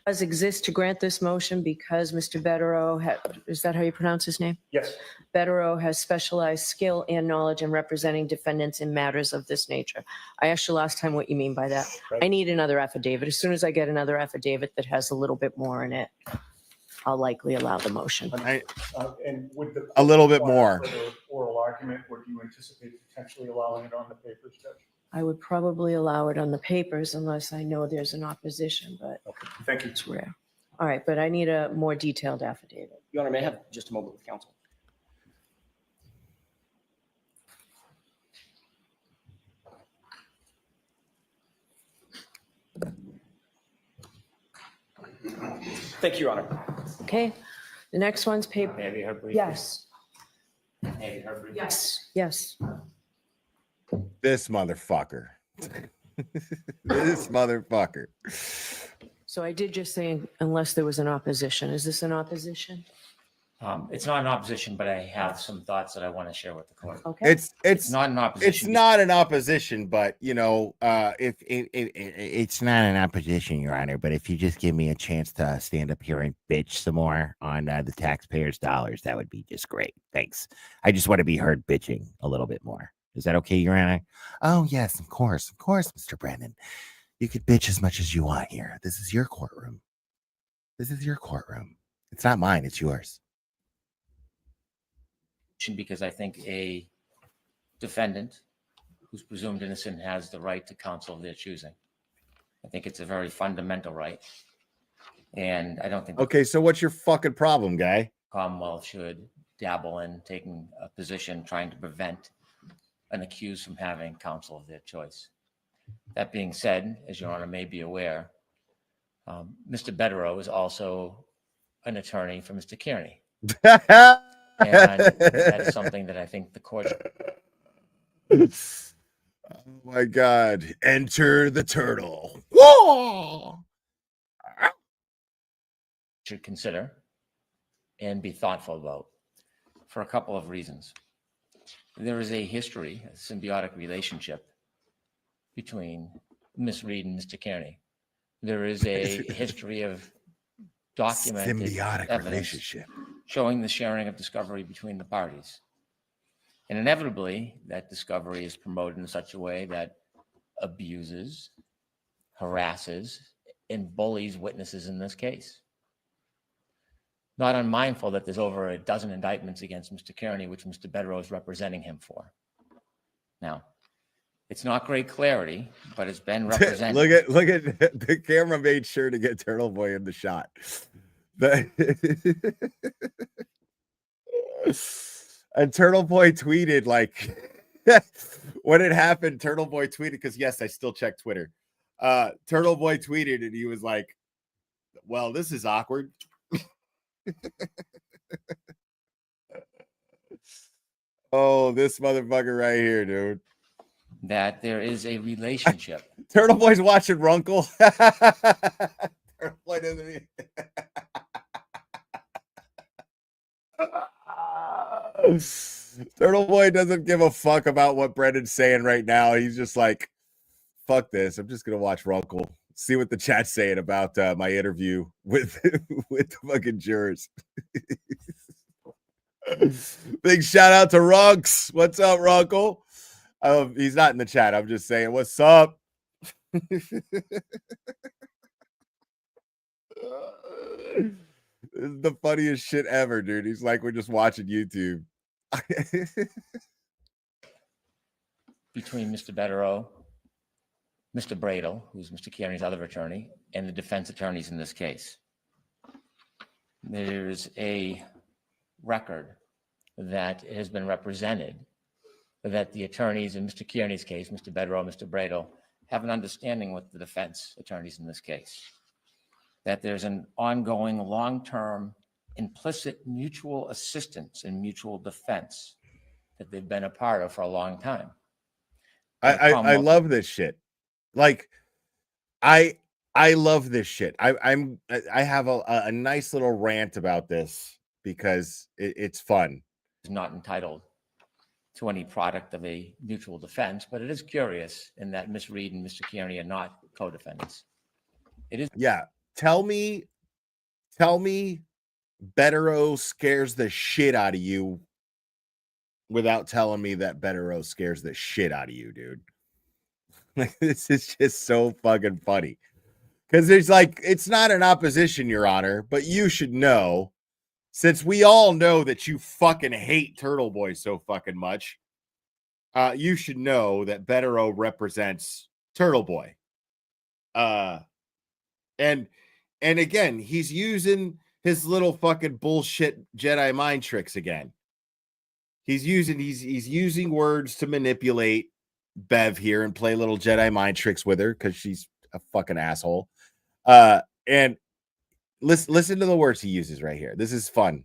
Does exist to grant this motion because Mr. Betterow is that how you pronounce his name? Yes. Betterow has specialized skill and knowledge in representing defendants in matters of this nature. I asked you last time what you mean by that. Right. I need another affidavit. As soon as I get another affidavit that has a little bit more in it, I'll likely allow the motion. And would the A little bit require more. further oral argument, or do you anticipate potentially allowing it on the papers, Judge? I would probably allow it on the papers unless I know there's an opposition, but Okay, thank you. it's rare. All right, but I need a more detailed affidavit. Your Honor, may I have just a moment with counsel? Thank you, Your Honor. Okay, the next one's paper. Maybe her brief. Yes, Maybe her brief. yes. This motherfucker. This motherfucker. So I did just say unless there was an opposition. Is this an opposition? It's not an opposition, but I have some thoughts that I want to share with the court. Okay. It's Not an opposition. it's not an opposition, but you know, if it's not an opposition, Your Honor, but if you just give me a chance to stand up here and bitch some more on the taxpayers' dollars, that would be just great. Thanks. I just want to be heard bitching a little bit more. Is that okay, Your Honor? Oh yes, of course, Mr. Brennan. You could bitch as much as you want here. This is your courtroom. This is your courtroom. It's not mine. It's yours. Because I think a defendant who's presumed innocent has the right to counsel of their choosing. I think it's a very fundamental right. And I don't think Okay, so what's your fucking problem, guy? the Commonwealth should dabble in taking a position trying to prevent an accused from having counsel of their choice. That being said, as Your Honor may be aware, Mr. Betterow is also an attorney for Mr. Kearney. And that's something that I think the court Oh my God. Enter the turtle. Whoa! should consider and be thoughtful about for a couple of reasons. There is a history, a symbiotic relationship between Miss Reed and Mr. Kearney. There is a history of documented Symbiotic evidence relationship. showing the sharing of discovery between the parties. And inevitably, that discovery is promoted in such a way that abuses, harasses, and bullies witnesses in this case. not unmindful that there's over a dozen indictments against Mr. Kearney, which Mr. Bedrow is representing him for. Now, it's not great clarity, but it's been represented. look at the camera made sure to get Turtle Boy in the shot. And Turtle Boy tweeted like when it happened. Turtle Boy tweeted because yes, I still check Twitter. Turtle Boy tweeted and he was like, "Well, this is awkward." Oh, this motherfucker right here, dude. That there is a relationship. Turtle Boy's watching Runkle. Turtle Boy doesn't Turtle Boy doesn't give a fuck about what Brendan's saying right now. He's just like, fuck this. I'm just gonna watch Runkle. See what the chat's saying about my interview with with the fucking jurors. Big shout out to Runks. What's up, Runkle? He's not in the chat. I'm just saying, what's up? This is the funniest shit ever, dude. He's like, we're just watching YouTube. Between Mr. Bedrow, Mr. Bradle, who's Mr. Kearney's other attorney, and the defense attorneys in this case. There's a record that has been represented that the attorneys in Mr. Kearney's case, Mr. Bedrow, Mr. Bradle, have an understanding with the defense attorneys in this case. That there's an ongoing, long-term, implicit mutual assistance and mutual defense that they've been a part of for a long time. I love this shit. Like, I love this shit. I have a nice little rant about this because it's fun. It's not entitled to any product of a mutual defense, but it is curious in that Ms. Reed and Mr. Kearney are not co-defendants. It is. Yeah. Tell me Betterow scares the shit out of you without telling me that Betterow scares the shit out of you, dude. Like, this is just so fucking funny. Because there's like, it's not an opposition, Your Honor, but you should know, since we all know that you fucking hate Turtle Boy so fucking much, you should know that Betterow represents Turtle Boy. And again, he's using his little fucking bullshit Jedi mind tricks again. He's using words to manipulate Bev here and play little Jedi mind tricks with her because she's a fucking asshole. And listen to the words he uses right here. This is fun.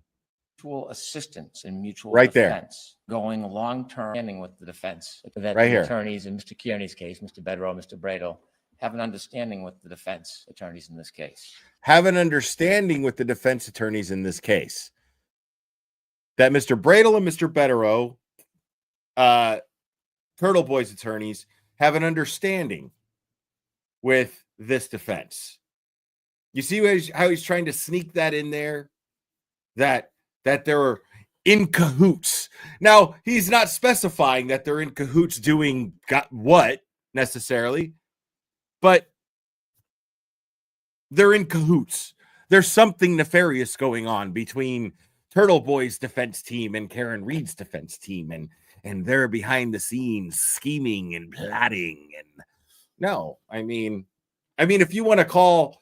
Mutual assistance and mutual right defense, going long-term ending with the defense. That right the here. Attorneys in Mr. Kearney's case, Mr. Bedrow, Mr. Bradle, have an understanding with the defense attorneys in this case. Have an understanding with the defense attorneys in this case. That Mr. Bradle and Mr. Bedrow, Turtle Boy's attorneys, have an understanding with this defense. You see how he's trying to sneak that in there? That they're in cahoots. Now, he's not specifying that they're in cahoots doing what necessarily, but they're in cahoots. There's something nefarious going on between Turtle Boy's defense team and Karen Reed's defense team, and they're behind the scenes scheming and plotting. And no, I mean, if you want to call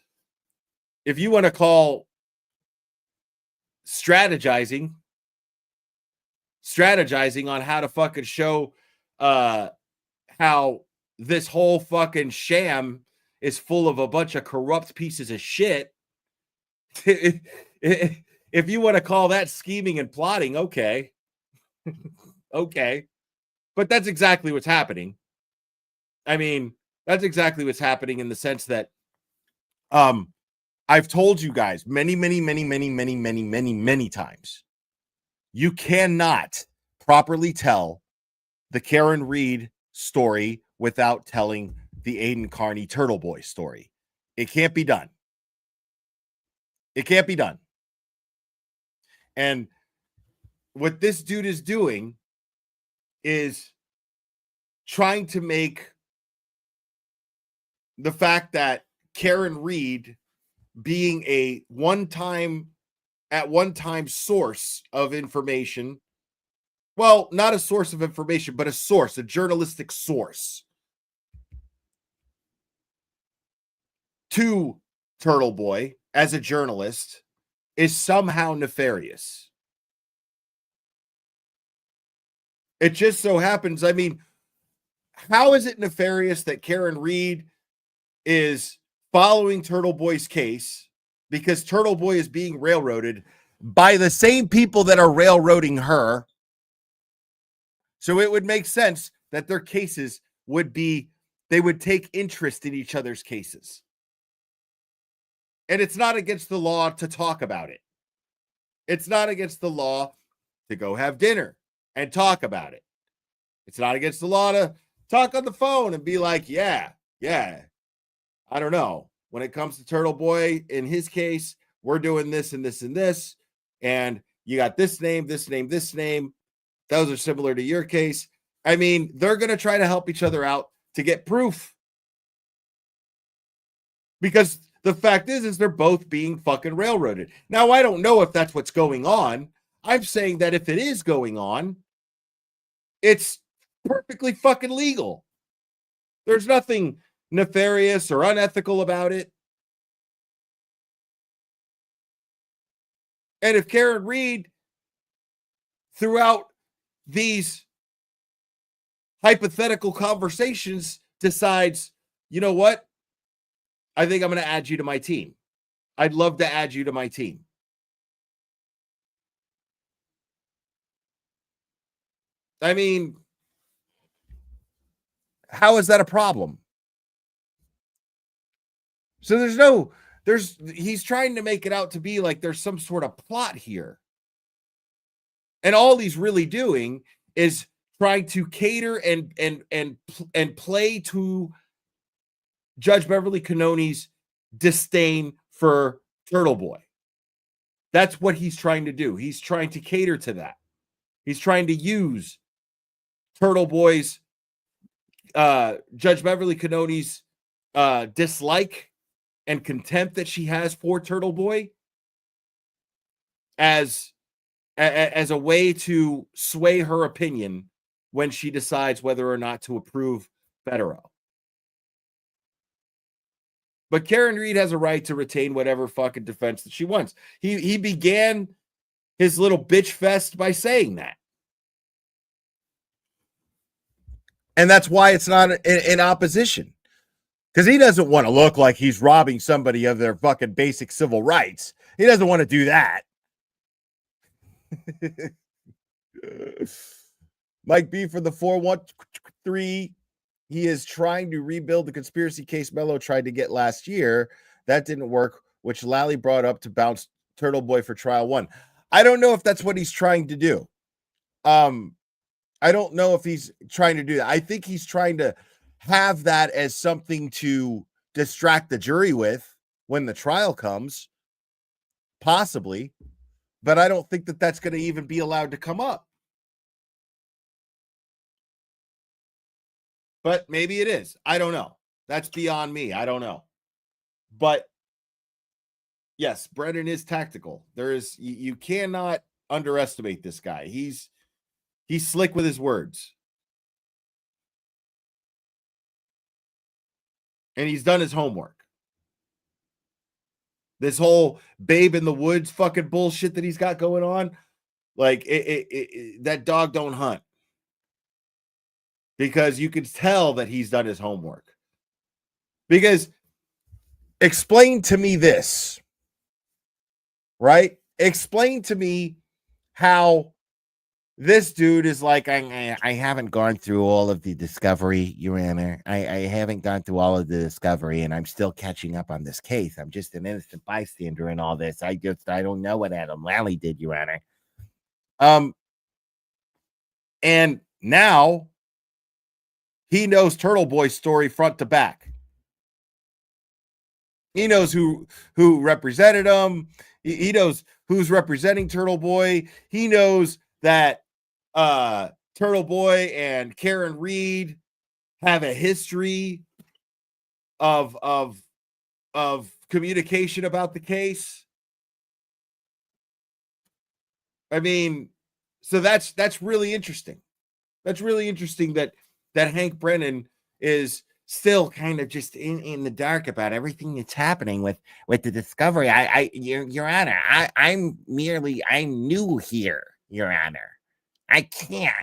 strategizing on how to fucking show how this whole fucking sham is full of a bunch of corrupt pieces of shit. If you want to call that scheming and plotting, okay. Okay. But that's exactly what's happening. I mean, that's exactly what's happening in the sense that I've told you guys many times, you cannot properly tell the Karen Reed story without telling the Aiden Carney Turtle Boy story. It can't be done. It can't be done. And what this dude is doing is trying to make the fact that Karen Reed being a one-time at one time source of information. Well, not a source of information, but a source, a journalistic source to Turtle Boy as a journalist is somehow nefarious. It just so happens, I mean, how is it nefarious that Karen Reed is following Turtle Boy's case because Turtle Boy is being railroaded by the same people that are railroading her? So it would make sense that their cases would be, they would take interest in each other's cases. And it's not against the law to talk about it. It's not against the law to go have dinner and talk about it. It's not against the law to talk on the phone and be like, yeah, I don't know. When it comes to Turtle Boy, in his case, we're doing this and this and this. And you got this name, this name, this name. Those are similar to your case. I mean, they're going to try to help each other out to get proof. Because the fact is they're both being fucking railroaded. Now, I don't know if that's what's going on. I'm saying that if it is going on, it's perfectly fucking legal. There's nothing nefarious or unethical about it. And if Karen Reed, throughout these hypothetical conversations, decides, you know what? I think I'm going to add you to my team. I'd love to add you to my team. I mean, how is that a problem? So he's trying to make it out to be like there's some sort of plot here. And all he's really doing is trying to cater and play to Judge Beverly Cannoni's disdain for Turtle Boy. That's what he's trying to do. He's trying to cater to that. He's trying to use Turtle Boy's Judge Beverly Cannoni's dislike and contempt that she has for Turtle Boy as a way to sway her opinion when she decides whether or not to approve Federer. But Karen Reed has a right to retain whatever fucking defense that she wants. He began his little bitch fest by saying that. And that's why it's not in opposition. Because he doesn't want to look like he's robbing somebody of their fucking basic civil rights. He doesn't want to do that. Mike B for the 413. He is trying to rebuild the conspiracy case Mello tried to get last year. That didn't work, which Lally brought up to bounce Turtle Boy for trial 1. I don't know if that's what he's trying to do. I don't know if he's trying to do that. I think he's trying to have that as something to distract the jury with when the trial comes, possibly. But I don't think that that's going to even be allowed to come up. But maybe it is. I don't know. That's beyond me. I don't know. But yes, Brennan is tactical. You cannot underestimate this guy. He's slick with his words. And he's done his homework. This whole Babe in the Woods fucking bullshit that he's got going on, like that dog don't hunt. Because you can tell that he's done his homework. Because explain to me this, right? Explain to me how this dude is like, I haven't gone through all of the discovery, Your Honor. I haven't gone through all of the discovery, and I'm still catching up on this case. I'm just an innocent bystander in all this. I don't know what Adam Lally did, Your Honor. And now he knows Turtle Boy's story front to back. He knows who represented him. He knows who's representing Turtle Boy. He knows that Turtle Boy and Karen Reed have a history of communication about the case. I mean, so that's really interesting. That's really interesting that Hank Brennan is still kind of just in the dark about everything that's happening with the discovery. Your Honor, I'm new here, Your Honor. I can't.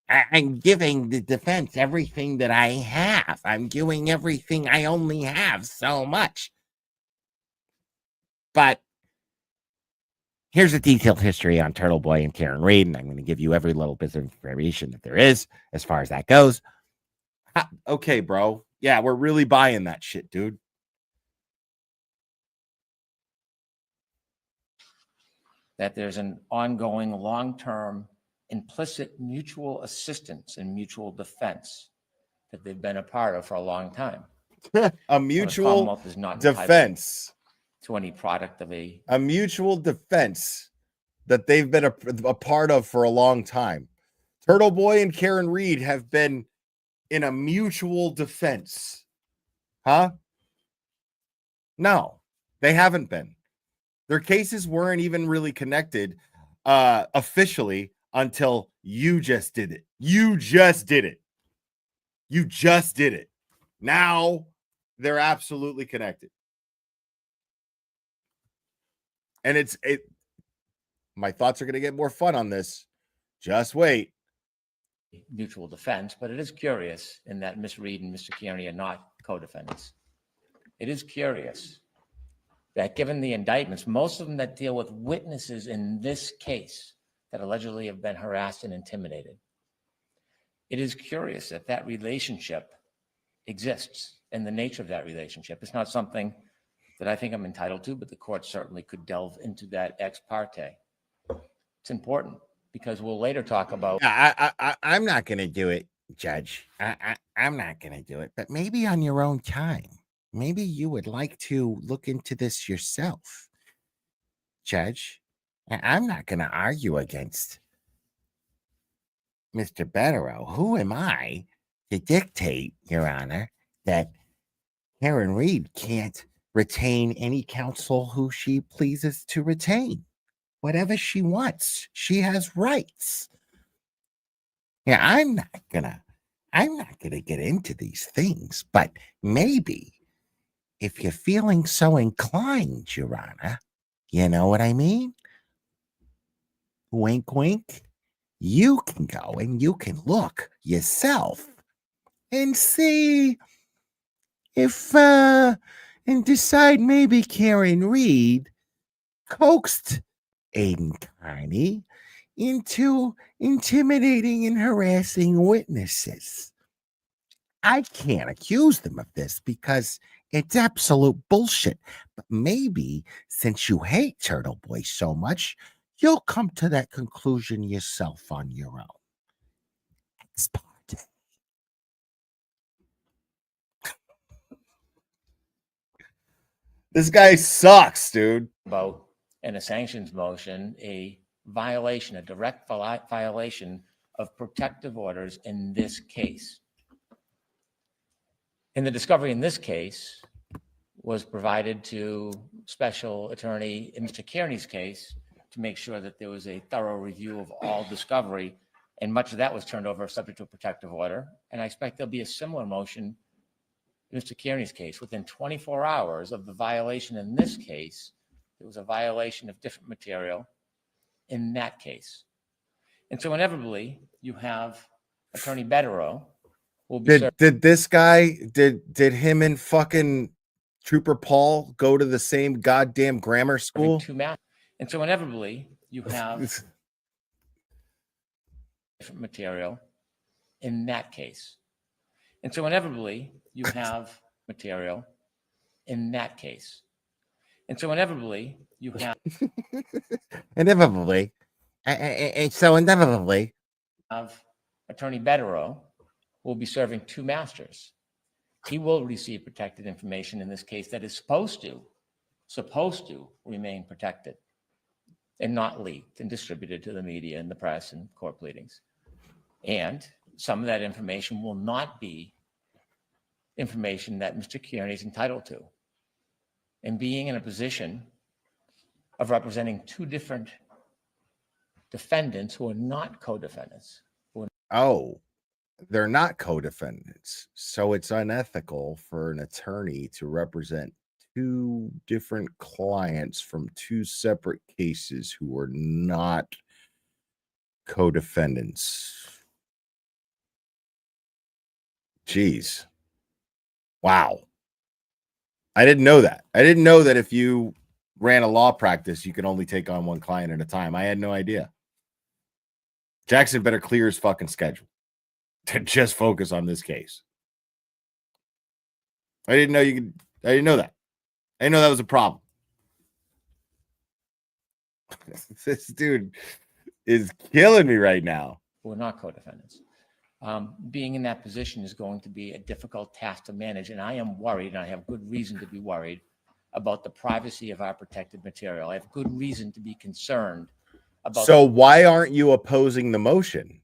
I'm giving the defense everything that I have. I'm doing everything. I only have so much. But here's a detailed history on Turtle Boy and Karen Reed, and I'm going to give you every little bit of information that there is as far as that goes. Okay, bro. Yeah, we're really buying that shit, dude. That there's an ongoing long-term implicit mutual assistance and mutual defense that they've been a part of for a long time. A mutual is not defense to any product of a mutual defense that they've been a part of for a long time. Turtle Boy and Karen Reed have been in a mutual defense. Huh? No, they haven't been. Their cases weren't even really connected officially until you just did it. You just did it. You just did it. Now they're absolutely connected. And my thoughts are going to get more fun on this. Just wait. mutual defense, but it is curious in that Ms. Reed and Mr. Kearney are not co-defendants. It is curious that given the indictments, most of them that deal with witnesses in this case that allegedly have been harassed and intimidated, it is curious that that relationship exists and the nature of that relationship. It's not something that I think I'm entitled to, but the court certainly could delve into that ex parte. It's important because we'll later talk about. I'm not going to do it, Judge. I'm not going to do it, but maybe on your own time. Maybe you would like to look into this yourself, Judge. I'm not going to argue against Mr. Betterow. Who am I to dictate, Your Honor, that Karen Reed can't retain any counsel who she pleases to retain? Whatever she wants, she has rights. Yeah, I'm not gonna get into these things, but maybe if you're feeling so inclined, Your Honor, you know what I mean? Wink, wink. You can go and you can look yourself and see if and decide maybe Karen Reed coaxed Aiden Carney into intimidating and harassing witnesses. I can't accuse them of this because it's absolute bullshit. But maybe since you hate Turtle Boy so much, you'll come to that conclusion yourself on your own. Ex parte. This guy sucks, dude. About in a sanctions motion, a violation, a direct violation of protective orders in this case. And the discovery in this case was provided to special attorney in Mr. Kearney's case to make sure that there was a thorough review of all discovery. And much of that was turned over subject to a protective order. And I expect there'll be a similar motion in Mr. Kearney's case. Within 24 hours of the violation in this case, there was a violation of different material in that case. And so inevitably, you have Attorney Betterow will be did this guy did him and fucking Trooper Paul go to the same goddamn grammar school? And so inevitably, you have different material in that case. And so inevitably, you have material in that case. And so inevitably, you have inevitably. And so inevitably have Attorney Betterow will be serving two masters. He will receive protected information in this case that is supposed to remain protected and not leaked and distributed to the media and the press and court pleadings. And some of that information will not be information that Mr. Kearney is entitled to. And being in a position of representing two different defendants who are not co-defendants. Oh, they're not co-defendants. So it's unethical for an attorney to represent two different clients from two separate cases who are not co-defendants. Jeez. Wow. I didn't know that. I didn't know that if you ran a law practice, you could only take on one client at a time. I had no idea. Jackson better clear his fucking schedule to just focus on this case. I didn't know you could. I didn't know that. I didn't know that was a problem. This dude is killing me right now. Who are not co-defendants. Being in that position is going to be a difficult task to manage, and I am worried, and I have good reason to be worried about the privacy of our protected material. I have good reason to be concerned about. So why aren't you opposing the motion?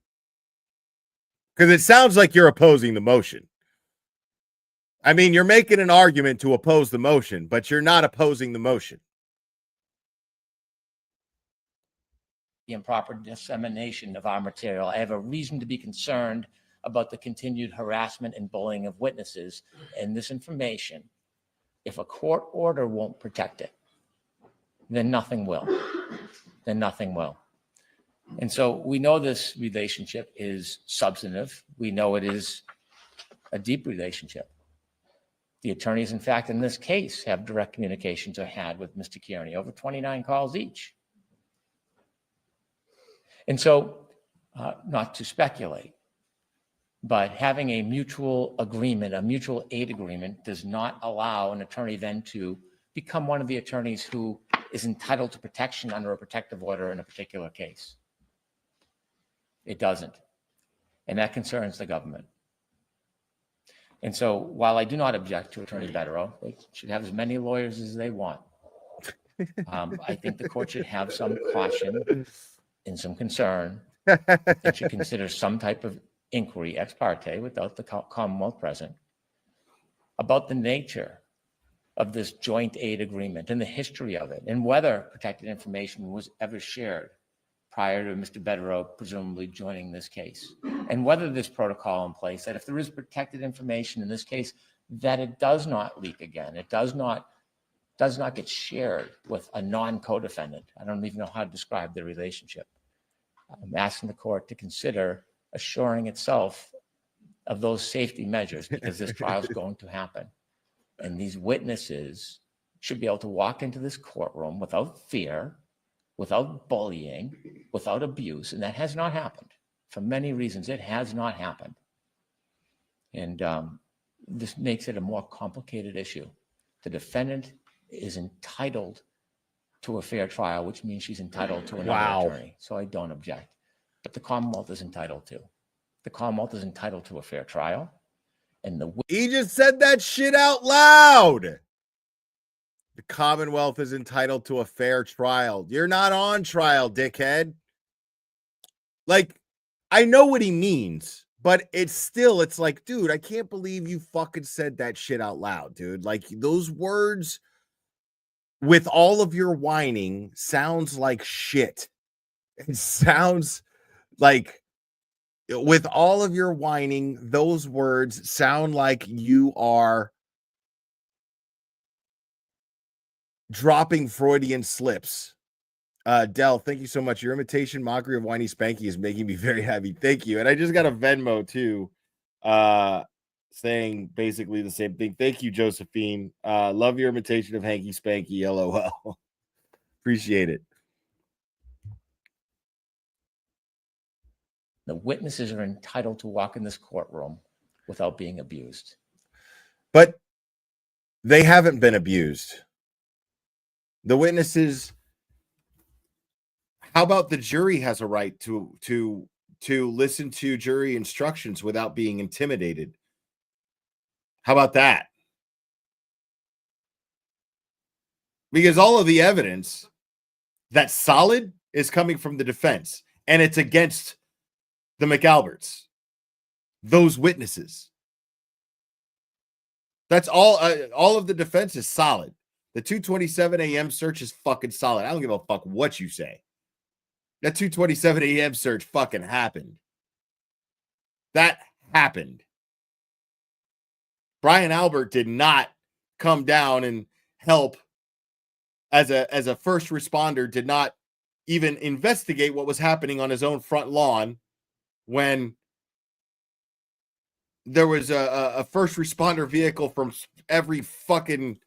Because it sounds like you're opposing the motion. I mean, you're making an argument to oppose the motion, but you're not opposing the motion. The improper dissemination of our material. I have a reason to be concerned about the continued harassment and bullying of witnesses and this information. If a court order won't protect it, then nothing will. Then nothing will. And so we know this relationship is substantive. We know it is a deep relationship. The attorneys, in fact, in this case, have direct communications or had with Mr. Kearney, over 29 calls each. And so, not to speculate, but having a mutual agreement, a mutual aid agreement, does not allow an attorney then to become one of the attorneys who is entitled to protection under a protective order in a particular case. It doesn't. And that concerns the government. And so while I do not object to Attorney Betterow, they should have as many lawyers as they want. I think the court should have some caution and some concern and should consider some type of inquiry ex parte without the Commonwealth present about the nature of this joint aid agreement and the history of it and whether protected information was ever shared prior to Mr. Betterow presumably joining this case, and whether this protocol in place that if there is protected information in this case, that it does not leak again. It does not get shared with a non-co-defendant. I don't even know how to describe the relationship. I'm asking the court to consider assuring itself of those safety measures because this trial is going to happen. And these witnesses should be able to walk into this courtroom without fear, without bullying, without abuse. And that has not happened. For many reasons, it has not happened. And this makes it a more complicated issue. The defendant is entitled to a fair trial, which means she's entitled to another attorney. So I don't object. But the Commonwealth is entitled to. The Commonwealth is entitled to a fair trial. And he just said that shit out loud. The Commonwealth is entitled to a fair trial. You're not on trial, dickhead. Like, I know what he means, but it's like, dude, I can't believe you fucking said that shit out loud, dude. Like, those words, with all of your whining, sounds like shit. It sounds like, with all of your whining, those words sound like you are dropping Freudian slips. Dell, thank you so much. Your imitation mockery of whiny Spanky is making me very happy. Thank you. And I just got a Venmo too, saying basically the same thing. Thank you, Josephine. Love your imitation of Hanky Spanky. LOL. Appreciate it. the witnesses are entitled to walk in this courtroom without being abused. But they haven't been abused. The witnesses, how about the jury has a right to listen to jury instructions without being intimidated? How about that? Because all of the evidence that's solid is coming from the defense, and it's against the McAlberts, those witnesses. That's all of the defense is solid. The 2:27 a.m. search is fucking solid. I don't give a fuck what you say. That 2:27 a.m. search fucking happened. That happened. Brian Albert did not come down and help as a first responder, did not even investigate what was happening on his own front lawn when there was a first responder vehicle from every fucking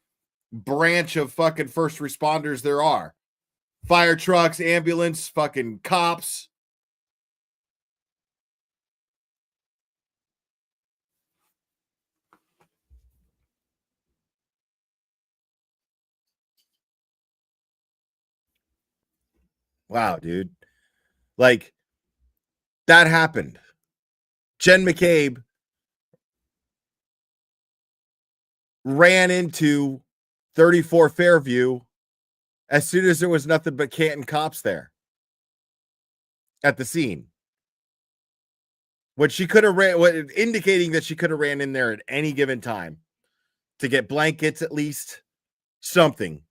branch of fucking first responders there are. Fire trucks, ambulance, fucking cops. Wow, dude. Like, that happened. Jen McCabe ran into 34 Fairview as soon as there was nothing but Canton cops there at the scene. What she could have ran, indicating that she could have ran in there at any given time to get blankets, at least something,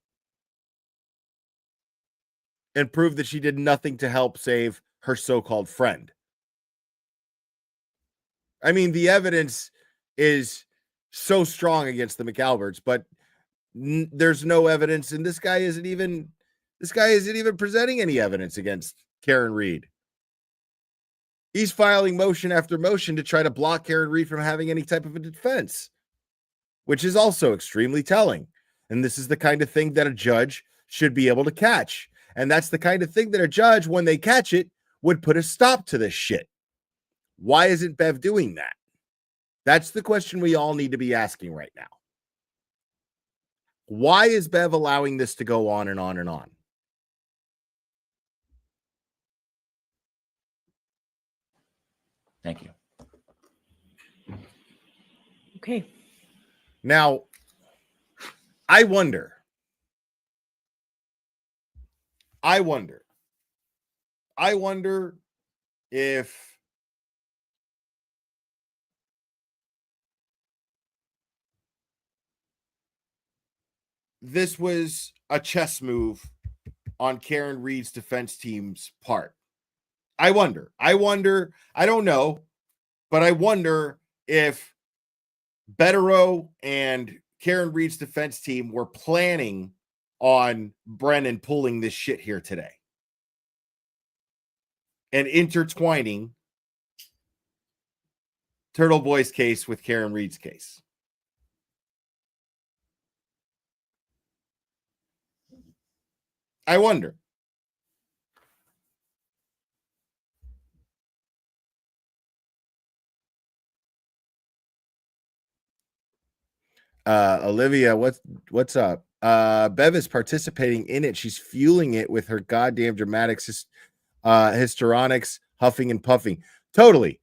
and prove that she did nothing to help save her so-called friend. I mean, the evidence is so strong against the McAlberts, but there's no evidence, and this guy isn't even presenting any evidence against Karen Reed. He's filing motion after motion to try to block Karen Reed from having any type of a defense, which is also extremely telling. And this is the kind of thing that a judge should be able to catch. And that's the kind of thing that a judge, when they catch it, would put a stop to this shit. Why isn't Bev doing that? That's the question we all need to be asking right now. Why is Bev allowing this to go on and on and on? Thank you. Okay. Now, I wonder if this was a chess move on Karen Reed's defense team's part. I wonder, I don't know, but I wonder if Betterow and Karen Reed's defense team were planning on Brennan pulling this shit here today and intertwining Turtle Boy's case with Karen Reed's case. I wonder. Olivia, what's up? Bev is participating in it. She's fueling it with her goddamn dramatics, histrionics, huffing and puffing. Totally.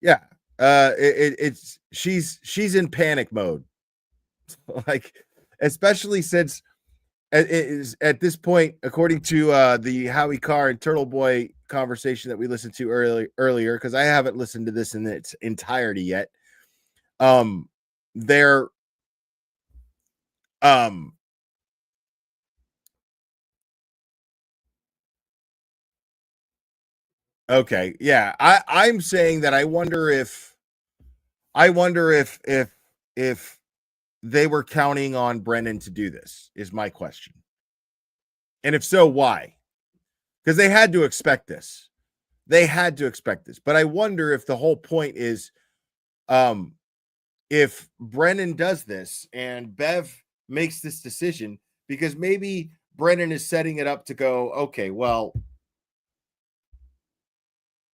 Yeah. It's she's in panic mode. Like, especially since at this point, according to the Howie Carr and Turtle Boy conversation that we listened to earlier, because I haven't listened to this in its entirety yet. They're okay, yeah. I'm saying that I wonder if they were counting on Brennan to do this, is my question. And if so, why? Because they had to expect this. But I wonder if the whole point is if Brennan does this and Bev makes this decision, because maybe Brennan is setting it up to go, okay, well,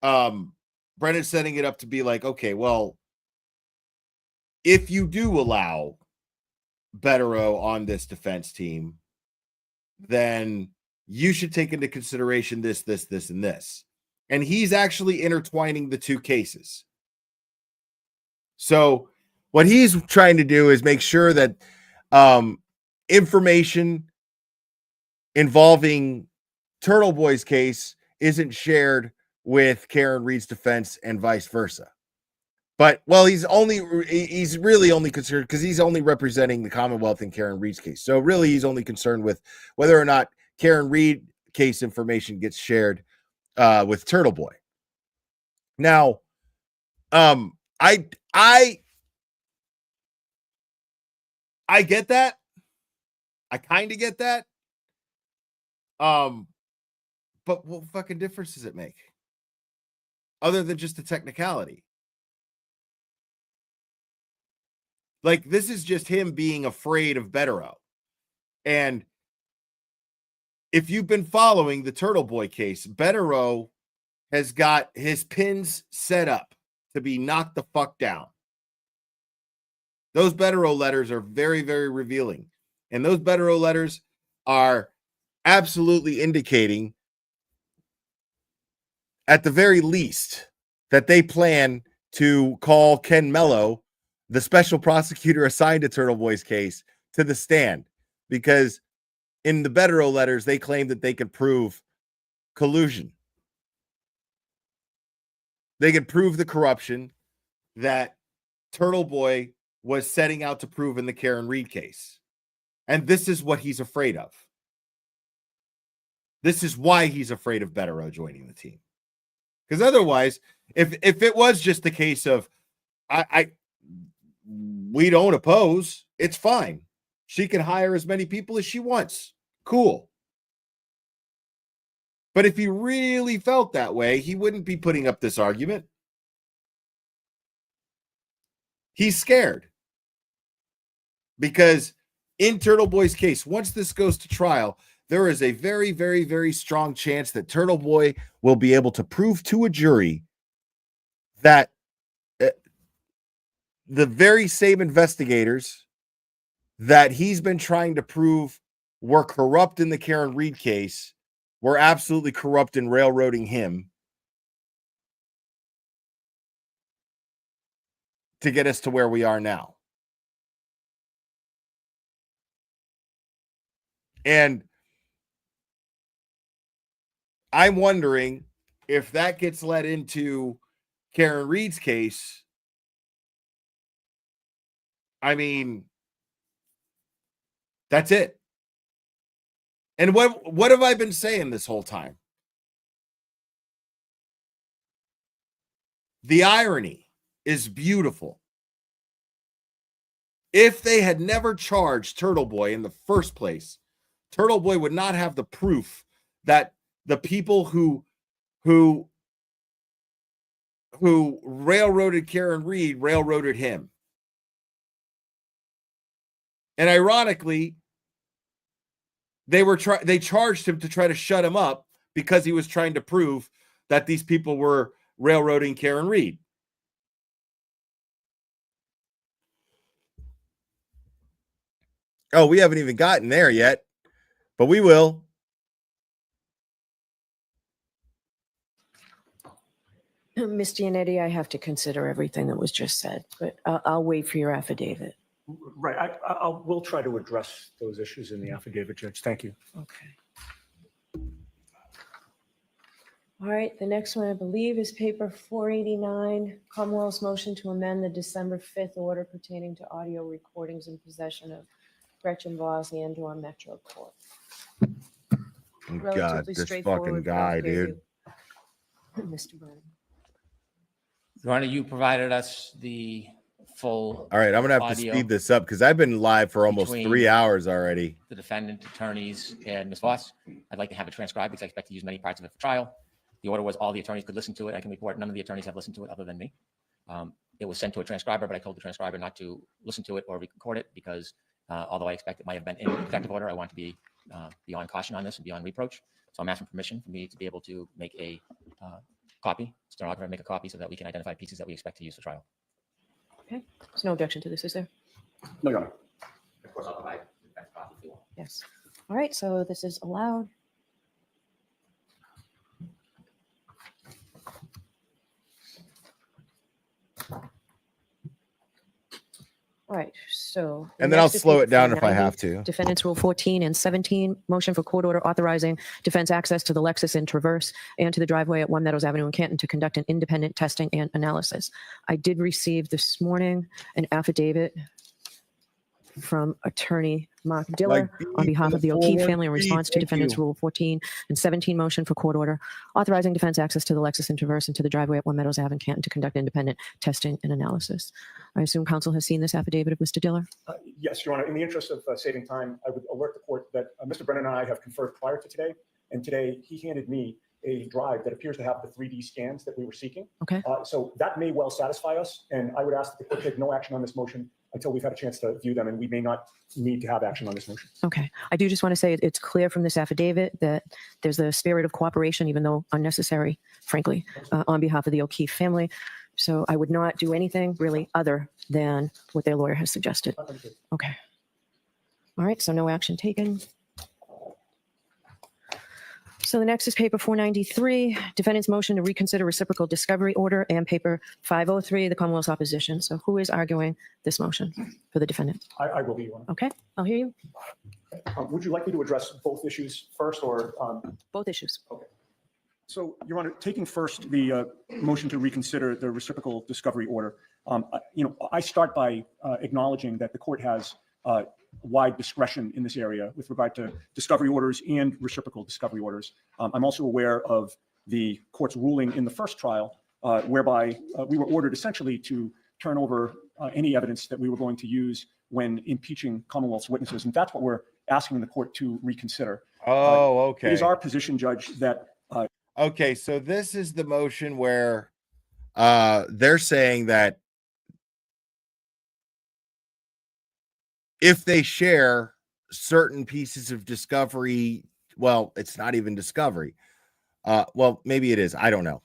Brennan's setting it up to be like, okay, well, if you do allow Betterow on this defense team, then you should take into consideration this, and this. And he's actually intertwining the two cases. So what he's trying to do is make sure that information involving Turtle Boy's case isn't shared with Karen Reed's defense and vice versa. But, well, he's really only concerned because he's only representing the Commonwealth in Karen Reed's case. So really he's only concerned with whether or not Karen Reed case information gets shared with Turtle Boy. Now, I get that. I kind of get that. But what fucking difference does it make? Other than just the technicality. Like, this is just him being afraid of Bettero. And if you've been following the Turtle Boy case, Bettero has got his pins set up to be knocked the fuck down. Those Bettero letters are very, very revealing. And those Bettero letters are absolutely indicating, at the very least, that they plan to call Ken Mello, the special prosecutor assigned to Turtle Boy's case, to the stand. Because in the Bettero letters, they claim that they could prove collusion. They could prove the corruption that Turtle Boy was setting out to prove in the Karen Reed case. And this is what he's afraid of. This is why he's afraid of Bettero joining the team. Because otherwise, if it was just the case of we don't oppose, it's fine. She can hire as many people as she wants. Cool. But if he really felt that way, he wouldn't be putting up this argument. He's scared. Because in Turtle Boy's case, once this goes to trial, there is a very, very, very strong chance that Turtle Boy will be able to prove to a jury that the very same investigators that he's been trying to prove were corrupt in the Karen Reed case were absolutely corrupt in railroading him to get us to where we are now. And I'm wondering if that gets led into Karen Reed's case. I mean, that's it. And what have I been saying this whole time? The irony is beautiful. If they had never charged Turtle Boy in the first place, Turtle Boy would not have the proof that the people who railroaded Karen Reed railroaded him. And ironically, they charged him to try to shut him up because he was trying to prove that these people were railroading Karen Reed. Oh, we haven't even gotten there yet, but we will. Ms. Giannetti, I have to consider everything that was just said, but I'll wait for your affidavit. Right, we'll try to address those issues in the affidavit, Judge. Thank you. Okay. All right, the next one, I believe, is paper 489, Commonwealth's motion to amend the December 5th order pertaining to audio recordings in possession of Gretchen Voss and/or Metro Corp. Oh, God, Relatively this straightforward, fucking but I'll guy, give dude. you- Mr. Brennan. Your Honor, you provided us the full. All right, I'm gonna have to audio speed this up because I've been live for almost between 3 hours already. The defendant, attorneys, and Ms. Voss. I'd like to have it transcribed because I expect to use many parts of it for trial. The order was all the attorneys could listen to it. I can report none of the attorneys have listened to it other than me. It was sent to a transcriber, but I told the transcriber not to listen to it or record it because although I expect it might have been in executive order, I want to be beyond caution on this and beyond reproach. So I'm asking permission for me to be able to make a copy, stenographer make a copy so that we can identify pieces that we expect to use for trial. Okay, there's no objection to this, is there? No, Your Honor. Of course, I'll provide that copy if you want. Yes. All right, so this is allowed. All right, so. And then I'll next is slow paper it down if I 490, have to. Defendants Rule 14 and 17, motion for court order authorizing defense access to the Lexus in Traverse and to the driveway at One Meadows Avenue in Canton to conduct an independent testing and analysis. I did receive this morning an affidavit from Attorney Mark Diller on behalf of the O'Keefe family in response to defendants Rule 14 and 17 motion for court order authorizing defense access to the Lexus Traverse and to the driveway at One Meadows Ave in Canton to conduct independent testing and analysis. I assume counsel has seen this affidavit of Mr. Diller? Yes, Your Honor. In the interest of saving time, I would alert the court that Mr. Brennan and I have conferred prior to today, and today he handed me a drive that appears to have the 3D scans that we were seeking. Okay. So that may well satisfy us, and I would ask that the court take no action on this motion until we've had a chance to view them, and we may not need to have action on this motion. Okay. I do just want to say it's clear from this affidavit that there's a spirit of cooperation, even though unnecessary, frankly, on behalf of the O'Keefe family. So I would not do anything really other than what their lawyer has suggested. Okay. All right. So no action taken. So the next is paper 493, defendant's motion to reconsider reciprocal discovery order, and paper 503, the Commonwealth's opposition. So who is arguing this motion for the defendant? I will be, Your Honor. Okay, I'll hear you. Would you like me to address both issues first, or? Both issues. Okay. So, Your Honor, taking first the motion to reconsider the reciprocal discovery order, I start by acknowledging that the court has wide discretion in this area with regard to discovery orders and reciprocal discovery orders. I'm also aware of the court's ruling in the first trial, whereby we were ordered essentially to turn over any evidence that we were going to use when impeaching Commonwealth's witnesses. And that's what we're asking the court to reconsider. Oh, okay. It is our position, Judge, that okay, so this is the motion where they're saying that if they share certain pieces of discovery, well, it's not even discovery. Well, maybe it is. I don't know.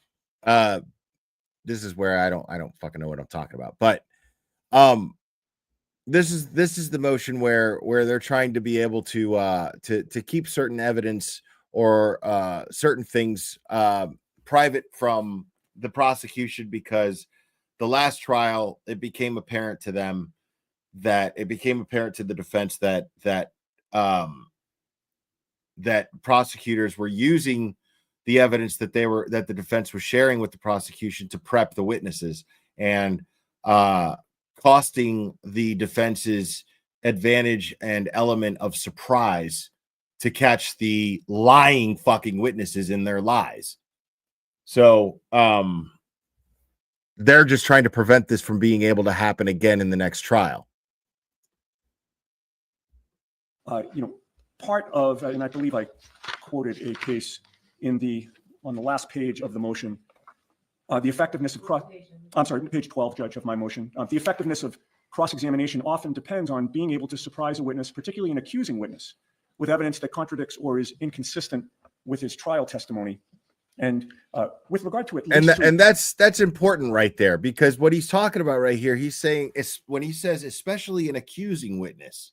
This is where I don't fucking know what I'm talking about. But this is the motion where they're trying to be able to keep certain evidence or certain things private from the prosecution, because the last trial, it became apparent to them that to the defense that prosecutors were using the evidence that the defense was sharing with the prosecution to prep the witnesses, and costing the defense's advantage and element of surprise to catch the lying fucking witnesses in their lies. So they're just trying to prevent this from being able to happen again in the next trial. Part of, and I believe I quoted a case on the last page of the motion, the effectiveness of page 12, Judge, of my motion. The effectiveness of cross-examination often depends on being able to surprise a witness, particularly an accusing witness, with evidence that contradicts or is inconsistent with his trial testimony. And with regard to and that's important right there, because what he's talking about right here, he's saying is when he says especially an accusing witness.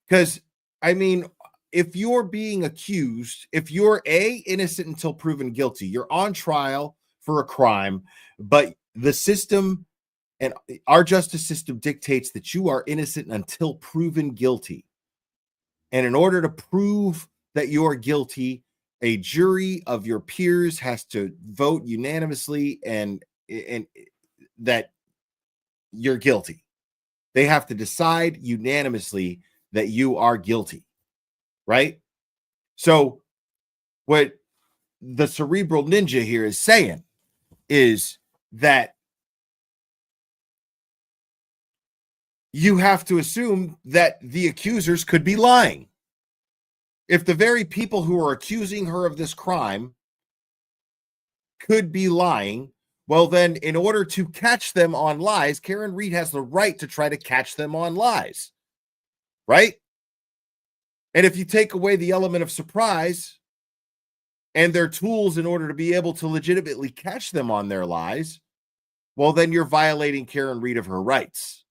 Because, I mean, if you're being accused, if you're innocent until proven guilty, you're on trial for a crime, but the system and our justice system dictates that you are innocent until proven guilty. And in order to prove that you're guilty, a jury of your peers has to vote unanimously and that you're guilty. They have to decide unanimously that you are guilty, right? So what the cerebral ninja here is saying is that you have to assume that the accusers could be lying. If the very people who are accusing her of this crime could be lying, well, then in order to catch them on lies, Karen Reed has the right to try to catch them on lies. Right? And if you take away the element of surprise and their tools in order to be able to legitimately catch them on their lies, well, then you're violating Karen Reed of her rights.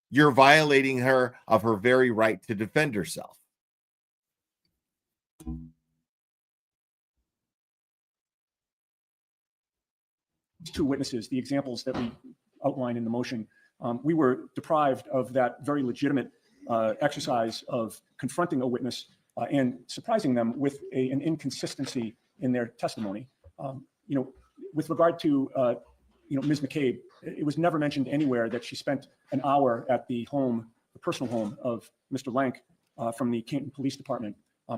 You're violating her of her very right to defend herself. Two witnesses, the examples that we outlined in the motion, we were deprived of that very legitimate exercise of confronting a witness and surprising them with an inconsistency in their testimony. With regard to Ms. McCabe, it was never mentioned anywhere that she spent an hour at the home the personal home of Mr. Lank from the Canton Police Department.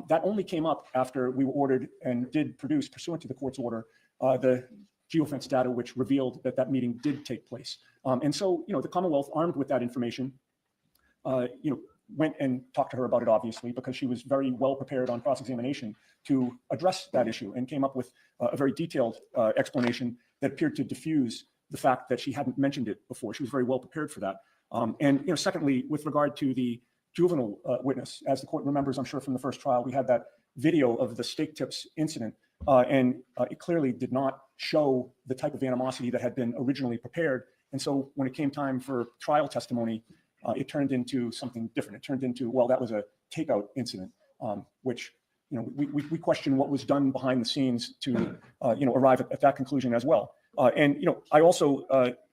That only came up after we were ordered and did produce, pursuant to the court's order, the geofence data, which revealed that that meeting did take place. And so, the Commonwealth, armed with that information, went and talked to her about it, obviously, because she was very well prepared on cross-examination to address that issue and came up with a very detailed explanation that appeared to diffuse the fact that she hadn't mentioned it before. She was very well prepared for that. And secondly, with regard to the juvenile witness, as the court remembers, I'm sure from the first trial, we had that video of the steak tips incident, and it clearly did not show the type of animosity that had been originally prepared. And so when it came time for trial testimony, it turned into something different. It turned into, well, that was a takeout incident, which, we question what was done behind the scenes to, arrive at that conclusion as well. And I also,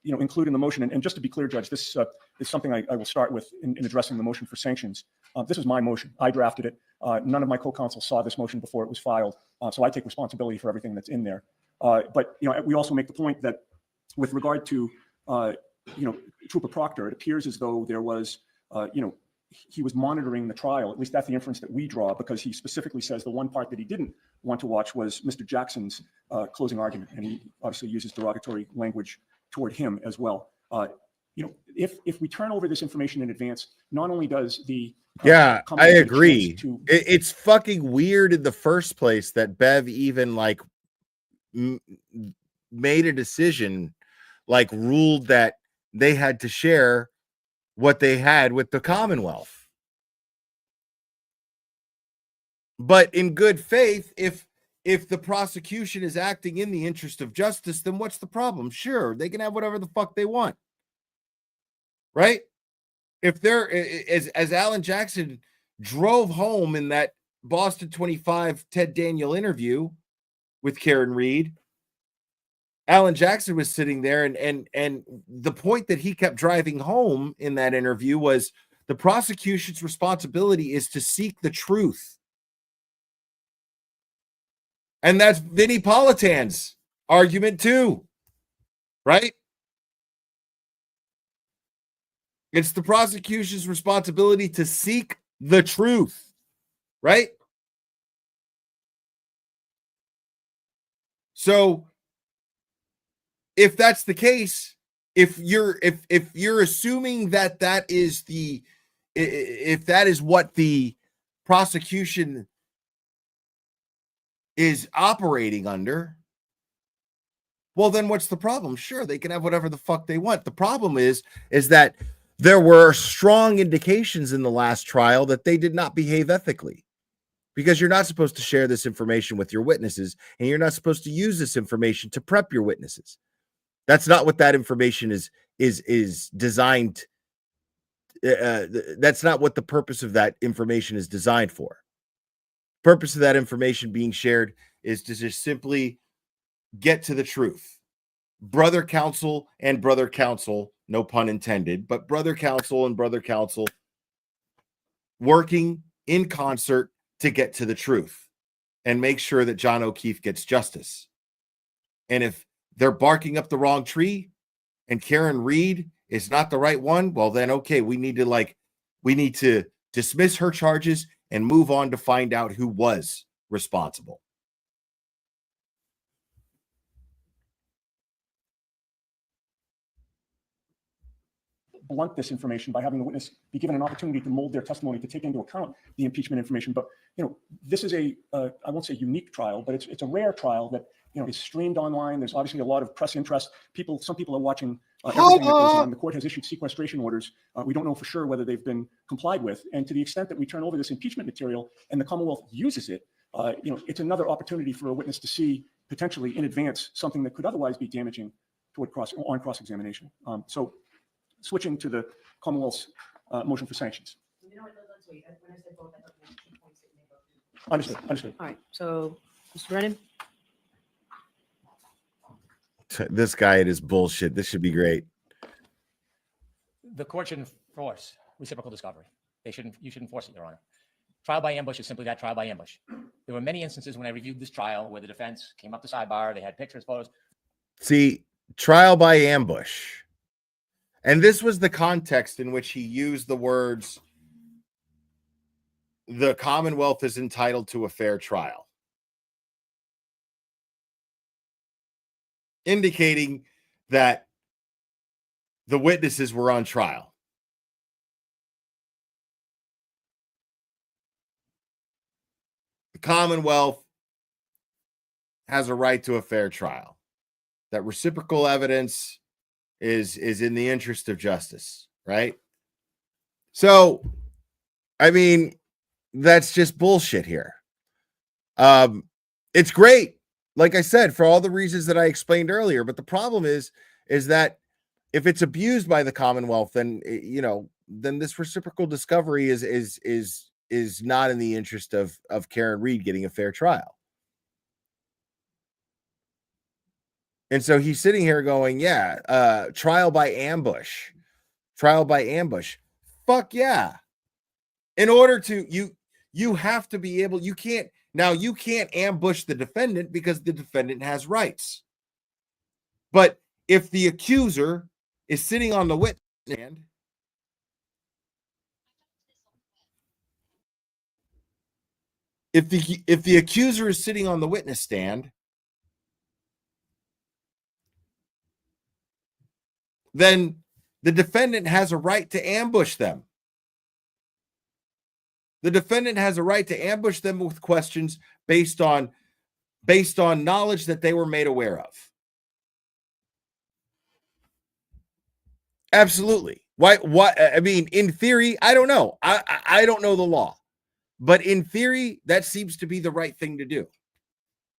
include in the motion, and just to be clear, Judge, this is something I will start with in addressing the motion for sanctions. This is my motion. I drafted it. None of my co-counsel saw this motion before it was filed, so I take responsibility for everything that's in there. But we also make the point that with regard to, Trooper Proctor, it appears as though there was, he was monitoring the trial. At least that's the inference that we draw, because he specifically says the one part that he didn't want to watch was Mr. Jackson's closing argument, and he obviously uses derogatory language toward him as well. If we turn over this information in advance, not only does the I agree. To, it's fucking weird in the first place that Bev even made a decision, ruled that they had to share what they had with the Commonwealth. But in good faith, if the prosecution is acting in the interest of justice, then what's the problem? Sure, they can have whatever the fuck they want. Right? If they're, as Alan Jackson drove home in that Boston 25 Ted Daniel interview with Karen Reed, Alan Jackson was sitting there, and the point that he kept driving home in that interview was the prosecution's responsibility is to seek the truth. And that's Vinnie Politan's argument too, right? It's the prosecution's responsibility to seek the truth, right? So if that's the case, if you're assuming that is if that is what the prosecution is operating under, well, then what's the problem? Sure, they can have whatever the fuck they want. The problem is that there were strong indications in the last trial that they did not behave ethically, because you're not supposed to share this information with your witnesses, and you're not supposed to use this information to prep your witnesses. That's not what that information is designed. That's not what the purpose of that information is designed for. Purpose of that information being shared is to just simply get to the truth. Brother counsel and brother counsel, no pun intended, but brother counsel and brother counsel working in concert to get to the truth and make sure that John O'Keefe gets justice. And if they're barking up the wrong tree and Karen Reed is not the right one, well, then, okay, we need to dismiss her charges and move on to find out who was responsible. Blunt this information by having the witness be given an opportunity to mold their testimony to take into account the impeachment information. But this is I won't say unique trial, but it's a rare trial that is streamed online. There's obviously a lot of press interest. Some people are watching everything that goes on. The court has issued sequestration orders. We don't know for sure whether they've been complied with. And to the extent that we turn over this impeachment material and the Commonwealth uses it, it's another opportunity for a witness to see potentially in advance something that could otherwise be damaging toward cross-examination. So switching to the Commonwealth's motion for sanctions. Understood. All right, so Mr. Brennan? This guy and his bullshit. This should be great. The court shouldn't force reciprocal discovery. You shouldn't force it, Your Honor. Trial by ambush is simply that, trial by ambush. There were many instances when I reviewed this trial where the defense came up the sidebar, they had pictures, photos. See, trial by ambush. And this was the context in which he used the words, the Commonwealth is entitled to a fair trial, indicating that the witnesses were on trial. The Commonwealth has a right to a fair trial. That reciprocal evidence is in the interest of justice, right? So, I mean, that's just bullshit here. It's great, like I said, for all the reasons that I explained earlier. But the problem is that if it's abused by the Commonwealth, then then this reciprocal discovery is not in the interest of Karen Reed getting a fair trial. And so he's sitting here going, yeah, trial by ambush. Fuck yeah. In order to, you have to be able, you can't ambush the defendant because the defendant has rights. But if the accuser is sitting on the witness stand, if the accuser is sitting on the witness stand, then the defendant has a right to ambush them. The defendant has a right to ambush them with questions based on knowledge that they were made aware of. Absolutely. Why? I mean, in theory, I don't know. I don't know the law, but in theory, that seems to be the right thing to do.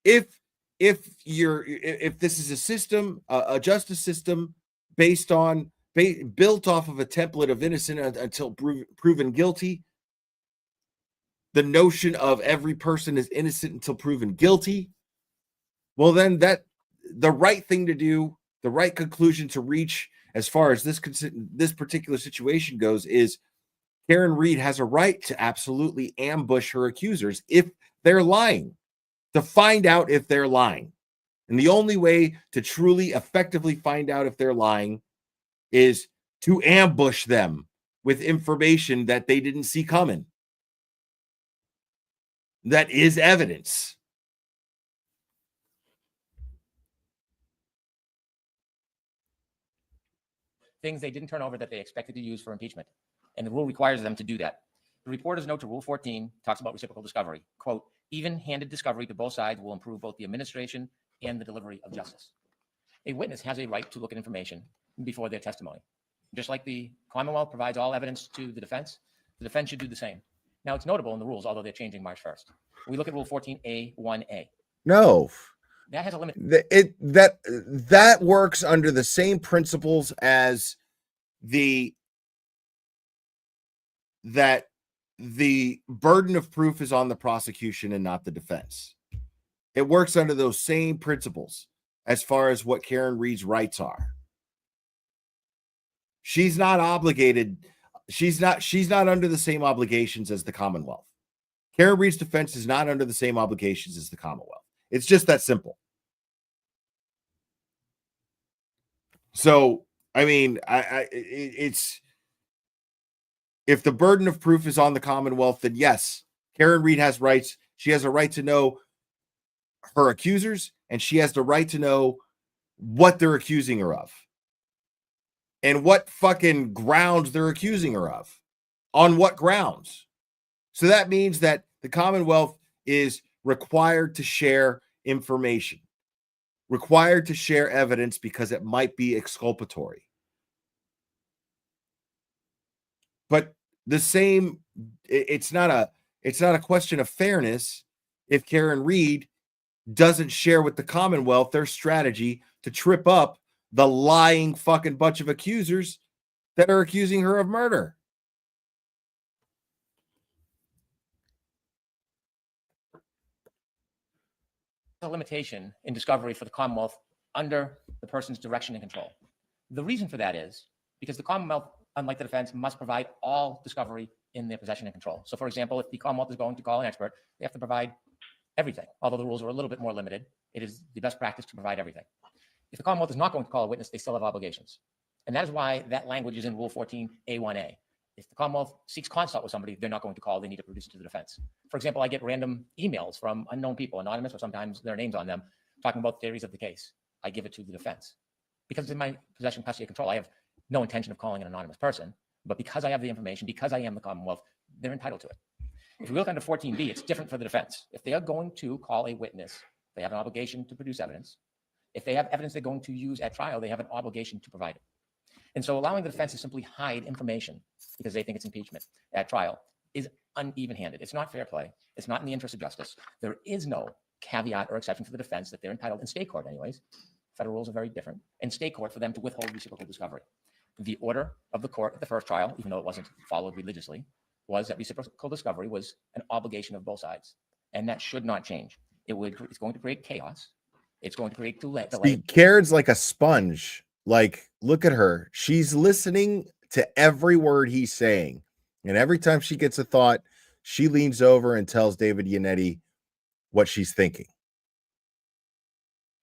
If this is a system, a justice system built off of a template of innocent until proven guilty, the notion of every person is innocent until proven guilty, well, then that the right thing to do, the right conclusion to reach as far as this particular situation goes is Karen Reed has a right to absolutely ambush her accusers if they're lying, to find out if they're lying. And the only way to truly effectively find out if they're lying is to ambush them with information that they didn't see coming. That is evidence. Things they didn't turn over that they expected to use for impeachment. And the rule requires them to do that. The reporter's note to Rule 14 talks about reciprocal discovery. Quote, even-handed discovery to both sides will improve both the administration and the delivery of justice. A witness has a right to look at information before their testimony. Just like the Commonwealth provides all evidence to the defense should do the same. Now, it's notable in the rules, although they're changing March 1st. We look at Rule 14A1A. No. That has a limit. That works under the same principles as that the burden of proof is on the prosecution and not the defense. It works under those same principles as far as what Karen Reed's rights are. She's not obligated. She's not under the same obligations as the Commonwealth. Karen Reed's defense is not under the same obligations as the Commonwealth. It's just that simple. So, I mean, it's if the burden of proof is on the Commonwealth, then yes, Karen Reed has rights. She has a right to know her accusers, and she has the right to know what they're accusing her of and what fucking grounds they're accusing her of. On what grounds? So that means that the Commonwealth is required to share information, required to share evidence because it might be exculpatory. But it's not a question of fairness if Karen Reed doesn't share with the Commonwealth their strategy to trip up the lying fucking bunch of accusers that are accusing her of murder. A limitation in discovery for the Commonwealth under the person's direction and control. The reason for that is because the Commonwealth, unlike the defense, must provide all discovery in their possession and control. So, for example, if the Commonwealth is going to call an expert, they have to provide everything. Although the rules are a little bit more limited, it is the best practice to provide everything. If the Commonwealth is not going to call a witness, they still have obligations. And that is why that language is in Rule 14A1A. If the Commonwealth seeks consult with somebody, they're not going to call, they need to produce it to the defense. For example, I get random emails from unknown people, anonymous, or sometimes their names on them, talking about theories of the case. I give it to the defense. Because in my possession, custody, and control, I have no intention of calling an anonymous person, but because I have the information, because I am the Commonwealth, they're entitled to it. If we look under 14B, it's different for the defense. If they are going to call a witness, they have an obligation to produce evidence. If they have evidence they're going to use at trial, they have an obligation to provide it. And so allowing the defense to simply hide information because they think it's impeachment at trial is uneven-handed. It's not fair play. It's not in the interest of justice. There is no caveat or exception for the defense that they're entitled in state court anyways. Federal rules are very different. In state court, for them to withhold reciprocal discovery. The order of the court at the first trial, even though it wasn't followed religiously, was that reciprocal discovery was an obligation of both sides. And that should not change. It's going to create chaos. It's going to create delay. Karen's like a sponge. Like, look at her. She's listening to every word he's saying. And every time she gets a thought, she leans over and tells David Yannetti what she's thinking.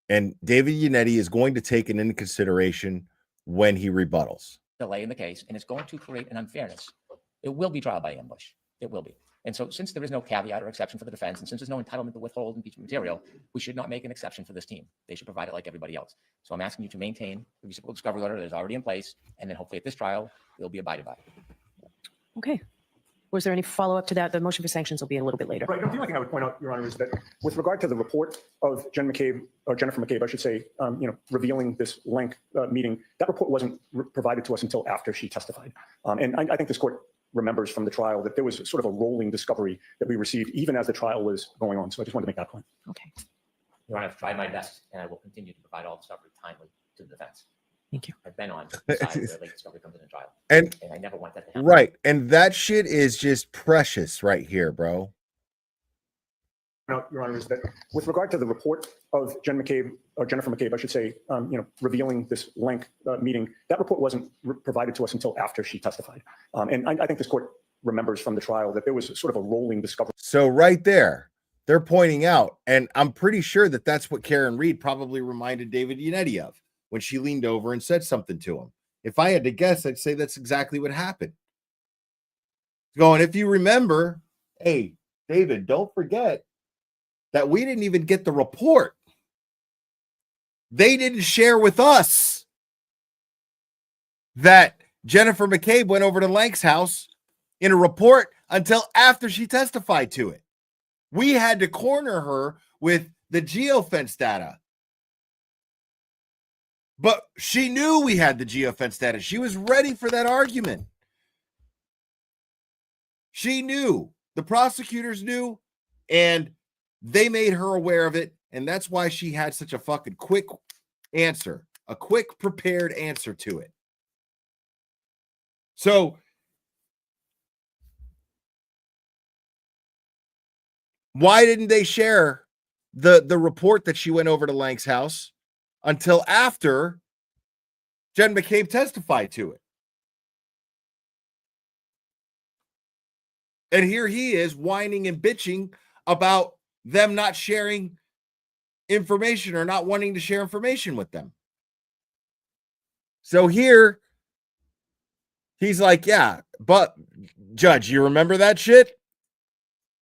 And David Yannetti is going to take it into consideration when he rebuttals. Delay in the case, and it's going to create an unfairness. It will be trial by ambush. It will be. And so since there is no caveat or exception for the defense, and since there's no entitlement to withhold impeachment material, we should not make an exception for this team. They should provide it like everybody else. So I'm asking you to maintain the reciprocal discovery order that is already in place, and then hopefully at this trial, it will be abided by. Okay. Was there any follow-up to that? The motion for sanctions will be a little bit later. Right. The only thing I would point out, Your Honor, is that with regard to the report of Jennifer McCabe, I should say, revealing this link meeting, that report wasn't provided to us until after she testified. And I think this court remembers from the trial that there was sort of a rolling discovery that we received even as the trial was going on. So I just wanted to make that point. Okay. Your Honor, I've tried my best, and I will continue to provide all discovery timely to the defense. Thank you. I've been on the side where late discovery comes in a trial. And I never want that to happen. right. And that shit is just precious right here, bro. Your Honor, is that with regard to the report of Jennifer McCabe, I should say, revealing this link meeting, that report wasn't provided to us until after she testified. And I think this court remembers from the trial that there was sort of a rolling discovery. So right there, they're pointing out, and I'm pretty sure that that's what Karen Reed probably reminded David Yannetti of when she leaned over and said something to him. If I had to guess, I'd say that's exactly what happened. Going, if you remember, hey, David, don't forget that we didn't even get the report. They didn't share with us that Jennifer McCabe went over to Lank's house in a report until after she testified to it. We had to corner her with the geofence data. But she knew we had the geofence data. She was ready for that argument. She knew. The prosecutors knew, and they made her aware of it, and that's why she had such a fucking quick answer, a quick prepared answer to it. So why didn't they share the report that she went over to Lank's house until after Jen McCabe testified to it? And here he is whining and bitching about them not sharing information or not wanting to share information with them. So here he's like, yeah, but Judge, you remember that shit?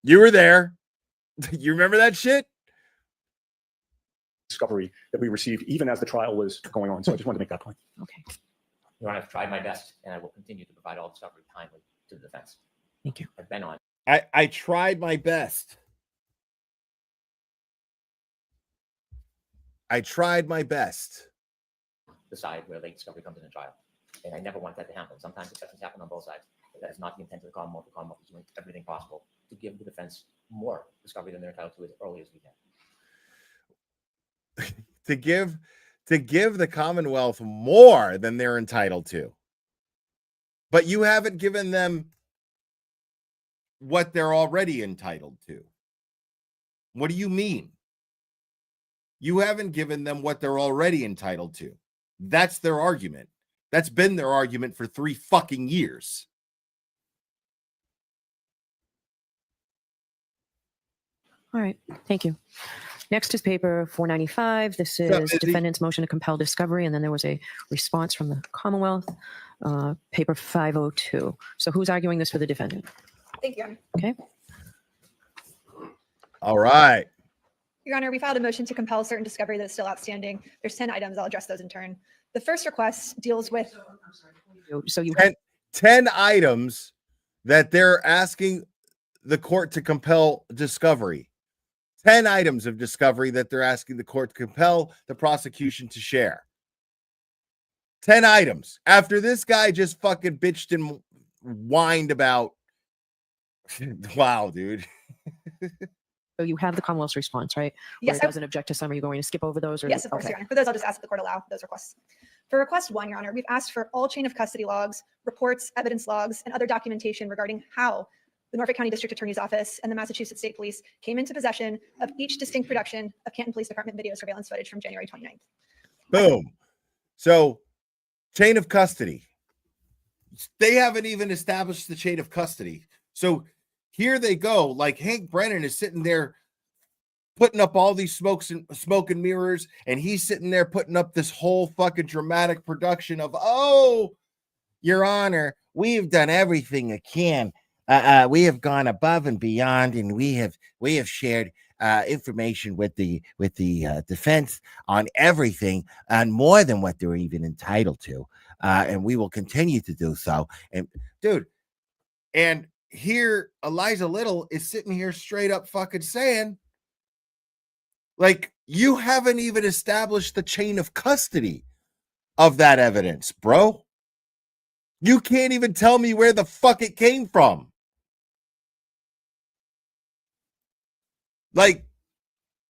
You were there. You remember that shit? Discovery that we received even as the trial was going on. So I just wanted to make that point. Okay. Your Honor, I've tried my best, and I will continue to provide all discovery timely to the defense. Thank you. I've been on. I tried my best. I tried my best. The side where late discovery comes in a trial. And I never want that to happen. Sometimes exceptions happen on both sides. But that is not the intent of the Commonwealth. The Commonwealth is doing everything possible to give the defense more discovery than they're entitled to as early as we can. to give the Commonwealth more than they're entitled to. But you haven't given them what they're already entitled to. What do you mean? You haven't given them what they're already entitled to. That's their argument. That's been their argument for 3 fucking years. All right. Thank you. Next is paper 495. This up, is Izzy? defendant's motion to compel discovery, and then there was a response from the Commonwealth. Paper 502. So who's arguing this for the defendant? Thank you, Your Honor. Okay. All right. Your Honor, we filed a motion to compel certain discovery that is still outstanding. There's 10 items. I'll address those in turn. The first request deals with So you 10 items that they're asking the court to compel discovery. 10 items of discovery that they're asking the court to compel the prosecution to share. 10 items. After this guy just fucking bitched and whined about. Wow, dude. So you have the Commonwealth's response, right? Yes, Where it doesn't object to some. Are you going to skip over those? Or yes, of course, okay. Your Honor. For those, I'll just ask that the court allow those requests. For request 1, Your Honor, we've asked for all chain of custody logs, reports, evidence logs, and other documentation regarding how the Norfolk County District Attorney's Office and the Massachusetts State Police came into possession of each distinct production of Canton Police Department video surveillance footage from January 29th. Boom. So, chain of custody. They haven't even established the chain of custody. So, here they go. Like Hank Brennan is sitting there putting up all these smoke and mirrors, and he's sitting there putting up this whole fucking dramatic production of, oh, Your Honor, we've done everything we can. We have gone above and beyond, and we have shared information with the defense on everything, and more than what they're even entitled to, and we will continue to do so. And dude, and here Eliza Little is sitting here straight up fucking saying, like, you haven't even established the chain of custody of that evidence, bro. You can't even tell me where the fuck it came from. Like,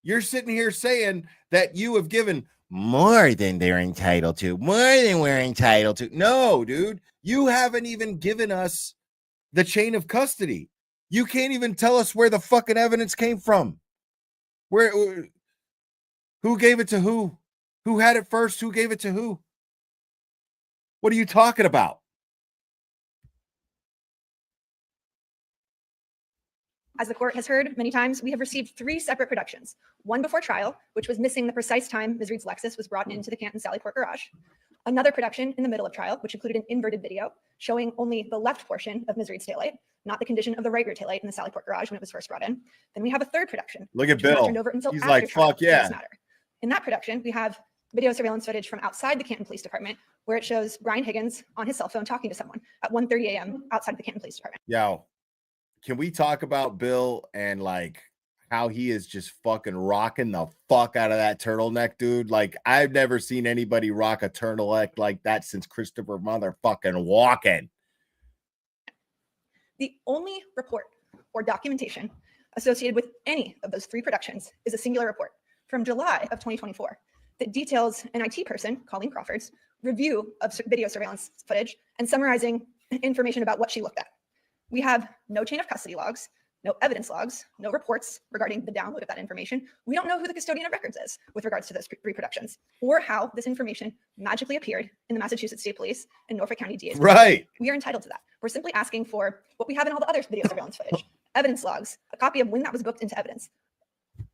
you're sitting here saying that you have given more than they're entitled to, more than we're entitled to. No, dude, you haven't even given us the chain of custody. You can't even tell us where the fucking evidence came from. Who gave it to who? Who had it first? Who gave it to who? What are you talking about? As the court has heard many times, we have received 3 separate productions. One before trial, which was missing the precise time Ms. Reed's Lexus was brought into the Canton Sallyport garage. Another production in the middle of trial, which included an inverted video showing only the left portion of Ms. Reed's taillight, not the condition of the right rear taillight in the Sallyport garage when it was first brought in. Then we have a third production. Look at which was not Bill. turned over until He's after like, trial fuck in yeah. this matter. In that production, we have video surveillance footage from outside the Canton Police Department, where it shows Brian Higgins on his cell phone talking to someone at 1:30 a.m. outside of the Canton Police Department. Yo, can we talk about Bill and like how he is just fucking rocking the fuck out of that turtleneck, dude? Like, I've never seen anybody rock a turtleneck like that since Christopher motherfucking Walken. The only report or documentation associated with any of those 3 productions is a singular report from July of 2024 that details an IT person, Colleen Crawford's, review of video surveillance footage and summarizing information about what she looked at. We have no chain of custody logs, no evidence logs, no reports regarding the download of that information. We don't know who the custodian of records is with regards to those 3 productions, or how this information magically appeared in the Massachusetts State Police and Norfolk County DA's. Right. We are entitled to that. We're simply asking for what we have in all the other video surveillance footage, evidence logs, a copy of when that was booked into evidence.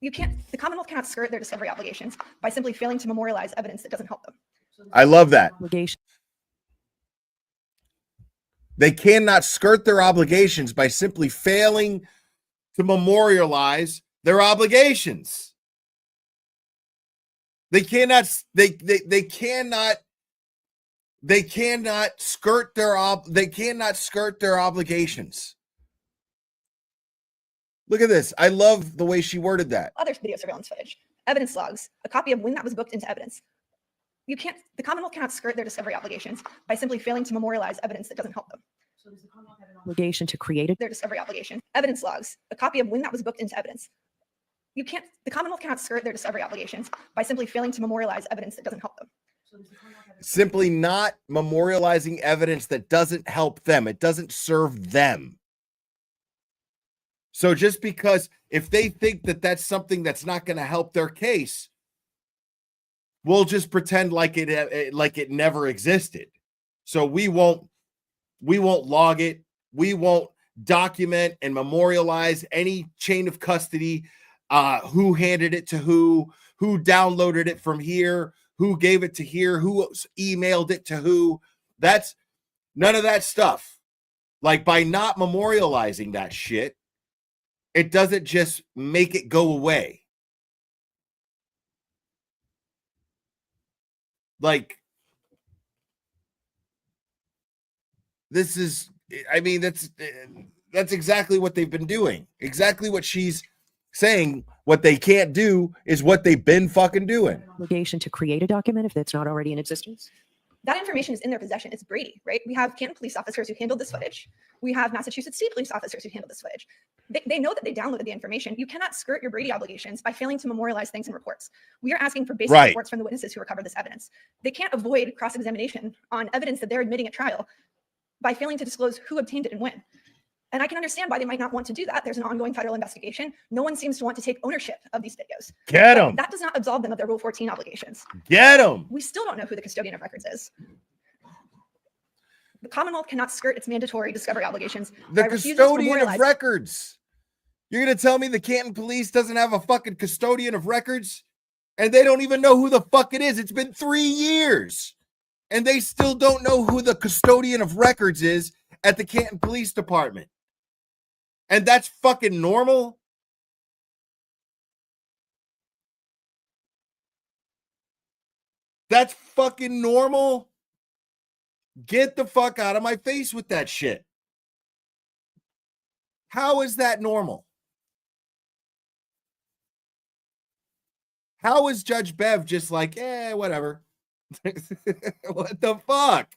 The Commonwealth cannot skirt their discovery obligations by simply failing to memorialize evidence that doesn't help them. I love that. Obligation. They cannot skirt their obligations by simply failing to memorialize their obligations. They cannot skirt their obligations. Look at this. I love the way she worded that. Other video surveillance footage, evidence logs, a copy of when that was booked into evidence. The Commonwealth cannot skirt their discovery obligations by simply failing to memorialize evidence that doesn't help them. So does the Commonwealth have an obligation to create it? Their discovery obligation, evidence logs, a copy of when that was booked into evidence. The Commonwealth cannot skirt their discovery obligations by simply failing to memorialize evidence that doesn't help them. Simply not memorializing evidence that doesn't help them. It doesn't serve them. So just because if they think that that's something that's not going to help their case, we'll just pretend like it never existed. So we won't log it. We won't document and memorialize any chain of custody who handed it to who downloaded it from here, who gave it to here, who emailed it to who. That's none of that stuff. Like, by not memorializing that shit, it doesn't just make it go away. Like, this is, I mean, that's exactly what they've been doing. Exactly what she's saying. What they can't do is what they've been fucking doing. Obligation to create a document if it's not already in existence? That information is in their possession. It's Brady, right? We have Canton police officers who handled this footage. We have Massachusetts State police officers who handled this footage. They know that they downloaded the information. You cannot skirt your Brady obligations by failing to memorialize things in reports. We are asking for basic reports from the witnesses who recovered this evidence. They can't avoid cross-examination on evidence that they're admitting at trial by failing to disclose who obtained it and when. And I can understand why they might not want to do that. There's an ongoing federal investigation. No one seems to want to take ownership of these videos. Get them. That does not absolve them of their Rule 14 obligations. Get them. We still don't know who the custodian of records is. The Commonwealth cannot skirt its mandatory discovery obligations. The custodian of records. You're going to tell me the Canton police doesn't have a fucking custodian of records? And they don't even know who the fuck it is. It's been 3 years. And they still don't know who the custodian of records is at the Canton Police Department. And that's fucking normal? That's fucking normal? Get the fuck out of my face with that shit. How is that normal? How is Judge Bev just like, whatever? What the fuck?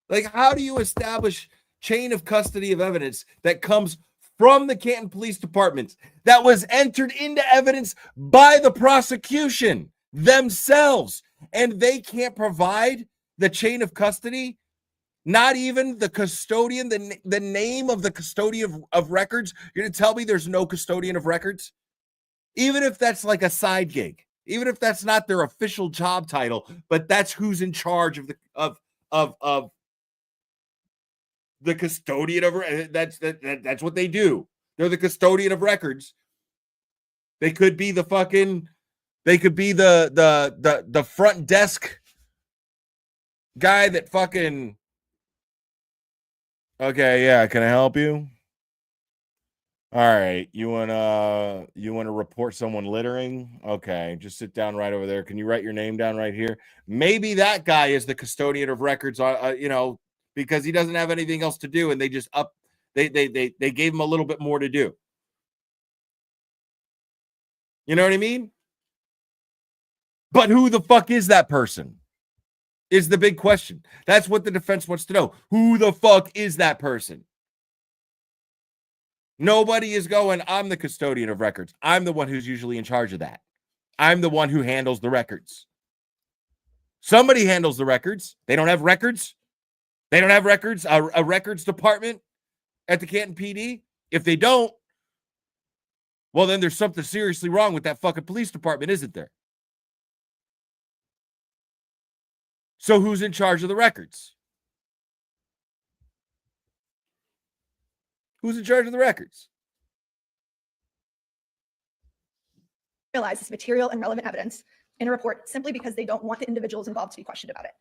Like, how do you establish chain of custody of evidence that comes from the Canton Police Department that was entered into evidence by the prosecution themselves, and they can't provide the chain of custody? Not even the custodian, the name of the custodian of records? You're going to tell me there's no custodian of records? Even if that's like a side gig, even if that's not their official job title, but that's who's in charge of the custodian of that's what they do. They're the custodian of records. They could be the front desk guy that fucking, okay, yeah, can I help you? All right, you want to report someone littering? Okay, just sit down right over there. Can you write your name down right here? Maybe that guy is the custodian of records, because he doesn't have anything else to do, and they just they gave him a little bit more to do. You know what I mean? But who the fuck is that person? Is the big question. That's what the defense wants to know. Who the fuck is that person? Nobody is going, I'm the custodian of records. I'm the one who's usually in charge of that. I'm the one who handles the records. Somebody handles the records. They don't have records. They don't have records, a records department at the Canton PD. If they don't, well, then there's something seriously wrong with that fucking police department, isn't there? So who's in charge of the records? Who's in charge of the records? Realize this material and relevant evidence in a report simply because they don't want the individuals involved to be questioned about it.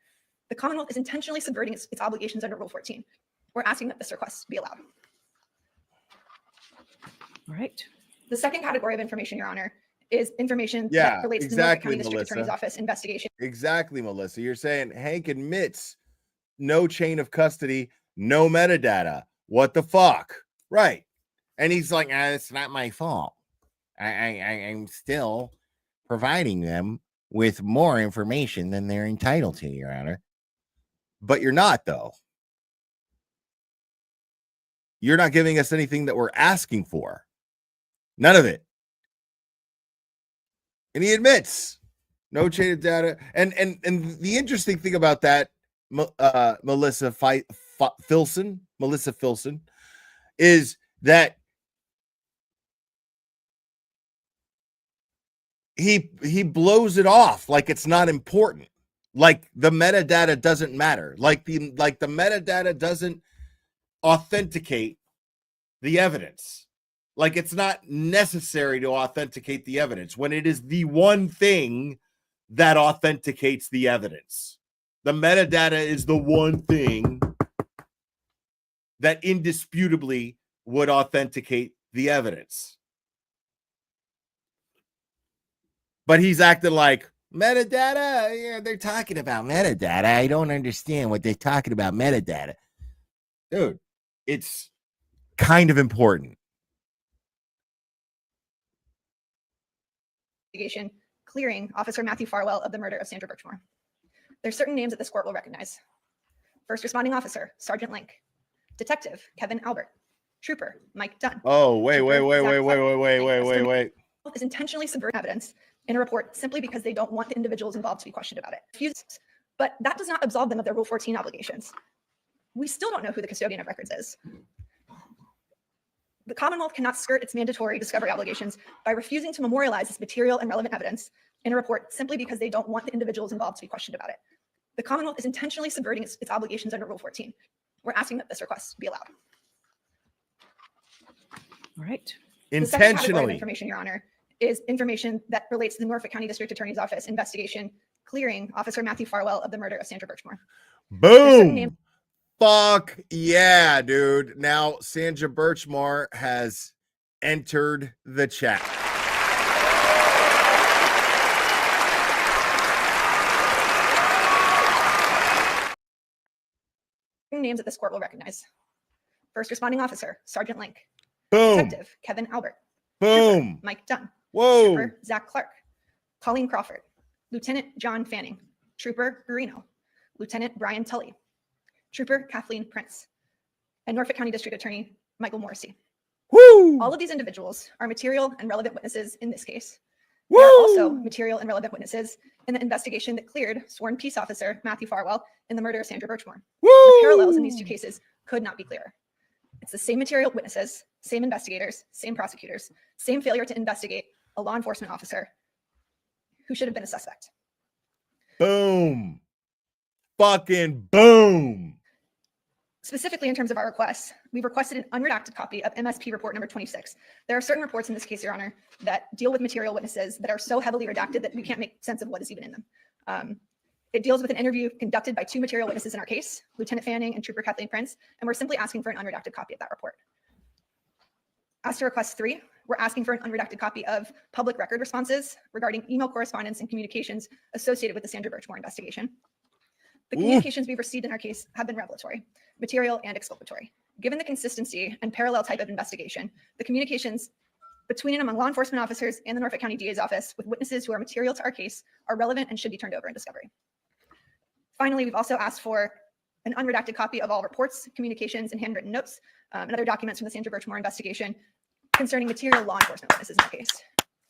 The Commonwealth is intentionally subverting its obligations under Rule 14. We're asking that this request be allowed. All right. The second category of information, Your Honor, is information that relates to the Norfolk County District Attorney's Office investigation. Exactly, Melissa. You're saying Hank admits no chain of custody, no metadata. What the fuck? Right. And he's like, it's not my fault. I'm still providing them with more information than they're entitled to, Your Honor. But you're not, though. You're not giving us anything that we're asking for. None of it. And he admits no chain of data. And the interesting thing about that, Melissa Filson, is that he blows it off like it's not important. Like the metadata doesn't matter. Like the metadata doesn't authenticate the evidence. Like, it's not necessary to authenticate the evidence when it is the one thing that authenticates the evidence. The metadata is the one thing that indisputably would authenticate the evidence. But he's acting like, metadata? Yeah, they're talking about metadata. I don't understand what they're talking about metadata. Dude, it's kind of important. Investigation clearing Officer Matthew Farwell of the murder of Sandra Birchmore. There's certain names that this court will recognize. First responding officer, Sergeant Link. Detective, Kevin Albert. Trooper, Mike Dunn. Oh, wait. Is intentionally subverting evidence in a report simply because they don't want the individuals involved to be questioned about it. But that does not absolve them of their Rule 14 obligations. We still don't know who the custodian of records is. The Commonwealth cannot skirt its mandatory discovery obligations by refusing to memorialize this material and relevant evidence in a report simply because they don't want the individuals involved to be questioned about it. The Commonwealth is intentionally subverting its obligations under Rule 14. We're asking that this request be allowed. All right. The second category of Intentionally. information, Your Honor, is information that relates to the Norfolk County District Attorney's Office investigation clearing Officer Matthew Farwell of the murder of Sandra Birchmore. Boom. Fuck yeah, dude. Now Sandra Birchmore has entered the chat. Names that this court will recognize. First responding officer, Sergeant Link. Boom. Detective, Kevin Albert. Boom. Trooper, Mike Dunn. Whoa. Trooper, Zach Clark. Colleen Crawford. Lieutenant John Fanning. Trooper Guarino. Lieutenant Brian Tully. Trooper Kathleen Prince. And Norfolk County District Attorney Michael Morrissey. Woo. All of these individuals are material and relevant witnesses in this case. Woo. They are also material and relevant witnesses in the investigation that cleared sworn peace officer Matthew Farwell in the murder of Sandra Birchmore. Woo. The parallels in these two cases could not be clearer. It's the same material witnesses, same investigators, same prosecutors, same failure to investigate a law enforcement officer who should have been a suspect. Boom. Fucking boom. Specifically, in terms of our requests, we've requested an unredacted copy of MSP report number 26. There are certain reports in this case, Your Honor, that deal with material witnesses that are so heavily redacted that we can't make sense of what is even in them. It deals with an interview conducted by two material witnesses in our case, Lieutenant Fanning and Trooper Kathleen Prince, and we're simply asking for an unredacted copy of that report. As to request 3, we're asking for an unredacted copy of public record responses regarding email correspondence and communications associated with the Sandra Birchmore investigation. The communications we've received in our case have been revelatory, material, and exculpatory. Given the consistency and parallel type of investigation, the communications between and among law enforcement officers and the Norfolk County DA's office with witnesses who are material to our case are relevant and should be turned over in discovery. Finally, we've also asked for an unredacted copy of all reports, communications, and handwritten notes and other documents from the Sandra Birchmore investigation concerning material law enforcement witnesses in our case.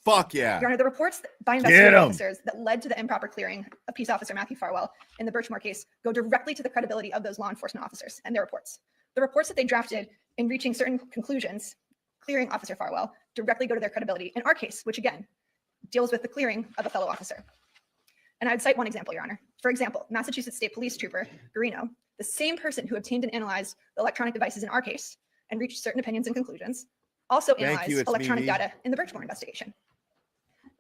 Fuck yeah. Your Honor, the reports by investigative officers that led to the improper clearing of peace officer Matthew Farwell in the Birchmore case go directly to the credibility of those law enforcement officers and their reports. The reports that they drafted in reaching certain conclusions, clearing Officer Farwell, directly go to their credibility in our case, which again, deals with the clearing of a fellow officer. And I'd cite one example, Your Honor. For example, Massachusetts State Police Trooper Guarino, the same person who obtained and analyzed the electronic devices in our case and reached certain opinions and conclusions, also analyzed electronic data in the Birchmore investigation.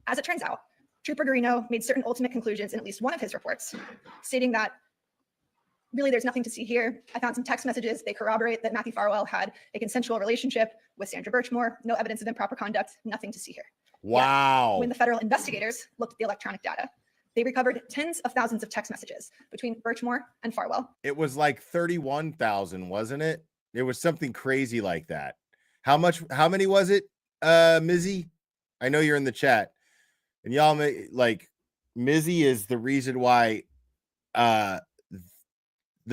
As it turns out, Trooper Guarino made certain ultimate conclusions in at least one of his reports, stating that really there's nothing to see here. I found some text messages. They corroborate that Matthew Farwell had a consensual relationship with Sandra Birchmore. No evidence of improper conduct. Nothing to see here. Wow. Yet, when the federal investigators looked at the electronic data, they recovered tens of thousands of text messages between Birchmore and Farwell. It was like 31,000, wasn't it? It was something crazy like that. How many was it, Mizzy? I know you're in the chat. And y'all may like Mizzy is the reason why the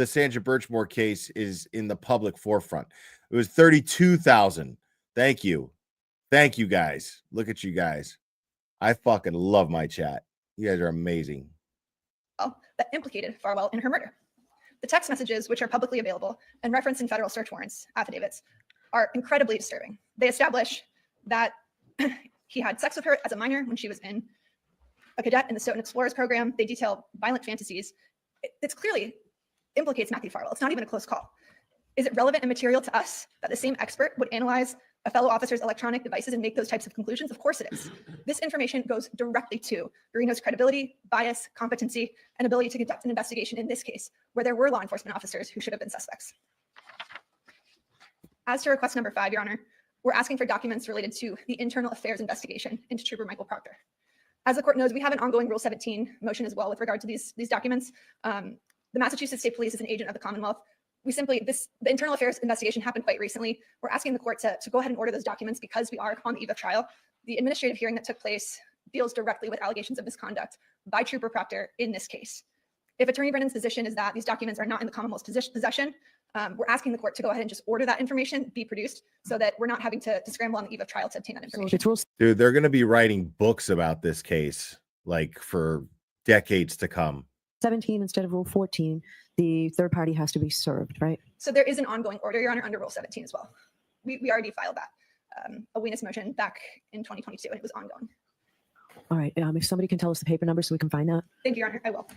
Sandra Birchmore case is in the public forefront. It was 32,000. Thank you. Thank you guys. Look at you guys. I fucking love my chat. You guys are amazing. That implicated Farwell in her murder. The text messages, which are publicly available and referenced in federal search warrants, affidavits, are incredibly disturbing. They establish that he had sex with her as a minor when she was in a cadet in the Stoughton Explorers program. They detail violent fantasies. It clearly implicates Matthew Farwell. It's not even a close call. Is it relevant and material to us that the same expert would analyze a fellow officer's electronic devices and make those types of conclusions? Of course it is. This information goes directly to Verino's credibility, bias, competency, and ability to conduct an investigation in this case, where there were law enforcement officers who should have been suspects. As to request number 5, Your Honor, we're asking for documents related to the internal affairs investigation into Trooper Michael Proctor. As the court knows, we have an ongoing Rule 17 motion as well with regard to these documents. The Massachusetts State Police is an agent of the Commonwealth. The internal affairs investigation happened quite recently. We're asking the court to go ahead and order those documents because we are on the eve of trial. The administrative hearing that took place deals directly with allegations of misconduct by Trooper Proctor in this case. If Attorney Brennan's position is that these documents are not in the Commonwealth's possession, we're asking the court to go ahead and just order that information be produced so that we're not having to scramble on the eve of trial to obtain that information. Dude, they're going to be writing books about this case like for decades to come. 17 instead of Rule 14, the third party has to be served, right? So there is an ongoing order, Your Honor, under Rule 17 as well. We already filed that, a Weenus motion back in 2022, and it was ongoing. All right. If somebody can tell us the paper number so we can find that. Thank you, Your Honor. I will.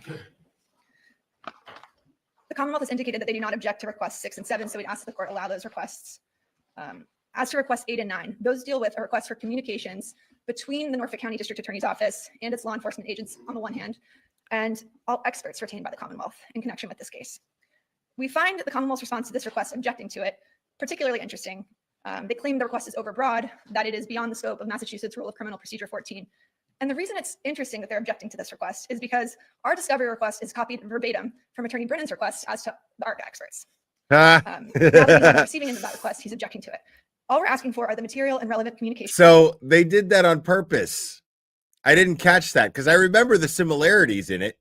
The Commonwealth has indicated that they do not object to requests 6 and 7, so we'd ask that the court allow those requests. As to requests 8 and 9, those deal with a request for communications between the Norfolk County District Attorney's Office and its law enforcement agents on the one hand, and all experts retained by the Commonwealth in connection with this case. We find the Commonwealth's response to this request objecting to it particularly interesting. They claim the request is overbroad, that it is beyond the scope of Massachusetts Rule of Criminal Procedure 14. And the reason it's interesting that they're objecting to this request is because our discovery request is copied verbatim from Attorney Brennan's request as to the ARC experts. Now that he's on the receiving end of that request, he's objecting to it. All we're asking for are the material and relevant communications. So they did that on purpose. I didn't catch that because I remember the similarities in it.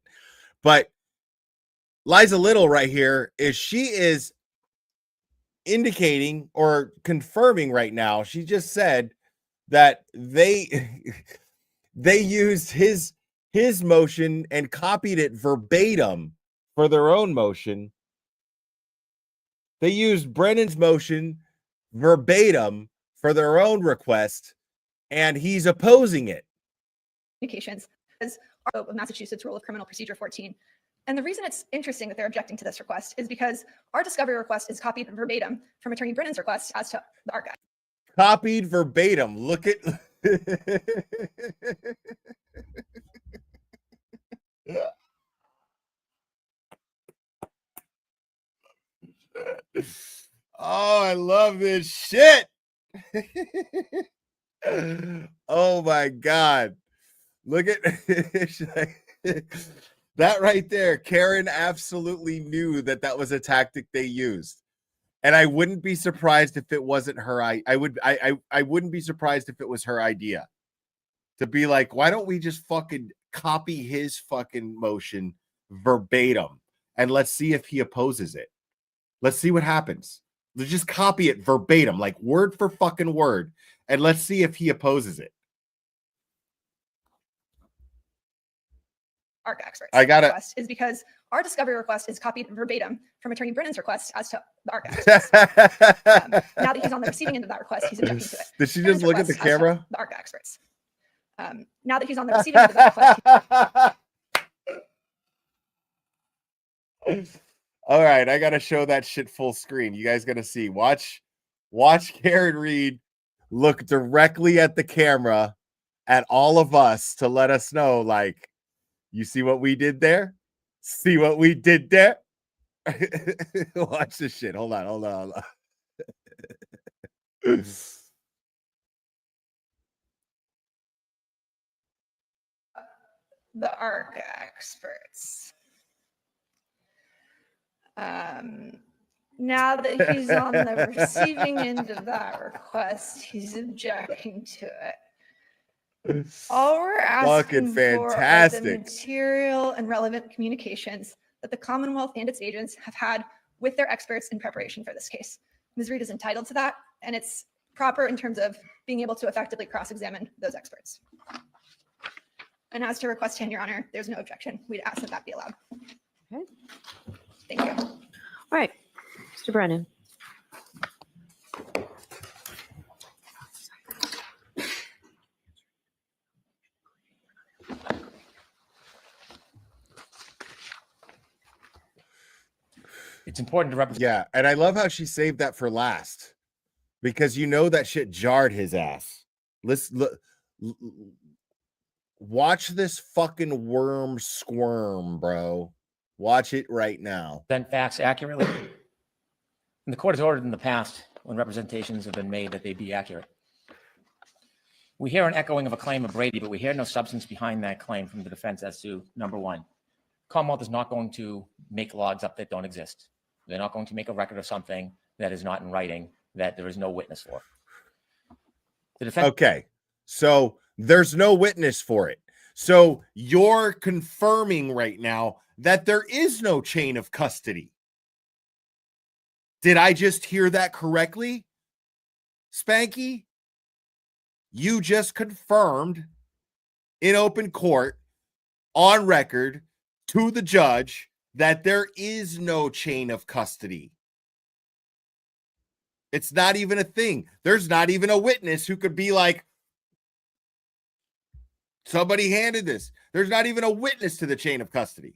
But Liza Little right here she is indicating or confirming right now. She just said that they used his motion and copied it verbatim for their own motion. They used Brennan's motion verbatim for their own request, and he's opposing it. Communications as of Massachusetts Rule of Criminal Procedure 14. And the reason it's interesting that they're objecting to this request is because our discovery request is copied verbatim from Attorney Brennan's request as to the ARC. Copied verbatim. Look at oh, I love this shit. Oh my God. Look at that right there. Karen absolutely knew that that was a tactic they used. And I wouldn't be surprised if it wasn't her. I wouldn't be surprised if it was her idea to be like, why don't we just fucking copy his fucking motion verbatim and let's see if he opposes it. Let's see what happens. Let's just copy it verbatim, like word for fucking word, and let's see if he opposes it. ARC experts. I got it. Is because our discovery request is copied verbatim from Attorney Brennan's request as to the ARC experts. Now that he's on the receiving end of that request, he's objecting to it. Did she just look at the camera? The ARC experts. Now that he's on the receiving end of that request. All right, I gotta show that shit full screen. You guys gotta see. Watch Karen Reed look directly at the camera at all of us to let us know, like, you see what we did there? See what we did there? Watch this shit. Hold on. The ARC experts. Now that he's on the receiving end of that request, he's objecting to it. All we're asking for are the material and relevant communications that the Commonwealth and its agents have had with their experts in preparation for this case. Ms. Reed is entitled to that, and it's proper in terms of being able to effectively cross-examine those experts. And as to request 10, Your Honor, there's no objection. We'd ask that that be allowed. Okay. Thank you. All right, Mr. Brennan. It's important to represent. Yeah, and I love how she saved that for last because you know that shit jarred his ass. Let's look. Watch this fucking worm squirm, bro. Watch it right now. Present facts accurately. And the court has ordered in the past, when representations have been made, that they be accurate. We hear an echoing of a claim of Brady, but we hear no substance behind that claim from the defense as to, number one, Commonwealth is not going to make logs up that don't exist. They're not going to make a record of something that is not in writing, that there is no witness for. The defense. Okay, so there's no witness for it. So you're confirming right now that there is no chain of custody. Did I just hear that correctly, Spanky? You just confirmed in open court on record to the judge that there is no chain of custody. It's not even a thing. There's not even a witness who could be like, somebody handed this. There's not even a witness to the chain of custody.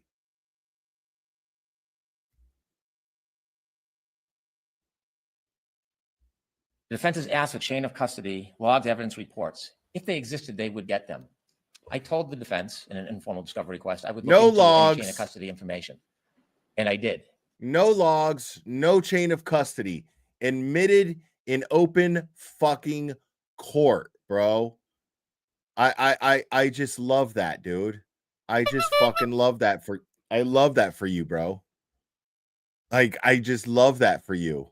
The defense has asked for chain of custody, logs, evidence, reports. If they existed, they would get them. I told the defense in an informal discovery request I would look No into logs. any chain of custody information, and I did. No logs, no chain of custody. Admitted in open fucking court, bro. I just love that, dude. I just fucking love that for I love that for you, bro. Like I just love that for you.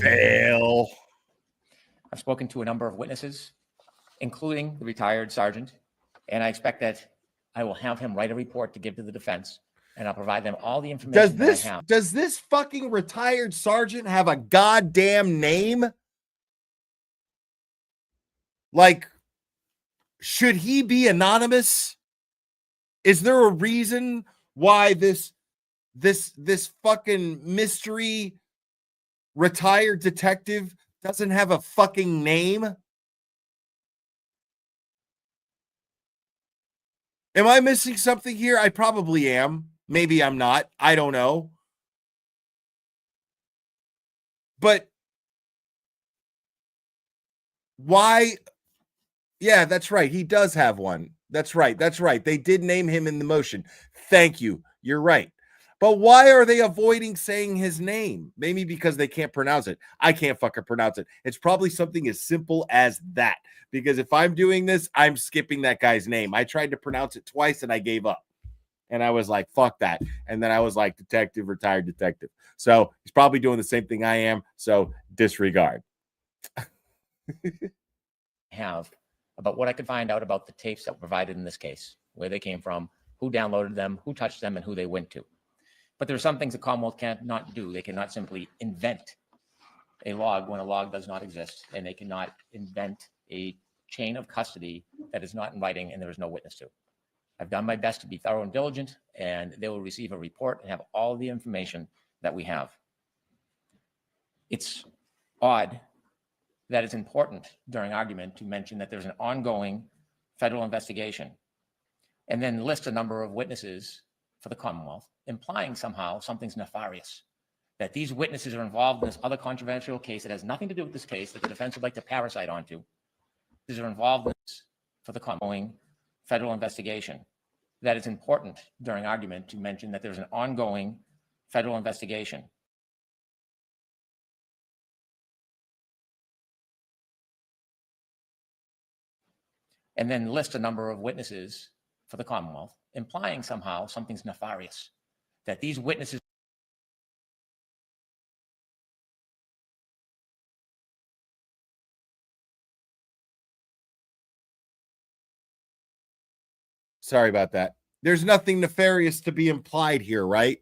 Fail. I've spoken to a number of witnesses, including the retired sergeant, and I expect that I will have him write a report to give to the defense, and I'll provide them all the information that I have. Does this fucking retired sergeant have a goddamn name? Like, should he be anonymous? Is there a reason why this fucking mystery retired detective doesn't have a fucking name? Am I missing something here? I probably am. Maybe I'm not. I don't know. But why? Yeah, that's right. He does have one. That's right. That's right. They did name him in the motion. Thank you. You're right. But why are they avoiding saying his name? Maybe because they can't pronounce it. I can't fucking pronounce it. It's probably something as simple as that. Because if I'm doing this, I'm skipping that guy's name. I tried to pronounce it twice and I gave up. And I was like, fuck that. And then I was like, detective, retired detective. So he's probably doing the same thing I am. So disregard. Have about what I could find out about the tapes that were provided in this case, where they came from, who downloaded them, who touched them, and who they went to. But there are some things the Commonwealth cannot do. They cannot simply invent a log when a log does not exist, and they cannot invent a chain of custody that is not in writing and there is no witness to. I've done my best to be thorough and diligent, and they will receive a report and have all the information that we have. It's odd that it's important during argument to mention that there's an ongoing federal investigation and then list a number of witnesses for the Commonwealth, implying somehow something's nefarious, that these witnesses are involved in this other controversial case that has nothing to do with this case that the defense would like to parasite onto. These are involved in this for the ongoing federal investigation. That it's important during argument to mention that there's an ongoing federal investigation. And then list a number of witnesses for the Commonwealth, implying somehow something's nefarious, that these witnesses. Sorry about that. There's nothing nefarious to be implied here, right?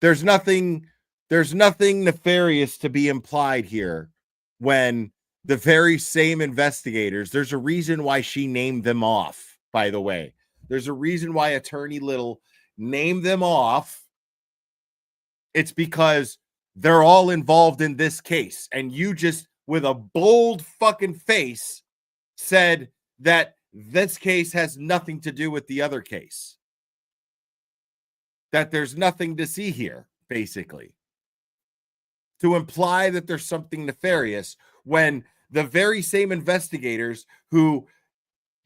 There's nothing nefarious to be implied here when the very same investigators, there's a reason why she named them off, by the way. There's a reason why Attorney Little named them off. It's because they're all involved in this case. And you just, with a bold fucking face, said that this case has nothing to do with the other case. that there's nothing to see here, basically. To imply that there's something nefarious when the very same investigators who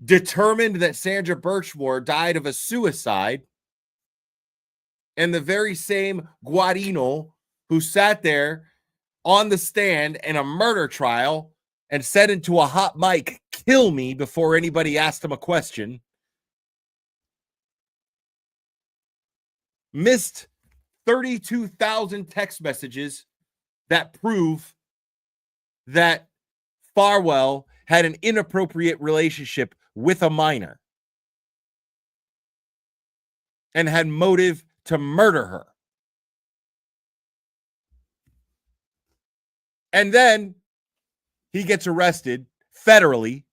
determined that Sandra Birchmore died of a suicide and the very same Guarino who sat there on the stand in a murder trial and said into a hot mic, "Kill me," before anybody asked him a question, missed 32,000 text messages that prove that Farwell had an inappropriate relationship with a minor and had motive to murder her. And then he gets arrested federally.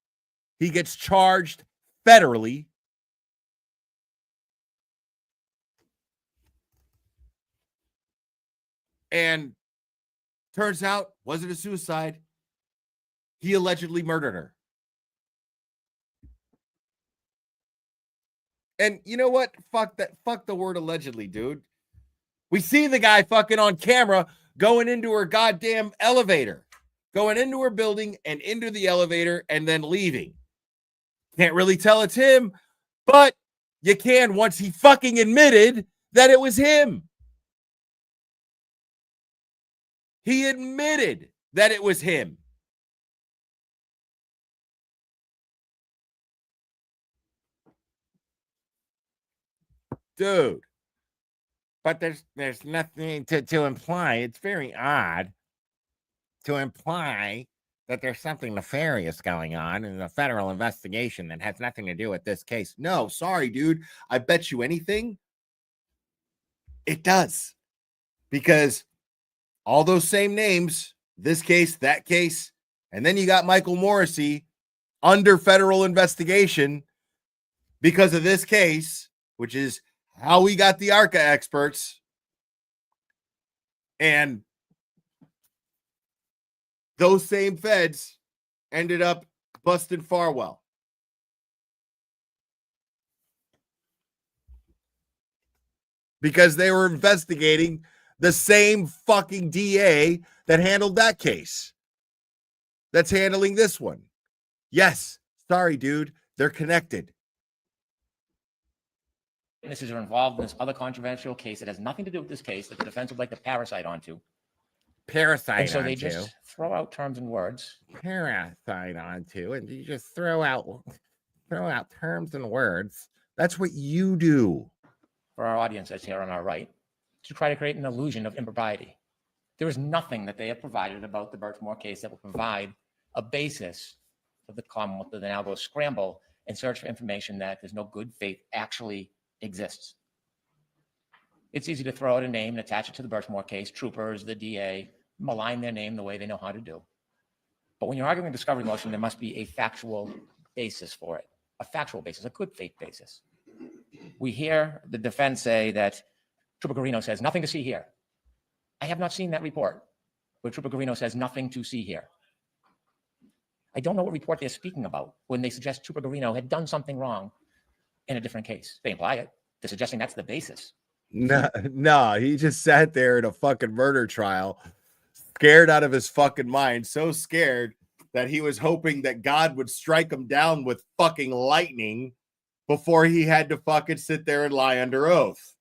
He gets charged federally. And turns out, wasn't a suicide. He allegedly murdered her. And you know what? Fuck that. Fuck the word allegedly, dude. We see the guy fucking on camera going into her goddamn elevator, going into her building and into the elevator and then leaving. Can't really tell it's him, but you can once he fucking admitted that it was him. He admitted that it was him. Dude. But there's nothing to imply. It's very odd to imply that there's something nefarious going on in a federal investigation that has nothing to do with this case. No, sorry, dude. I bet you anything it does. Because all those same names, this case, that case, and then you got Michael Morrissey under federal investigation because of this case, which is how we got the ARCA experts. And those same feds ended up busting Farwell. Because they were investigating the same fucking DA that handled that case. That's handling this one. Yes. Sorry, dude. They're connected. Witnesses are involved in this other controversial case that has nothing to do with this case that the defense would like to parasite onto. Parasite And so they onto. just throw out terms and words. Parasite onto, and you just throw out terms and words. That's what you do. For our audience that's here on our right, to try to create an illusion of impropriety. There is nothing that they have provided about the Birchmore case that will provide a basis for the Commonwealth to now go scramble and search for information that there's no good faith actually exists. It's easy to throw out a name and attach it to the Birchmore case, troopers, the DA, malign their name the way they know how to do. But when you're arguing a discovery motion, there must be a factual basis for it, a factual basis, a good faith basis. We hear the defense say that Trooper Garino says nothing to see here. I have not seen that report where Trooper Garino says nothing to see here. I don't know what report they're speaking about when they suggest Trooper Garino had done something wrong in a different case. They imply it. They're suggesting that's the basis. No, he just sat there in a fucking murder trial, scared out of his fucking mind, so scared that he was hoping that God would strike him down with fucking lightning before he had to fucking sit there and lie under oath.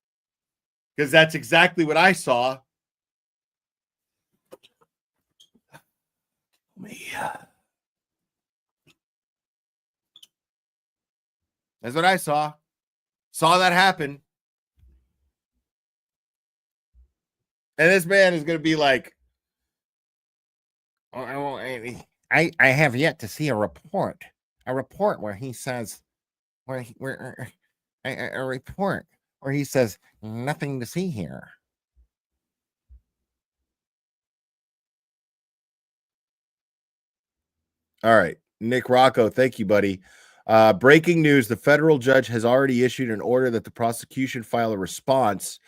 Because that's exactly what I saw. That's what I saw. Saw that happen. And this man is going to be like, I have yet to see a report where he says, a report where he says nothing to see here. All right. Nick Rocco, thank you, buddy. Breaking news. The federal judge has already issued an order that the prosecution file a response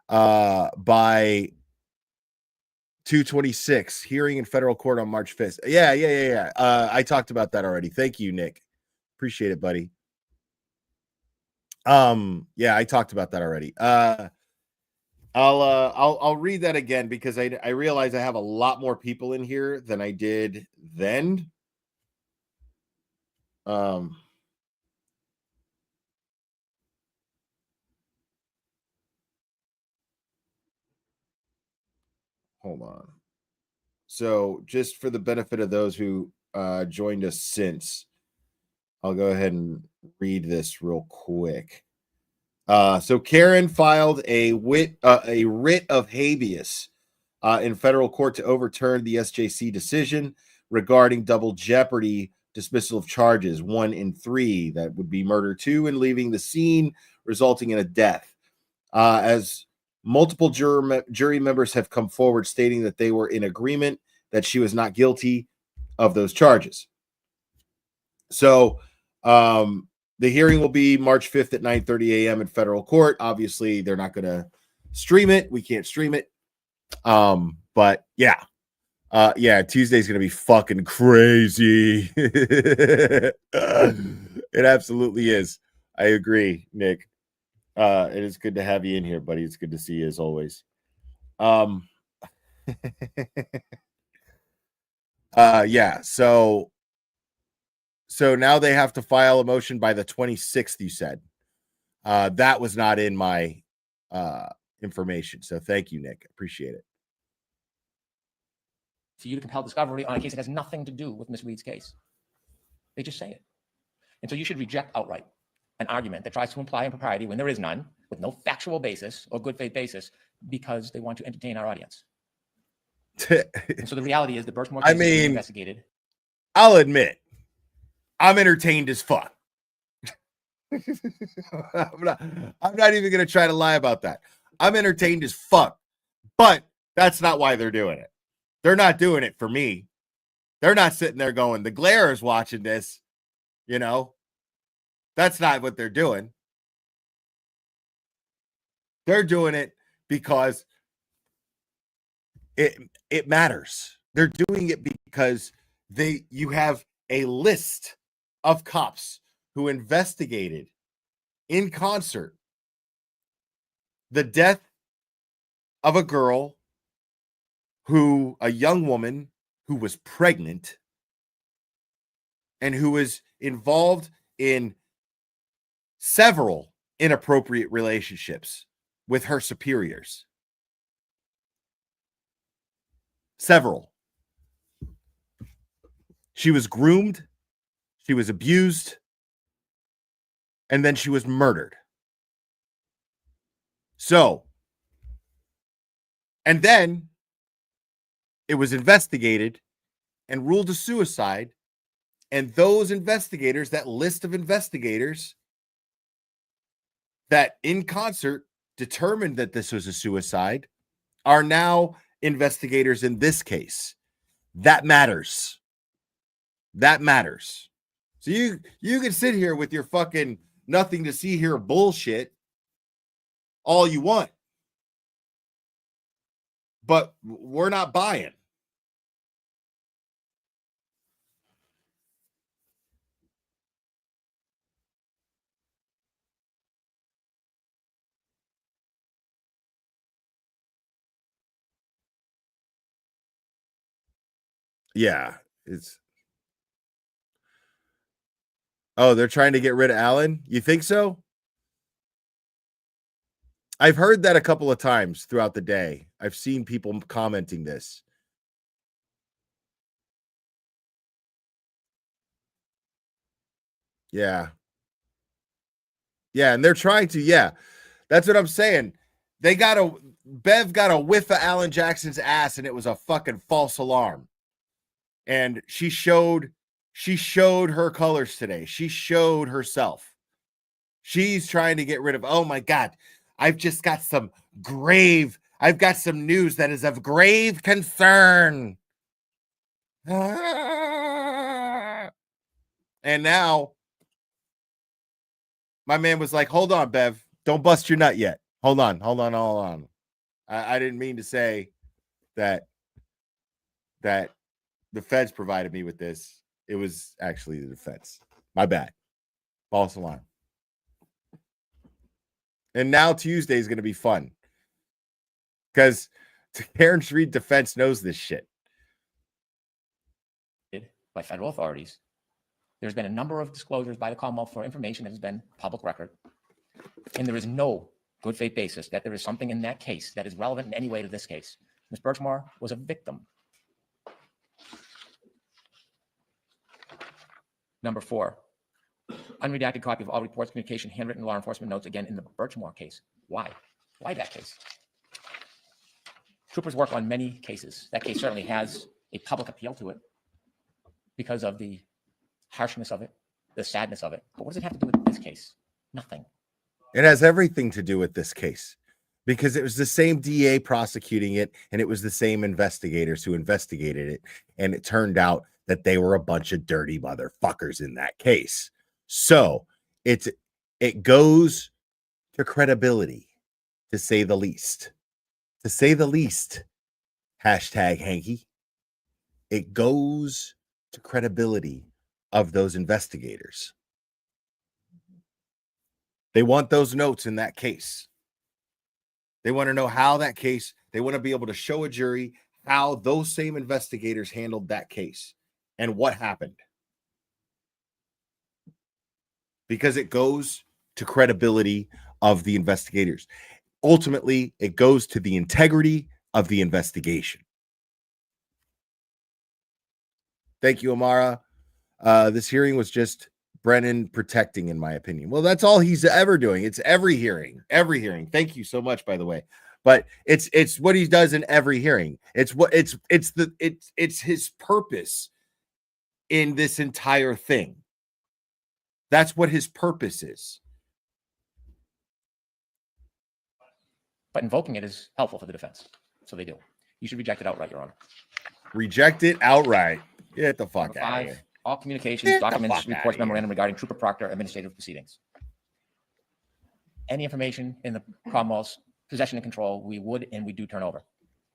by 2/26, hearing in federal court on March 5th. Yeah. I talked about that already. Thank you, Nick. Appreciate it, buddy. Yeah, I talked about that already. I'll read that again because I realize I have a lot more people in here than I did then. Hold on. So just for the benefit of those who joined us since, I'll go ahead and read this real quick. So Karen filed a writ of habeas in federal court to overturn the SJC decision regarding double jeopardy dismissal of charges 1 and 3, that would be murder 2 and leaving the scene, resulting in a death. As multiple jury members have come forward stating that they were in agreement that she was not guilty of those charges. So the hearing will be March 5th at 9:30 a.m. in federal court. Obviously, they're not going to stream it. We can't stream it. But yeah. Tuesday's going to be fucking crazy. It absolutely is. I agree, Nick. It is good to have you in here, buddy. It's good to see you as always. Yeah, so now they have to file a motion by the 26th, you said. That was not in my information. So thank you, Nick. Appreciate it. For you to compel discovery on a case that has nothing to do with Ms. Reed's case. They just say it. And so you should reject outright an argument that tries to imply impropriety when there is none, with no factual basis or good faith basis, because they want to entertain our audience. And so the reality is the Birchmore case is being investigated. I'll admit, I'm entertained as fuck. I'm not even going to try to lie about that. I'm entertained as fuck. But that's not why they're doing it. They're not doing it for me. They're not sitting there going, the glare is watching this. You know, that's not what they're doing. They're doing it because it matters. They're doing it because you have a list of cops who investigated in concert the death of a girl a young woman who was pregnant and who was involved in several inappropriate relationships with her superiors. Several. She was groomed, she was abused, and then she was murdered. So, and then it was investigated and ruled a suicide. And those investigators, that list of investigators that in concert determined that this was a suicide, are now investigators in this case. That matters. That matters. So you can sit here with your fucking nothing to see here bullshit all you want. But we're not buying. Yeah, they're trying to get rid of Alan? You think so? I've heard that a couple of times throughout the day. I've seen people commenting this. Yeah. Yeah, and they're trying to, yeah. That's what I'm saying. Bev got a whiff of Alan Jackson's ass and it was a fucking false alarm. And she showed her colors today. She showed herself. She's trying to get rid of, oh my God, I've got some news that is of grave concern. And now my man was like, hold on, Bev, don't bust your nut yet. Hold on. I didn't mean to say that the feds provided me with this. It was actually the defense. My bad. False alarm. And now Tuesday is going to be fun because Karen Reed defense knows this shit. By federal authorities. There's been a number of disclosures by the Commonwealth for information that has been public record. And there is no good faith basis that there is something in that case that is relevant in any way to this case. Ms. Birchmore was a victim. Number 4, unredacted copy of all reports, communication, handwritten law enforcement notes, again, in the Birchmore case. Why? Why that case? Troopers work on many cases. That case certainly has a public appeal to it because of the harshness of it, the sadness of it. But what does it have to do with this case? Nothing. It has everything to do with this case because it was the same DA prosecuting it, and it was the same investigators who investigated it. And it turned out that they were a bunch of dirty motherfuckers in that case. So it goes to credibility, to say the least. To say the least. Hashtag Hanky. It goes to credibility of those investigators. They want those notes in that case. They want to know how that case, they want to be able to show a jury how those same investigators handled that case and what happened. Because it goes to credibility of the investigators. Ultimately, it goes to the integrity of the investigation. Thank you, Amara. This hearing was just Brennan protecting, in my opinion. Well, that's all he's ever doing. It's every hearing. Thank you so much, by the way. But it's what he does in every hearing. It's his purpose in this entire thing. That's what his purpose is. But invoking it is helpful for the defense. So they do. You should reject it outright, Your Honor. Reject it outright. Get the fuck Number out 5, of here. all communications, documents, reports, memorandum regarding Trooper Proctor administrative proceedings. Any information in the Commonwealth's possession and control, we would and we do turn over.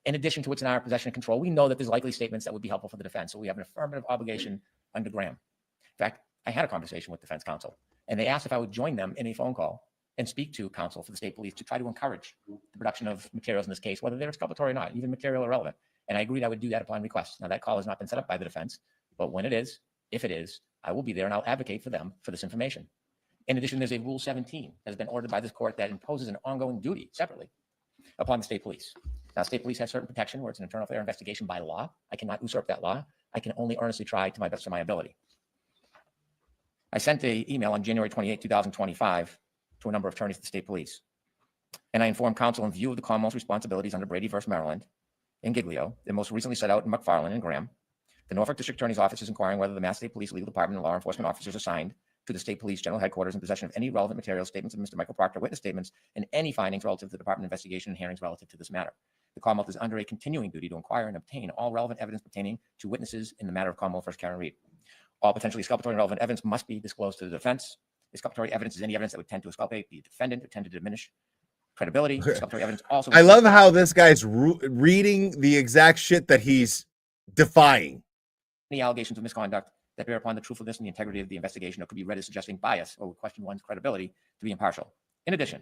In addition to what's in our possession and control, we know that there's likely statements that would be helpful for the defense. So we have an affirmative obligation under Graham. In fact, I had a conversation with defense counsel, and they asked if I would join them in a phone call and speak to counsel for the state police to try to encourage the production of materials in this case, whether they're exculpatory or not, even material irrelevant. And I agreed I would do that upon request. Now, that call has not been set up by the defense, but when it is, if it is, I will be there and I'll advocate for them for this information. In addition, there's a Rule 17 that has been ordered by this court that imposes an ongoing duty separately upon the state police. Now, state police has certain protection where it's an internal affair investigation by law. I cannot usurp that law. I can only earnestly try to my best of my ability. I sent an email on January 28, 2025 to a number of attorneys at the state police. And I informed counsel in view of the Commonwealth's responsibilities under Brady v. Maryland and Giglio, and most recently set out in McFarland and Graham. The Norfolk District Attorney's Office is inquiring whether the Mass State Police Legal Department and law enforcement officers assigned to the State Police General Headquarters in possession of any relevant material, statements of Mr. Michael Proctor, witness statements, and any findings relative to the Department of Investigation and hearings relative to this matter. The Commonwealth is under a continuing duty to inquire and obtain all relevant evidence pertaining to witnesses in the matter of Commonwealth v. Karen Reed. All potentially exculpatory and relevant evidence must be disclosed to the defense. Exculpatory evidence is any evidence that would tend to exculpate the defendant or tend to diminish credibility. Exculpatory evidence also. I love how this guy's reading the exact shit that he's defying. Any allegations of misconduct that bear upon the truthfulness and the integrity of the investigation or could be read as suggesting bias or would question one's credibility to be impartial. In addition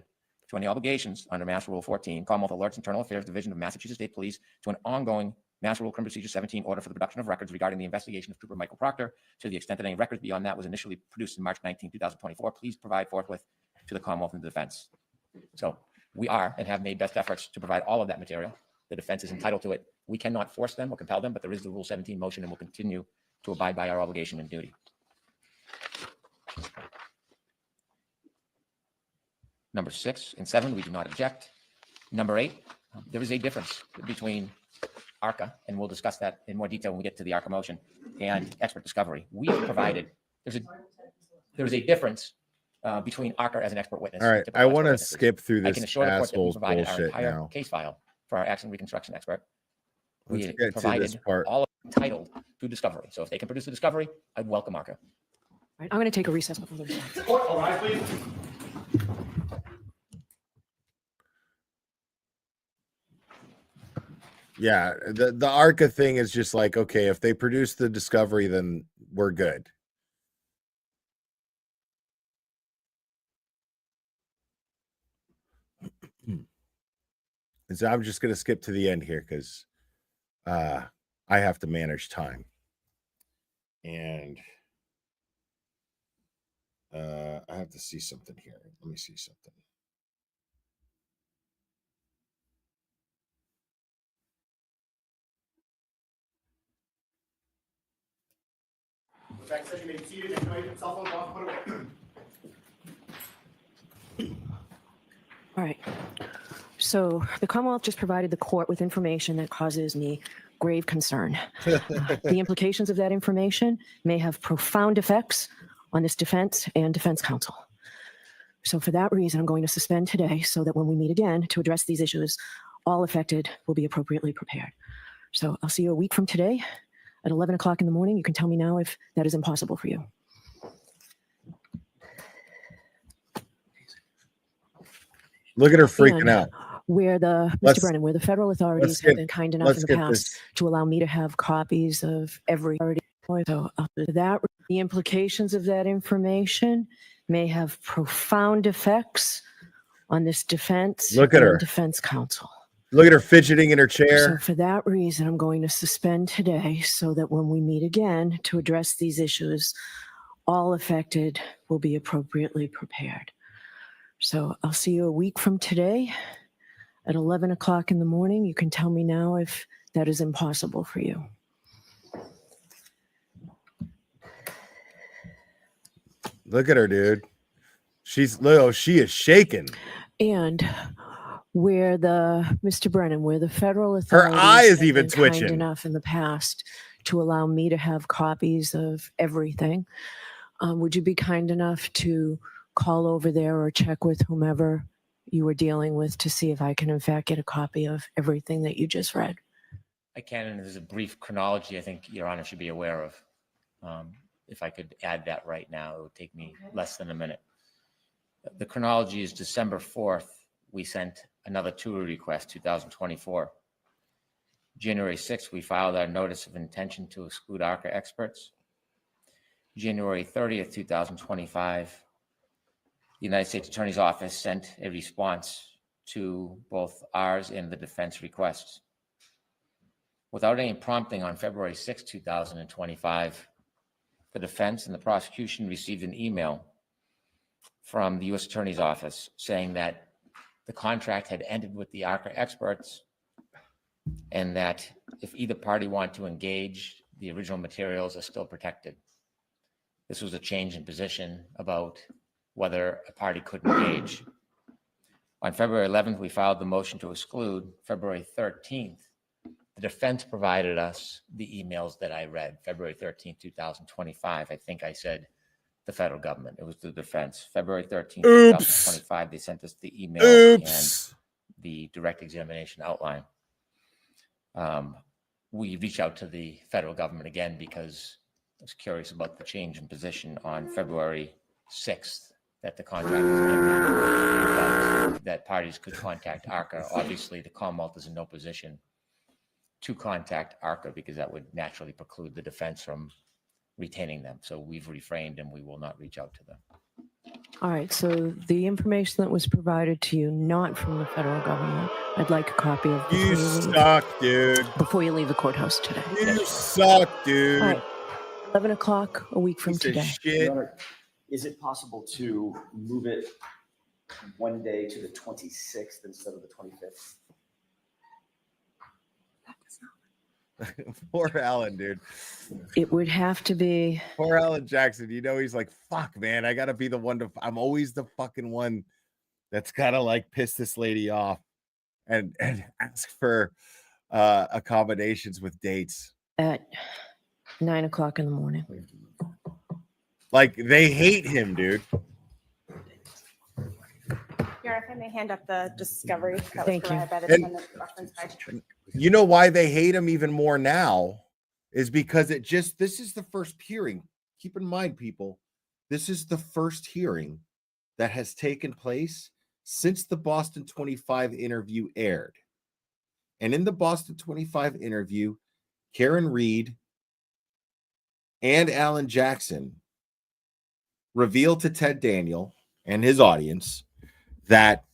to any obligations under Mass Rule 14, Commonwealth alerts Internal Affairs Division of Massachusetts State Police to an ongoing Mass Rule Criminal Procedure 17 order for the production of records regarding the investigation of Trooper Michael Proctor. To the extent that any records beyond that was initially produced in March 19, 2024, please provide forthwith to the Commonwealth and the defense. So we are and have made best efforts to provide all of that material. The defense is entitled to it. We cannot force them or compel them, but there is the Rule 17 motion and we'll continue to abide by our obligation and duty. Number 6 and 7, we do not object. Number 8, there is a difference between ARCA, and we'll discuss that in more detail when we get to the ARCA motion, and expert discovery. We have provided, there's a difference between ARCA as an expert witness. All right, I want to skip through this asshole's provided our bullshit entire now. case file for our accident reconstruction expert. Let's We get to this provided part. all of it entitled to discovery. So if they can produce the discovery, I'd welcome ARCA. All right, I'm going to take a recess before the response. All right, please. Yeah, the ARCA thing is just like, okay, if they produce the discovery, then we're good. And so I'm just going to skip to the end here because I have to manage time. And I have to see something here. Let me see something. All right. So the Commonwealth just provided the court with information that causes me grave concern. The implications of that information may have profound effects on this defense and defense counsel. So for that reason, I'm going to suspend today so that when we meet again to address these issues, all affected will be appropriately prepared. So I'll see you a week from today at 11 o'clock in the morning. You can tell me now if that is impossible for you. Look at her freaking out. Where the Mr. Brennan, where the federal authorities have been kind enough in the past to allow me to have copies of every. So that the implications of that information may have profound effects on this defense. Look at her. Defense counsel. Look at her fidgeting in her So chair. for that reason, I'm going to suspend today so that when we meet again to address these issues, all affected will be appropriately prepared. So I'll see you a week from today at 11 o'clock in the morning. You can tell me now if that is impossible for you. Look at her, dude. She is shaking. And where the Mr. Brennan, where the federal authorities her eye is have even been twitching kind enough in the past to allow me to have copies of everything, would you be kind enough to call over there or check with whomever you were dealing with to see if I can in fact get a copy of everything that you just read? I can, and there's a brief chronology I think Your Honor should be aware of. If I could add that right now, it would take me less than a minute. The chronology is December 4th, we sent another tour request, 2024. January 6th, we filed our notice of intention to exclude ARCA experts. January 30th, 2025, the United States Attorney's Office sent a response to both ours and the defense requests. Without any prompting, on February 6, 2025, the defense and the prosecution received an email from the U.S. Attorney's Office saying that the contract had ended with the ARCA experts and that if either party wanted to engage, the original materials are still protected. This was a change in position about whether a party could engage. On February 11th, we filed the motion to exclude. February 13th, the defense provided us the emails that I read. February 13th, 2025, I think I said the federal government. It was the defense. February 13th, 2025, they sent us the email and the direct examination outline. We reached out to the federal government again because I was curious about the change in position on February 6th that the contract was ended, that parties could contact ARCA. Obviously, the Commonwealth is in no position to contact ARCA because that would naturally preclude the defense from retaining them. So we've refrained and we will not reach out to them. All right, so the information that was provided to you, not from the federal government, I'd like a copy of. You suck, dude. Before you leave the courthouse today. You suck, dude. All right, 11 o'clock a week from today. Shit. Is it possible to move it one day to the 26th instead of the 25th? Poor Alan, dude. It would have to be. Poor Alan Jackson. You know, he's like, fuck, man. I got to be the one to. I'm always the fucking one that's got to like piss this lady off and ask for accommodations with dates. At 9 o'clock in the morning. Like, they hate him, dude. Here, if I may hand up the discovery that was Thank you. provided by the And- defendant reference by You know why they hate him even more now is because this is the first hearing. Keep in mind, people, this is the first hearing that has taken place since the Boston 25 interview aired. And in the Boston 25 interview, Karen Reed and Alan Jackson revealed to Ted Daniel and his audience that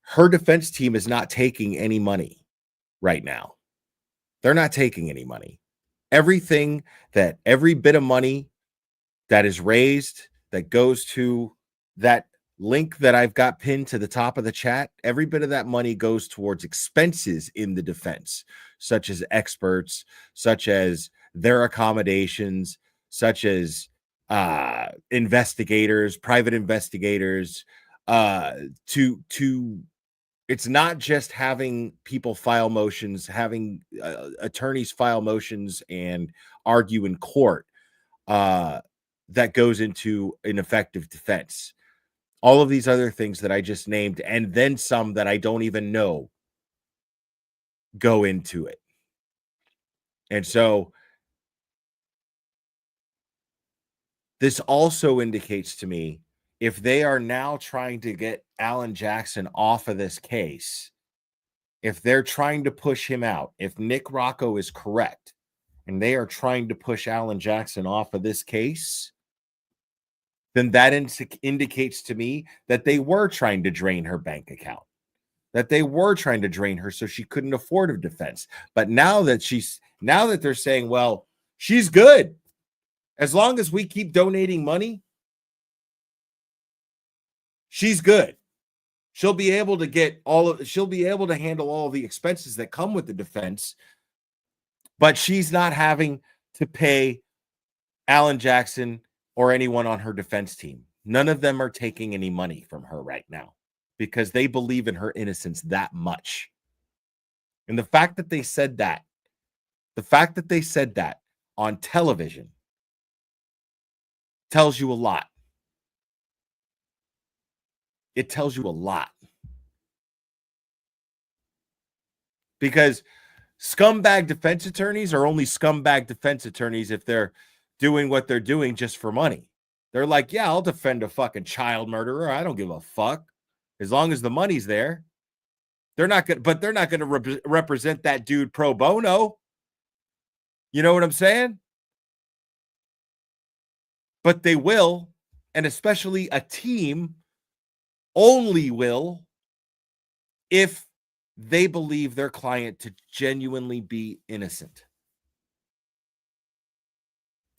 her defense team is not taking any money right now. They're not taking any money. Every bit of money that is raised that goes to that link that I've got pinned to the top of the chat, every bit of that money goes towards expenses in the defense, such as experts, such as their accommodations, such as investigators, private investigators, to it's not just having people file motions, having attorneys file motions and argue in court that goes into an effective defense. All of these other things that I just named, and then some that I don't even know, go into it. And so this also indicates to me, if they are now trying to get Alan Jackson off of this case, if they're trying to push him out, if Nick Rocco is correct, and they are trying to push Alan Jackson off of this case, then that indicates to me that they were trying to drain her bank account, that they were trying to drain her so she couldn't afford a defense. But now that they're saying, well, she's good. As long as we keep donating money, she's good. She'll be able to handle all of the expenses that come with the defense, but she's not having to pay Alan Jackson or anyone on her defense team. None of them are taking any money from her right now because they believe in her innocence that much. And the fact that they said that on television tells you a lot. It tells you a lot. Because scumbag defense attorneys are only scumbag defense attorneys if they're doing what they're doing just for money. They're like, yeah, I'll defend a fucking child murderer. I don't give a fuck. As long as the money's there. They're not going to represent that dude pro bono. You know what I'm saying? But they will, and especially a team only will, if they believe their client to genuinely be innocent.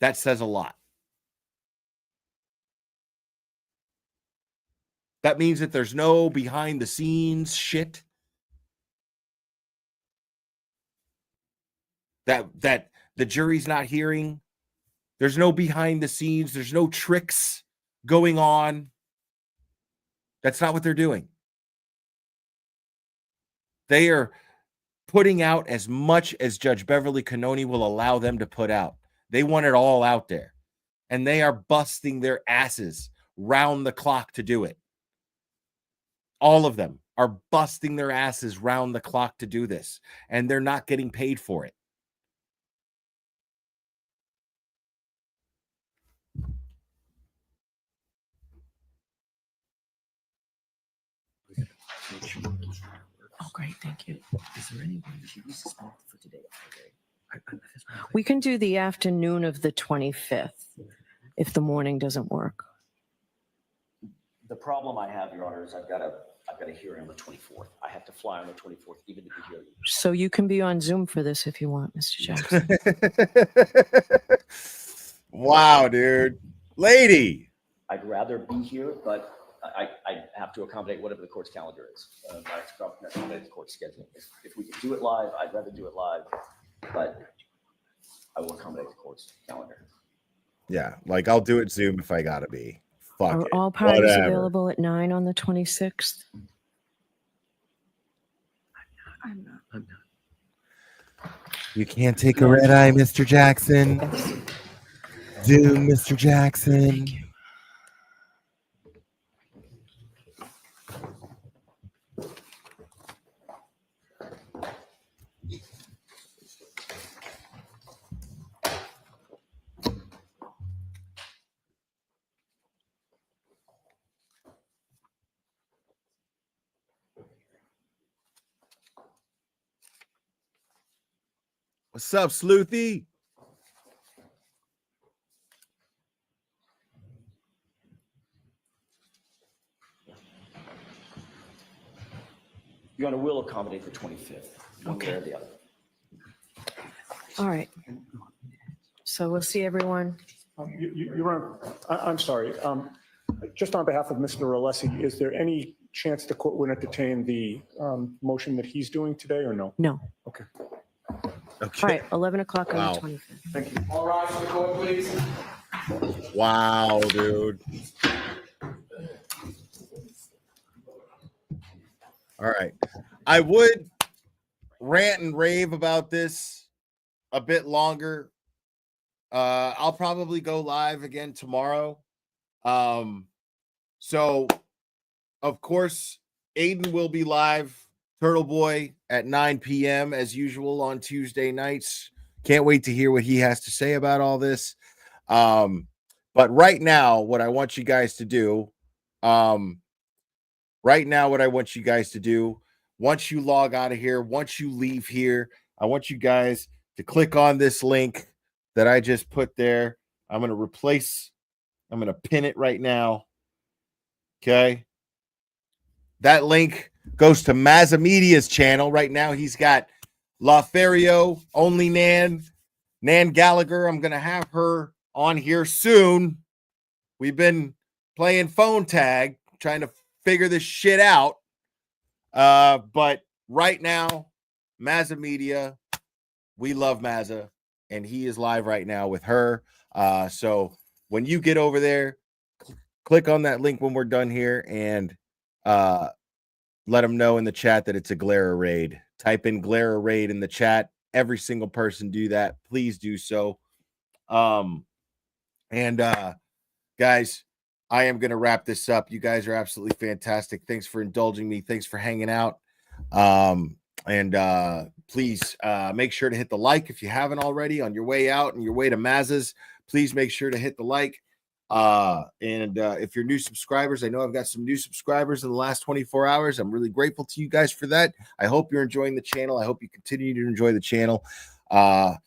That says a lot. That means that there's no behind the scenes shit. That the jury's not hearing. There's no behind the scenes. There's no tricks going on. That's not what they're doing. They are putting out as much as Judge Beverly Cannoni will allow them to put out. They want it all out there. And they are busting their asses round the clock to do it. All of them are busting their asses round the clock to do this. And they're not getting paid for it. Oh, great. Thank you. Is there any way you suspend for today? We can do the afternoon of the 25th if the morning doesn't work. The problem I have, Your Honor, is I've got a hearing on the 24th. I have to fly on the 24th, even to be here. So you can be on Zoom for this if you want, Mr. Jackson. Wow, dude. Lady. I'd rather be here, but I have to accommodate whatever the court's calendar is. I have to accommodate the court's schedule. If we can do it live, I'd rather do it live, but I will accommodate the court's calendar. Yeah, like I'll do it Zoom if I gotta be. Fuck Are it. all parties Whatever. available at 9 on the 26th? I'm not. You can't take a red eye, Mr. Jackson. Zoom, Mr. Jackson. What's up, Sleuthy? Your Honor, will accommodate the 25th, one way or the other. All right. So we'll see everyone. Your Honor, I'm sorry. Just on behalf of Mr. Alessi, is there any chance the court would entertain the motion that he's doing today or no? No. Okay. All right, 11 o'clock on Wow. the 25th. Thank you. All rise for the court, please. Wow, dude. All right. I would rant and rave about this a bit longer. I'll probably go live again tomorrow. So of course, Aiden will be live, Turtle Boy, at 9 p.m. as usual on Tuesday nights. Can't wait to hear what he has to say about all this. But right now, what I want you guys to do, once you log out of here, once you leave here, I want you guys to click on this link that I just put there. I'm going to pin it right now. Okay. That link goes to Mazza Media's channel. Right now, he's got LaFerio, Only Nan Gallagher. I'm going to have her on here soon. We've been playing phone tag, trying to figure this shit out. But right now, Mazza Media, we love Mazza, and he is live right now with her. So when you get over there, click on that link when we're done here and let them know in the chat that it's a Glare raid. Type in Glare raid in the chat. Every single person do that. Please do so. Guys, I am going to wrap this up. You guys are absolutely fantastic. Thanks for indulging me. Thanks for hanging out. Please make sure to hit the like if you haven't already on your way out and your way to Mazza's. Please make sure to hit the like. If you're new subscribers, I know I've got some new subscribers in the last 24 hours. I'm really grateful to you guys for that. I hope you're enjoying the channel. I hope you continue to enjoy the channel. To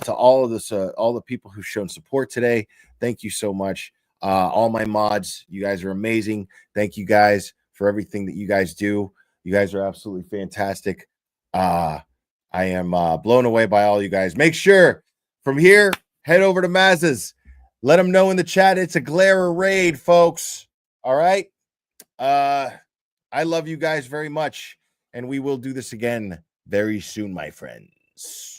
all of this, all the people who've shown support today, thank you so much. All my mods, you guys are amazing. Thank you guys for everything that you guys do. You guys are absolutely fantastic. I am blown away by all you guys. Make sure from here, head over to Mazza's. Let them know in the chat it's a Glare raid, folks. All right. I love you guys very much, and we will do this again very soon, my friends.